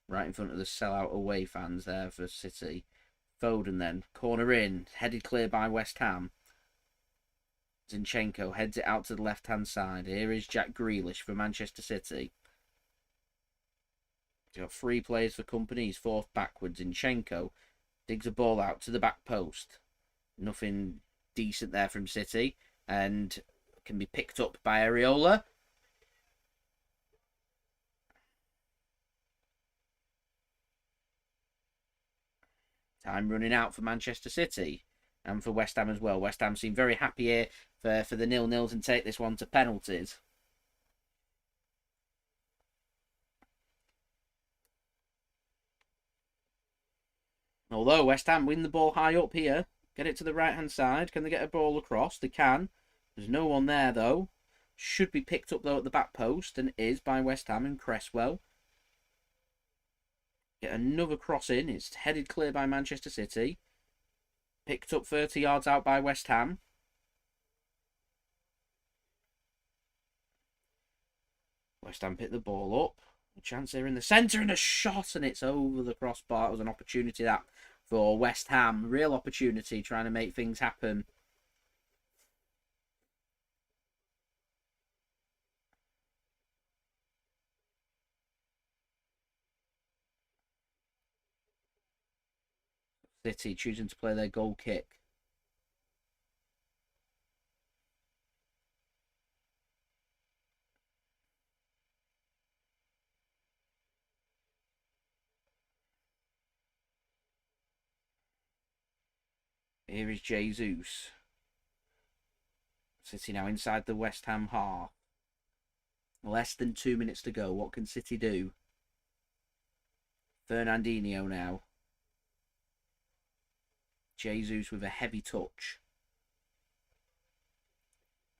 Right in front of the sellout away fans there for City. Foden then. Corner in. Headed clear by West Ham. Zinchenko heads it out to the left-hand side. Here is Jack Grealish for Manchester City. He's got 3 players for company. He's fourth backwards. Zinchenko digs a ball out to the back post. Nothing decent there from City. And can be picked up by Areola. Time running out for Manchester City and for West Ham as well. West Ham seem very happy here for the 0-0s and take this one to penalties. Although West Ham win the ball high up here, get it to the right-hand side. Can they get a ball across? They can. There's no one there, though. Should be picked up, though, at the back post, and is by West Ham and Cresswell. Get another cross in. It's headed clear by Manchester City. Picked up 30 yards out by West Ham. West Ham pick the ball up. A chance here in the centre and a shot, and it's over the crossbar. It was an opportunity that for West Ham. Real opportunity trying to make things happen. City choosing to play their goal kick. Here is Jesus. City now inside the West Ham half. Less than 2 minutes to go. What can City do? Fernandinho now. Jesus with a heavy touch.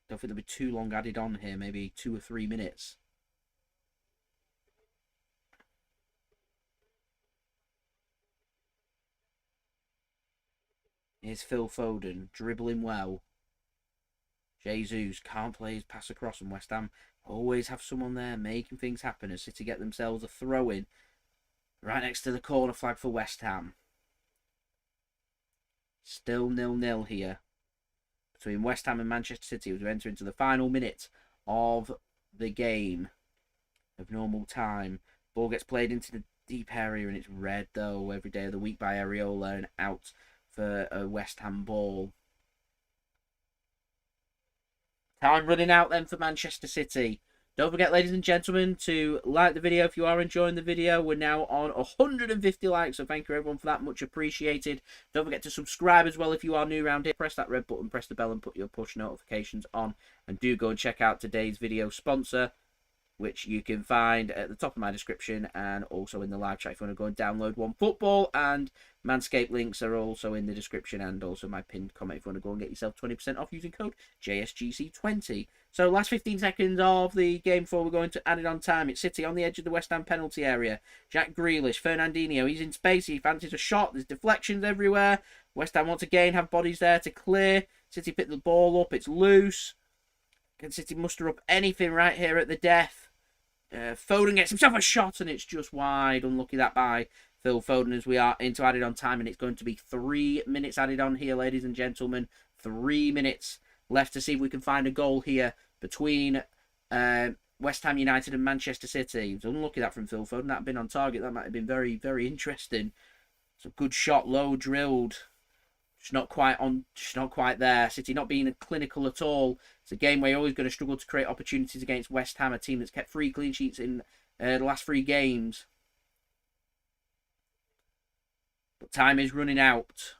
Don't think there'll be too long added on here. Maybe 2 or 3 minutes. Here's Phil Foden, dribbling well. Jesus can't play his pass across, and West Ham always have someone there making things happen as City get themselves a throw-in right next to the corner flag for West Ham. Still 0-0 here between West Ham and Manchester City as we enter into the final minute of the game of normal time. Ball gets played into the deep area and it's red, though, every day of the week by Areola, and out for a West Ham ball. Time running out then for Manchester City. Don't forget, ladies and gentlemen, to like the video if you are enjoying the video. We're now on 150 likes, so thank you everyone for that. Much appreciated. Don't forget to subscribe as well if you are new around here. Press that red button, press the bell, and put your push notifications on. And do go and check out today's video sponsor, which you can find at the top of my description and also in the live chat if you want to go and download OneFootball. And Manscaped links are also in the description and also my pinned comment if you want to go and get yourself 20% off using code JSGC20. So last 15 seconds of the game before we're going to add it on time. It's City on the edge of the West Ham penalty area. Jack Grealish, Fernandinho, he's in space, he fancies a shot, there's deflections everywhere. West Ham once again have bodies there to clear. City pick the ball up, it's loose. Can City muster up anything right here at the death? Foden gets himself a shot and it's just wide. Unlucky that by Phil Foden as we are into added on time, and it's going to be 3 minutes added on here, ladies and gentlemen. 3 minutes left to see if we can find a goal here between West Ham United and Manchester City. It was unlucky that from Phil Foden. That had been on target. That might have been very, very interesting. It's a good shot, low drilled. Just not quite there. City not being clinical at all. It's a game where you're always going to struggle to create opportunities against West Ham, a team that's kept 3 clean sheets in the last 3 games. But time is running out.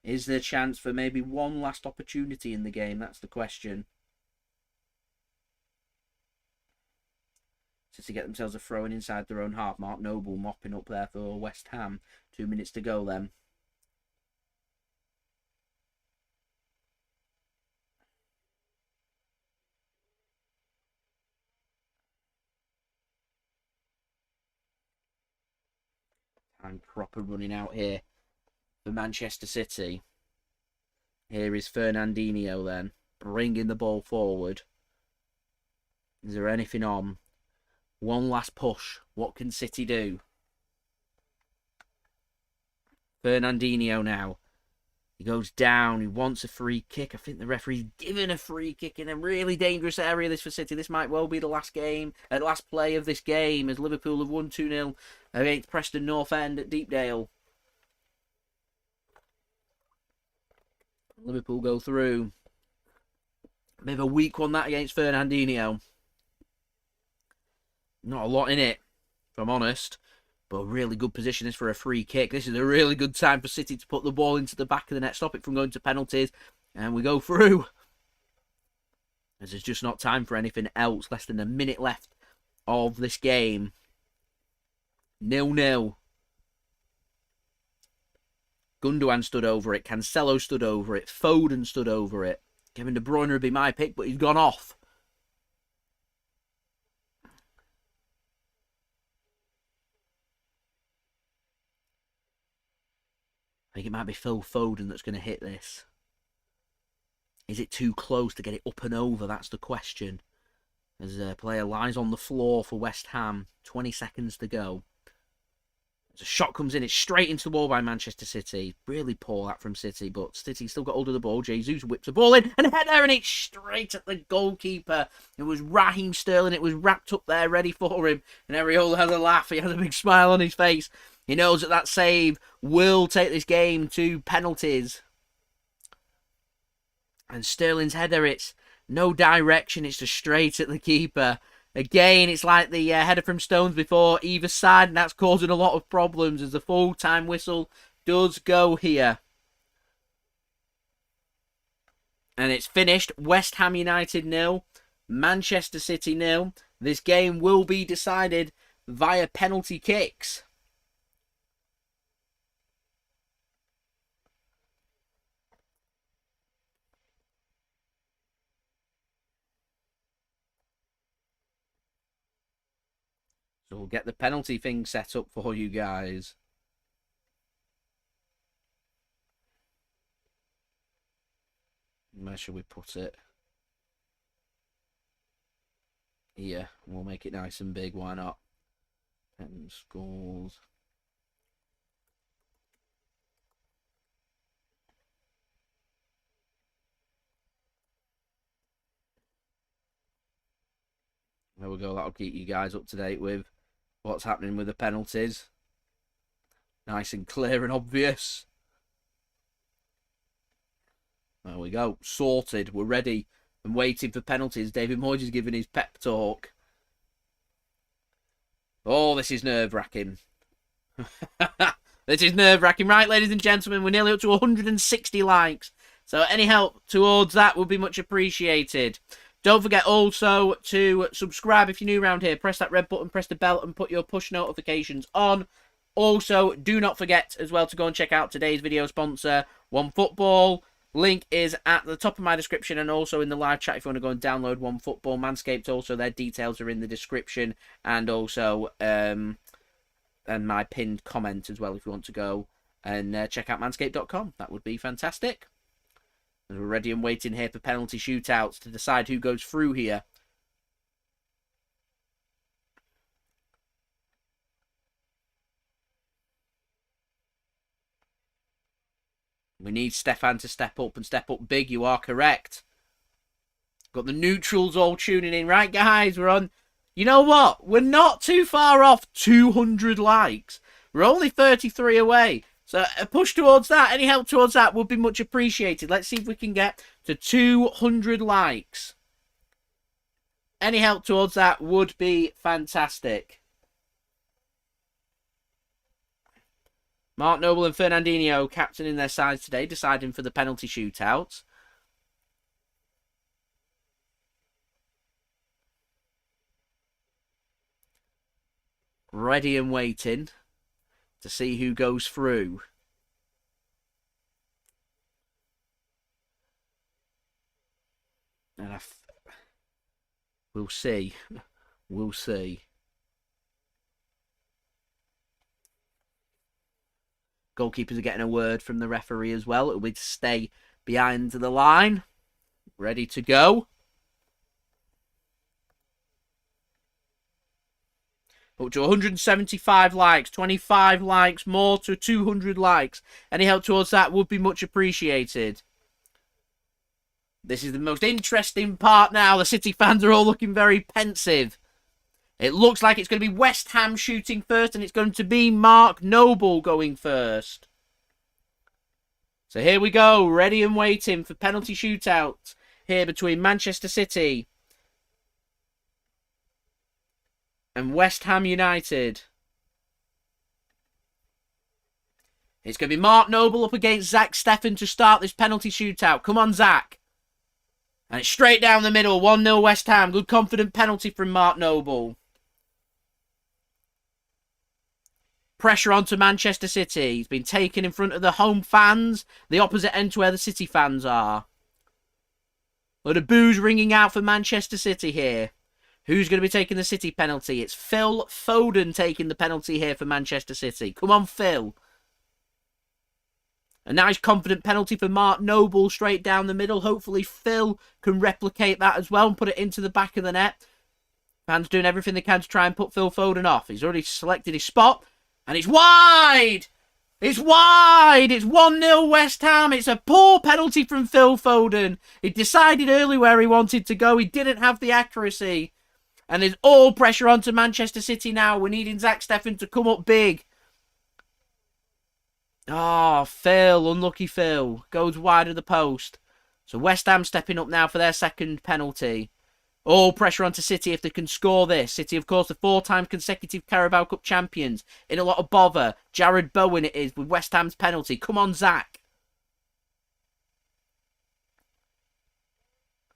Is there a chance for maybe one last opportunity in the game? That's the question. To get themselves a throw-in inside their own half. Mark Noble mopping up there for West Ham. 2 minutes to go then. Time proper running out here for Manchester City. Here is Fernandinho then, bringing the ball forward. Is there anything on? One last push. What can City do? Fernandinho now. He goes down. He wants a free kick. I think the referee's given a free kick in a really dangerous area. This for City. This might well be the last game, last play of this game, as Liverpool have won 2-0 against Preston North End at Deepdale. Liverpool go through. A bit of a weak one that against Fernandinho. Not a lot in it, if I'm honest. But a really good position is for a free kick. This is a really good time for City to put the ball into the back of the net, stop it from going to penalties, and we go through. As there's just not time for anything else. Less than a minute left of this game. 0-0. Gundogan stood over it. Cancelo stood over it. Foden stood over it. Kevin De Bruyne would be my pick, but he's gone off. I think it might be Phil Foden that's going to hit this. Is it too close to get it up and over? That's the question. As a player lies on the floor for West Ham. 20 seconds to go. As a shot comes in, it's straight into the wall by Manchester City. Really poor that from City, but City still got hold of the ball. Jesus whips the ball in and head there, and it's straight at the goalkeeper. It was Raheem Sterling. It was wrapped up there, ready for him. And Areola had a laugh. He had a big smile on his face. He knows that that save will take this game to penalties. And Sterling's header, it's no direction. It's just straight at the keeper. Again, it's like the header from Stones before either side, and that's causing a lot of problems as the full-time whistle does go here. And it's finished. West Ham United 0, Manchester City 0. This game will be decided via penalty kicks. So we'll get the penalty thing set up for you guys. Where should we put it? Here. We'll make it nice and big. Why not? Pen scores. There we go. That'll keep you guys up to date with what's happening with the penalties. Nice and clear and obvious. There we go. Sorted. We're ready and waiting for penalties. David Moyes is giving his pep talk. Oh, this is nerve-wracking. This is nerve-wracking. Right, ladies and gentlemen, we're nearly up to 160 likes. So any help towards that would be much appreciated. Don't forget also to subscribe if you're new around here. Press that red button, press the bell, and put your push notifications on. Also, do not forget as well to go and check out today's video sponsor, OneFootball. Link is at the top of my description and also in the live chat if you want to go and download OneFootball. Manscaped also, their details are in the description, and also and my pinned comment as well if you want to go and check out manscaped.com. That would be fantastic. We're ready and waiting here for penalty shootouts to decide who goes through here. We need Stefan to step up and step up big. You are correct. Got the neutrals all tuning in. Right, guys, we're on. You know what? We're not too far off 200 likes. We're only 33 away. So a push towards that, any help towards that would be much appreciated. Let's see if we can get to 200 likes. Any help towards that would be fantastic. Mark Noble and Fernandinho captaining their sides today, deciding for the penalty shootout. Ready and waiting to see who goes through. And we'll see. We'll see. Goalkeepers are getting a word from the referee as well. It'll be to stay behind the line. Ready to go. Up to 175 likes. 25 likes more to 200 likes. Any help towards that would be much appreciated. This is the most interesting part now. The City fans are all looking very pensive. It looks like it's going to be West Ham shooting first, and it's going to be Mark Noble going first. So here we go, ready and waiting for penalty shootout here between Manchester City and West Ham United. It's going to be Mark Noble up against Zach Steffen to start this penalty shootout. Come on, Zach. And it's straight down the middle. 1-0 West Ham. Good confident penalty from Mark Noble. Pressure onto Manchester City. He's been taken in front of the home fans. The opposite end to where the City fans are. A lot of boos ringing out for Manchester City here. Who's going to be taking the City penalty? It's Phil Foden taking the penalty here for Manchester City. Come on, Phil. A nice confident penalty for Mark Noble straight down the middle. Hopefully Phil can replicate that as well and put it into the back of the net. Fans doing everything they can to try and put Phil Foden off. He's already selected his spot. And it's wide! It's wide! It's 1-0 West Ham. It's a poor penalty from Phil Foden. He decided early where he wanted to go. He didn't have the accuracy. And there's all pressure onto Manchester City now. We're needing Zach Steffen to come up big. Oh, Phil. Unlucky Phil. Goes wide of the post. So West Ham stepping up now for their second penalty. All pressure onto City if they can score this. City, of course, the 4-time consecutive Carabao Cup champions. In a lot of bother. Jared Bowen it is with West Ham's penalty. Come on, Zach.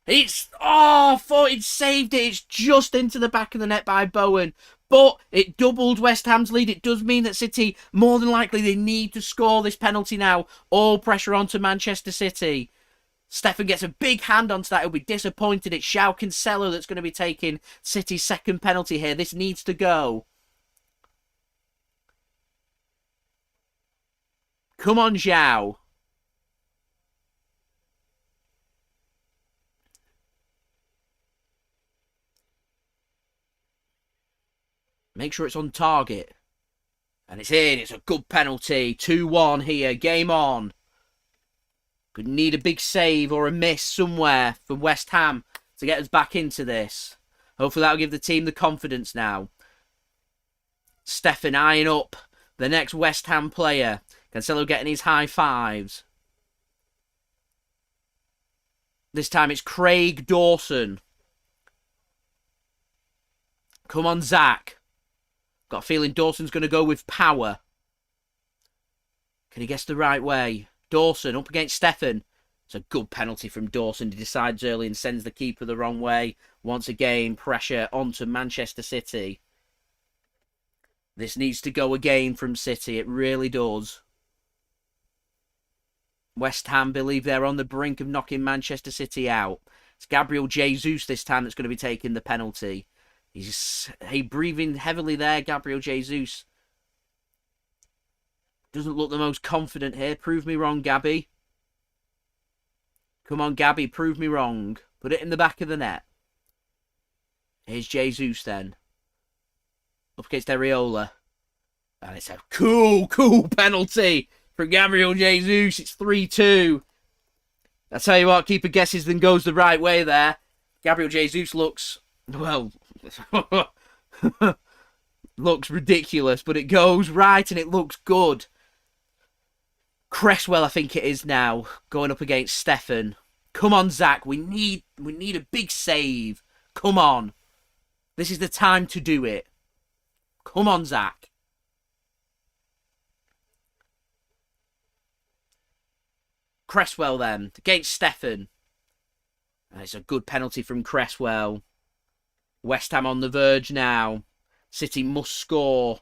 I thought he'd saved it. It's just into the back of the net by Bowen. But it doubled West Ham's lead. It does mean that City, more than likely, they need to score this penalty now. All pressure onto Manchester City. Steffen gets a big hand onto that. He'll be disappointed. It's João Cancelo that's going to be taking City's second penalty here. This needs to go. Come on, João. Make sure it's on target. And it's in. It's a good penalty. 2-1 here. Game on. Could need a big save or a miss somewhere from West Ham to get us back into this. Hopefully that'll give the team the confidence now. Steffen eyeing up the next West Ham player. Cancelo getting his high fives. This time it's Craig Dawson. Come on, Zach. Got a feeling Dawson's going to go with power. Can he guess the right way? Dawson up against Steffen. It's a good penalty from Dawson. He decides early and sends the keeper the wrong way. Once again, pressure onto Manchester City. This needs to go again from City. It really does. West Ham believe they're on the brink of knocking Manchester City out. It's Gabriel Jesus this time that's going to be taking the penalty. He's breathing heavily there, Gabriel Jesus. Doesn't look the most confident here. Prove me wrong, Gabby. Come on, Gabby. Prove me wrong. Put it in the back of the net. Here's Jesus then. Up against Areola. And it's a cool penalty from Gabriel Jesus. It's 3-2. I tell you what, keeper guesses then goes the right way there. Gabriel Jesus looks, well, looks ridiculous, but it goes right and it looks good. Cresswell, I think it is now, going up against Steffen. Come on, Zach. We need a big save. Come on. This is the time to do it. Come on, Zach. Cresswell then, against Stefan. It's a good penalty from Cresswell. West Ham on the verge now. City must score.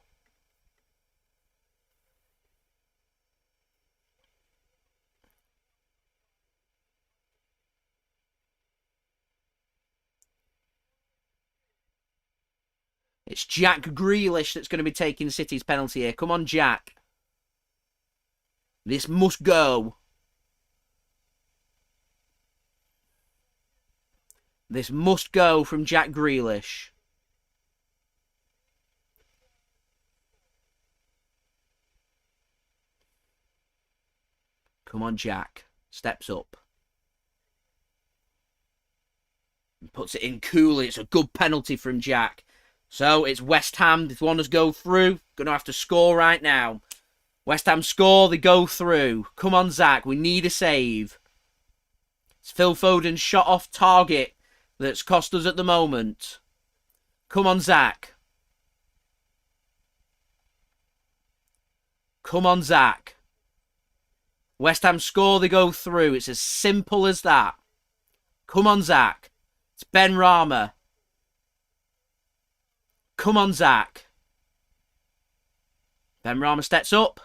It's Jack Grealish that's going to be taking City's penalty here. Come on, Jack. This must go. This must go from Jack Grealish. Come on, Jack. Steps up. And puts it in coolly. It's a good penalty from Jack. So it's West Ham. If one has go through, going to have to score right now. West Ham score, they go through. Come on, Zach. We need a save. It's Phil Foden's shot off target that's cost us at the moment. Come on, Zach. Come on, Zach. West Ham score, they go through. It's as simple as that. Come on, Zach. It's Ben Rama. Come on, Zach. Ben Rama steps up.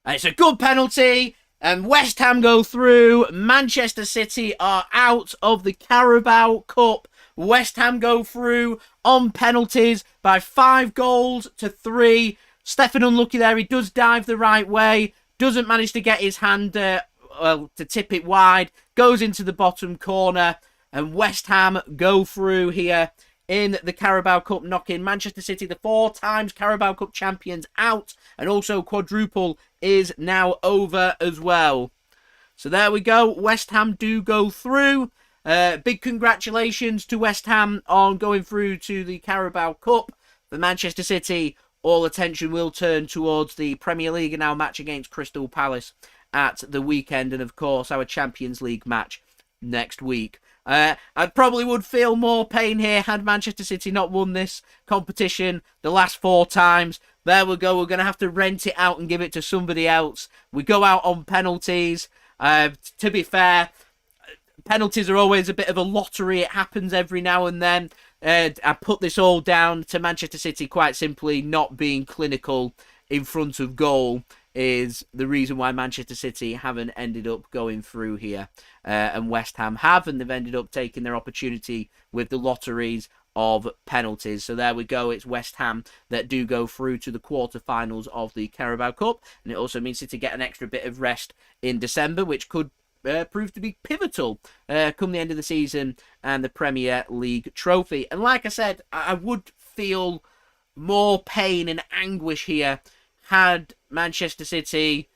And it's a good penalty. And West Ham go through. Manchester City are out of the Carabao Cup. West Ham go through on penalties by 5-3. Stefan unlucky there. He does dive the right way. Doesn't manage to get his hand to tip it wide. Goes into the bottom corner. And West Ham go through here in the Carabao Cup, knocking Manchester City, the 4 times Carabao Cup champions, out. And also quadruple is now over as well. So there we go. West Ham do go through. Big congratulations to West Ham on going through to the Carabao Cup. For Manchester City, all attention will turn towards the Premier League now match against Crystal Palace at the weekend. And of course, our Champions League match next week. I probably would feel more pain here had Manchester City not won this competition the last 4 times. There we go. We're going to have to rent it out and give it to somebody else. We go out on penalties. To be fair, penalties are always a bit of a lottery. It happens every now and then. I put this all down to Manchester City quite simply not being clinical in front of goal is the reason why Manchester City haven't ended up going through here. And West Ham have, and they've ended up taking their opportunity with the lotteries of penalties. So there we go. It's West Ham that do go through to the quarterfinals of the Carabao Cup. And it also means City get an extra bit of rest in December, which could prove to be pivotal come the end of the season and the Premier League trophy. And like I said, I would feel more pain and anguish here had Manchester City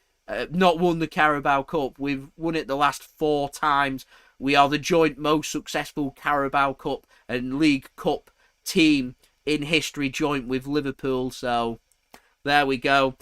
not won the Carabao Cup. We've won it the last 4 times. We are the joint most successful Carabao Cup and League Cup team in history, joint with Liverpool. So there we go.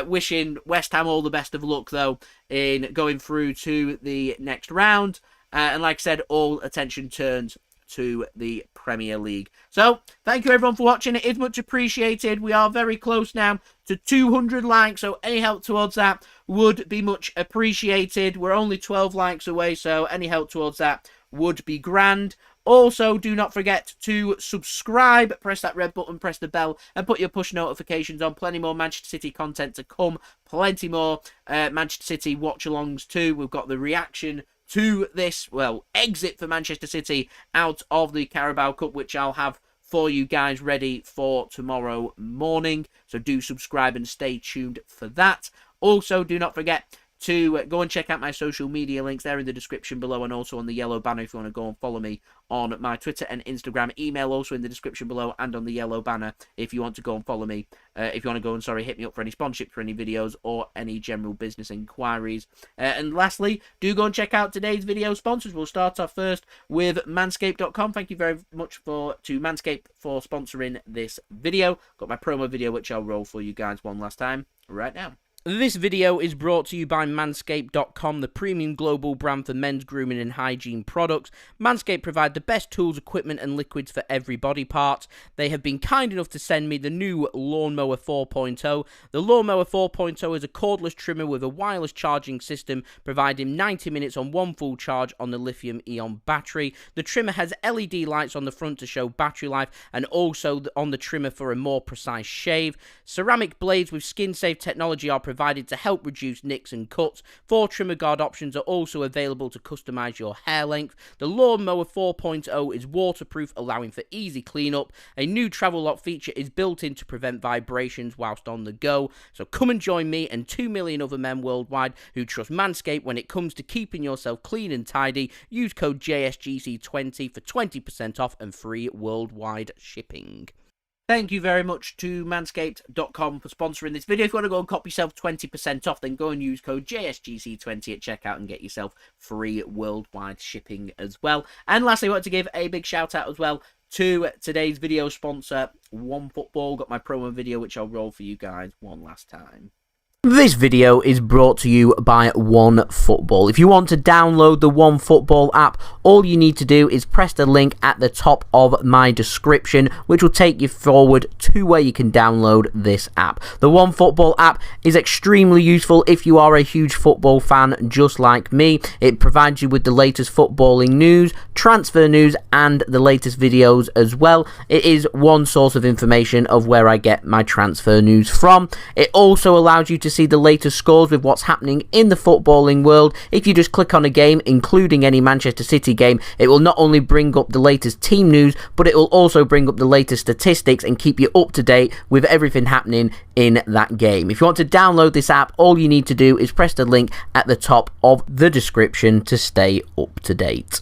Wishing West Ham all the best of luck, though, in going through to the next round. And like I said, all attention turns to the Premier League. So, thank you everyone for watching. It is much appreciated. We are very close now to 200 likes, so any help towards that would be much appreciated. We're only 12 likes away, so any help towards that would be grand. Also, do not forget to subscribe, press that red button, press the bell, and put your push notifications on. Plenty more Manchester City content to come. Plenty more Manchester City watch-alongs too. We've got the reaction to this, well, exit for Manchester City out of the Carabao Cup, which I'll have for you guys ready for tomorrow morning. So do subscribe and stay tuned for that. Also, do not forget to go and check out my social media links. They're in the description below and also on the yellow banner if you want to go and follow me on my Twitter and Instagram. Email also in the description below and on the yellow banner if you want to go and follow me. If you want to go and, hit me up for any sponsorship for any videos or any general business inquiries. And lastly, do go and check out today's video sponsors. We'll start off first with Manscaped.com. Thank you very much to Manscaped for sponsoring this video. Got my promo video, which I'll roll for you guys one last time right now. This video is brought to you by Manscaped.com, the premium global brand for men's grooming and hygiene products. Manscaped provide the best tools, equipment and liquids for every body part. They have been kind enough to send me the new Lawnmower 4.0. The Lawnmower 4.0 is a cordless trimmer with a wireless charging system, providing 90 minutes on one full charge on the lithium-ion battery. The trimmer has LED lights on the front to show battery life, and also on the trimmer for a more precise shave. Ceramic blades with skin-safe technology are provided to help reduce nicks and cuts. 4 trimmer guard options are also available to customize your hair length. The Lawnmower 4.0 is waterproof, allowing for easy cleanup. A new travel lock feature is built in to prevent vibrations whilst on the go. So come and join me and 2 million other men worldwide who trust Manscaped when it comes to keeping yourself clean and tidy. Use code JSGC20 for 20% off and free worldwide shipping. Thank you very much to Manscaped.com for sponsoring this video. If you want to go and cop yourself 20% off, then go and use code JSGC20 at checkout and get yourself free worldwide shipping as well. And lastly, I want to give a big shout out as well to today's video sponsor, OneFootball. Got my promo video, which I'll roll for you guys one last time. This video is brought to you by OneFootball. If you want to download the OneFootball app, all you need to do is press the link at the top of my description, which will take you forward to where you can download this app. The OneFootball app is extremely useful if you are a huge football fan just like me. It provides you with the latest footballing news, transfer news, and the latest videos as well. It is one source of information of where I get my transfer news from. It also allows you to see the latest scores with what's happening in the footballing world. If you just click on a game, including any Manchester City game, it will not only bring up the latest team news, but it will also bring up the latest statistics and keep you up to date with everything happening in that game. If you want to download this app, all you need to do is press the link at the top of the description to stay up to date.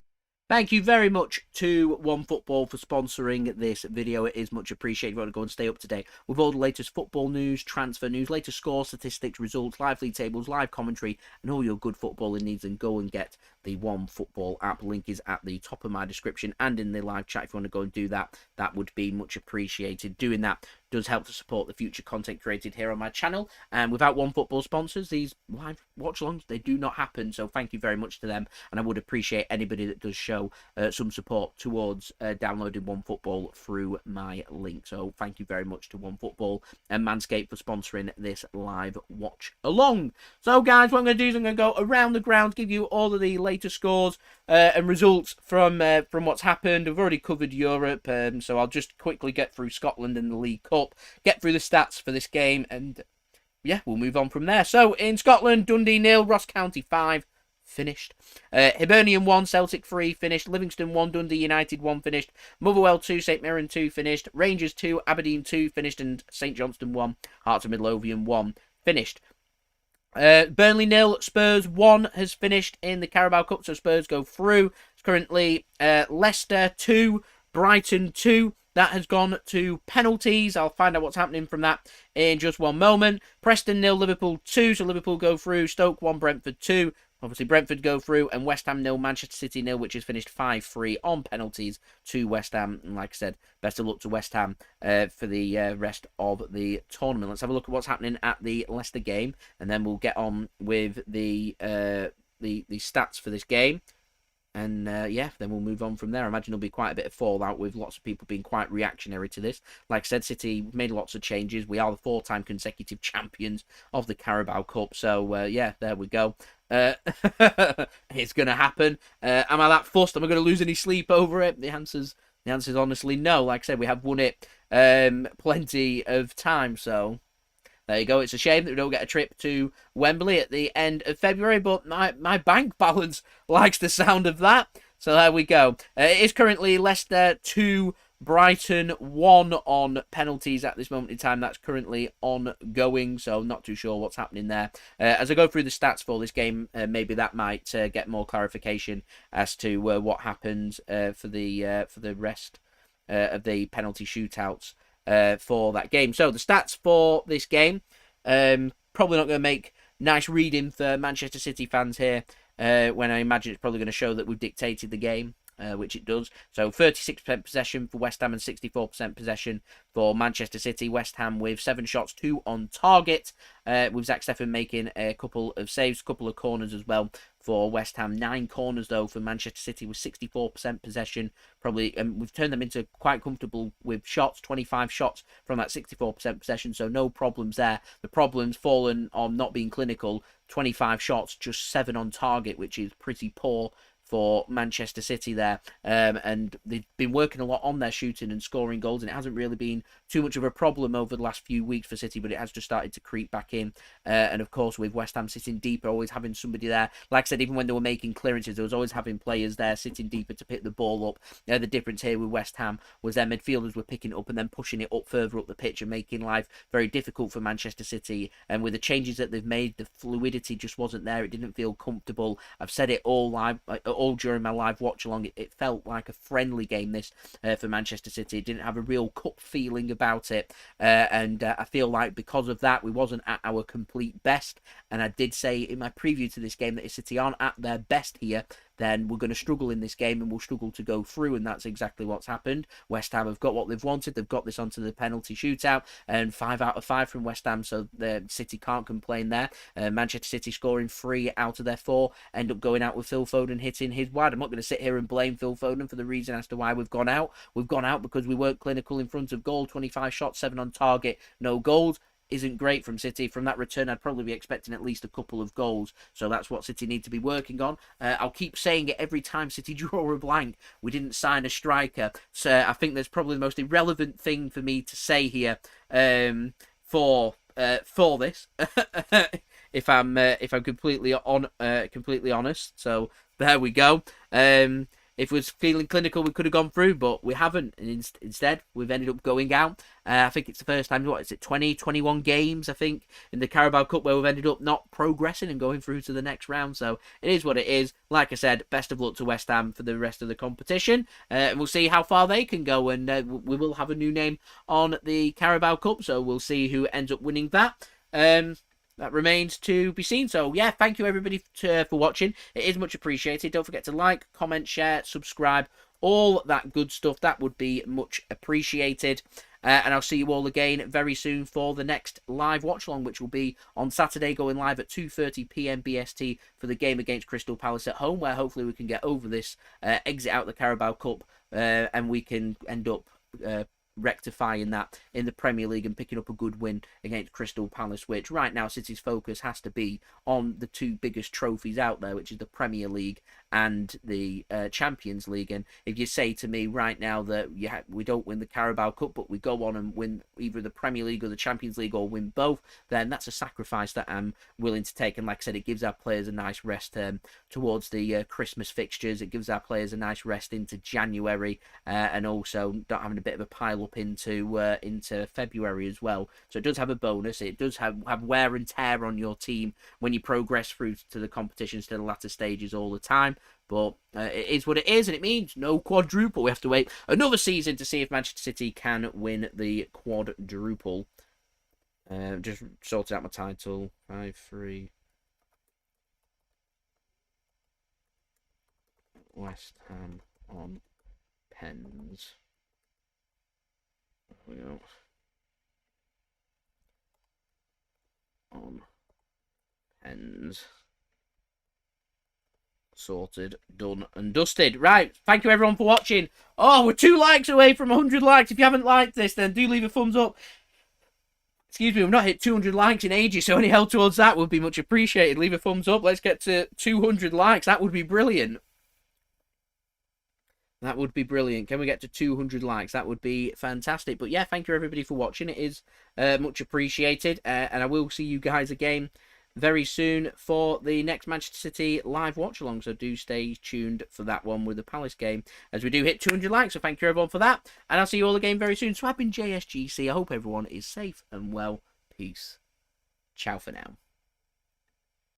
Thank you very much to OneFootball for sponsoring this video. It is much appreciated. If you want to go and stay up to date with all the latest football news, transfer news, latest score, statistics, results, live league tables, live commentary, and all your good footballing needs, and go and get the OneFootball app. Link is at the top of my description and in the live chat. If you want to go and do that, that would be much appreciated. Doing that does help to support the future content created here on my channel. And without OneFootball sponsors, these live watch-alongs, they do not happen. So thank you very much to them. And I would appreciate anybody that does show some support towards downloading OneFootball through my link. So thank you very much to OneFootball and Manscaped for sponsoring this live watch-along. So guys, what I'm going to do is I'm going to go around the ground, give you all of the latest scores and results from what's happened. I've already covered Europe, so I'll just quickly get through Scotland and the League Cup, get through the stats for this game, and yeah, we'll move on from there. So in Scotland, Dundee 0, Ross County 5, finished. Hibernian 1, Celtic 3, finished. Livingston 1, Dundee United 1, finished. Motherwell 2, St Mirren 2, finished. Rangers 2, Aberdeen 2, finished. And St Johnstone 1, Hearts of Midlothian 1, finished. Burnley 0, Spurs 1 has finished in the Carabao Cup, so Spurs go through. It's currently Leicester 2, Brighton 2. That has gone to penalties. I'll find out what's happening from that in just one moment. Preston 0, Liverpool 2, so Liverpool go through. Stoke 1, Brentford 2. Obviously, Brentford go through, and West Ham 0, Manchester City 0, which has finished 5-3 on penalties to West Ham. And like I said, best of luck to West Ham for the rest of the tournament. Let's have a look at what's happening at the Leicester game, and then we'll get on with the stats for this game. And yeah, then we'll move on from there. I imagine there'll be quite a bit of fallout with lots of people being quite reactionary to this. Like I said, City made lots of changes. We are the 4-time consecutive champions of the Carabao Cup. So yeah, there we go. It's going to happen. Am I that fussed? Am I going to lose any sleep over it? The answer's honestly no. Like I said, we have won it plenty of times. So there you go. It's a shame that we don't get a trip to Wembley at the end of February, but my bank balance likes the sound of that. So there we go. It is currently Leicester 2, Brighton 1 on penalties at this moment in time. That's currently ongoing, so not too sure what's happening there. As I go through the stats for this game, maybe that might get more clarification as to what happens for the rest of the penalty shootouts for that game. So the stats for this game, probably not going to make nice reading for Manchester City fans here, when I imagine it's probably going to show that we've dictated the game. which it does. So 36% possession for West Ham and 64% possession for Manchester City. West Ham with 7 shots, 2 on target, with Zach Steffen making a couple of saves, a couple of corners as well for West Ham. 9 corners though for Manchester City with 64% possession. Probably, we've turned them into quite comfortable with shots, 25 shots from that 64% possession, so no problems there. The problem's fallen on not being clinical. 25 shots, just 7 on target, which is pretty poor for Manchester City there, and they've been working a lot on their shooting and scoring goals, and it hasn't really been too much of a problem over the last few weeks for City, but it has just started to creep back in, and of course with West Ham sitting deeper, always having somebody there, like I said, even when they were making clearances, there was always having players there sitting deeper to pick the ball up. The difference here with West Ham was their midfielders were picking it up and then pushing it up further up the pitch and making life very difficult for Manchester City, and with the changes that they've made, the fluidity just wasn't there. It didn't feel comfortable. I've said it all during my live watch along. It felt like a friendly game this for Manchester City. It didn't have a real cup feeling about it, and I feel like because of that we wasn't at our complete best, and I did say in my preview to this game that if City aren't at their best here, then we're going to struggle in this game and we'll struggle to go through, and that's exactly what's happened. West Ham have got what they've wanted. They've got this onto the penalty shootout, and 5 out of 5 from West Ham, so the City can't complain there. Manchester City scoring 3 out of their 4, end up going out with Phil Foden hitting his wide. I'm not going to sit here and blame Phil Foden for the reason as to why we've gone out. We've gone out because we weren't clinical in front of goal. 25 shots, 7 on target, no goals. Isn't great from City. From that return, I'd probably be expecting at least a couple of goals. So that's what City need to be working on. I'll keep saying it every time City draw a blank. We didn't sign a striker. So I think there's probably the most irrelevant thing for me to say here for this, if I'm completely honest. So there we go. If it was feeling clinical, we could have gone through, but we haven't. And instead, we've ended up going out. I think it's the first time, 21 games, I think, in the Carabao Cup where we've ended up not progressing and going through to the next round. So it is what it is. Like I said, best of luck to West Ham for the rest of the competition. And we'll see how far they can go. And we will have a new name on the Carabao Cup, so we'll see who ends up winning that. That remains to be seen. So, yeah, thank you, everybody, for watching. It is much appreciated. Don't forget to like, comment, share, subscribe, all that good stuff. That would be much appreciated. And I'll see you all again very soon for the next live watch-along, which will be on Saturday, going live at 2:30 p.m. BST for the game against Crystal Palace at home, where hopefully we can get over this exit out the Carabao Cup, and we can end up rectifying that in the Premier League and picking up a good win against Crystal Palace, which right now City's focus has to be on the 2 biggest trophies out there, which is the Premier League and the Champions League. And if you say to me right now that we don't win the Carabao Cup, but we go on and win either the Premier League or the Champions League, or win both, then that's a sacrifice that I'm willing to take. And like I said, it gives our players a nice rest towards the Christmas fixtures. It gives our players a nice rest into January, and also not having a bit of a pile up into February as well. So it does have a bonus. It does have wear and tear on your team when you progress through to the competitions, to the latter stages all the time. But it is what it is, and it means no quadruple. We have to wait another season to see if Manchester City can win the quadruple. Just sorted out my title. 5-3. West Ham on pens. There we go. On pens. Sorted, done and dusted. Right, thank you everyone for watching. Oh, we're 2 likes away from 100 likes. If you haven't liked this, then do leave a thumbs up. Excuse me, we've not hit 200 likes in ages, so any help towards that would be much appreciated. Leave a thumbs up. Let's get to 200 likes. That would be brilliant. That would be brilliant. Can we get to 200 likes? That would be fantastic. But yeah, thank you everybody for watching. It is much appreciated. And I will see you guys again very soon for the next Manchester City live watch along. So do stay tuned for that one with the Palace game as we do hit 200 likes. So thank you everyone for that. And I'll see you all again very soon. So I've been JSGC. I hope everyone is safe and well. Peace. Ciao for now.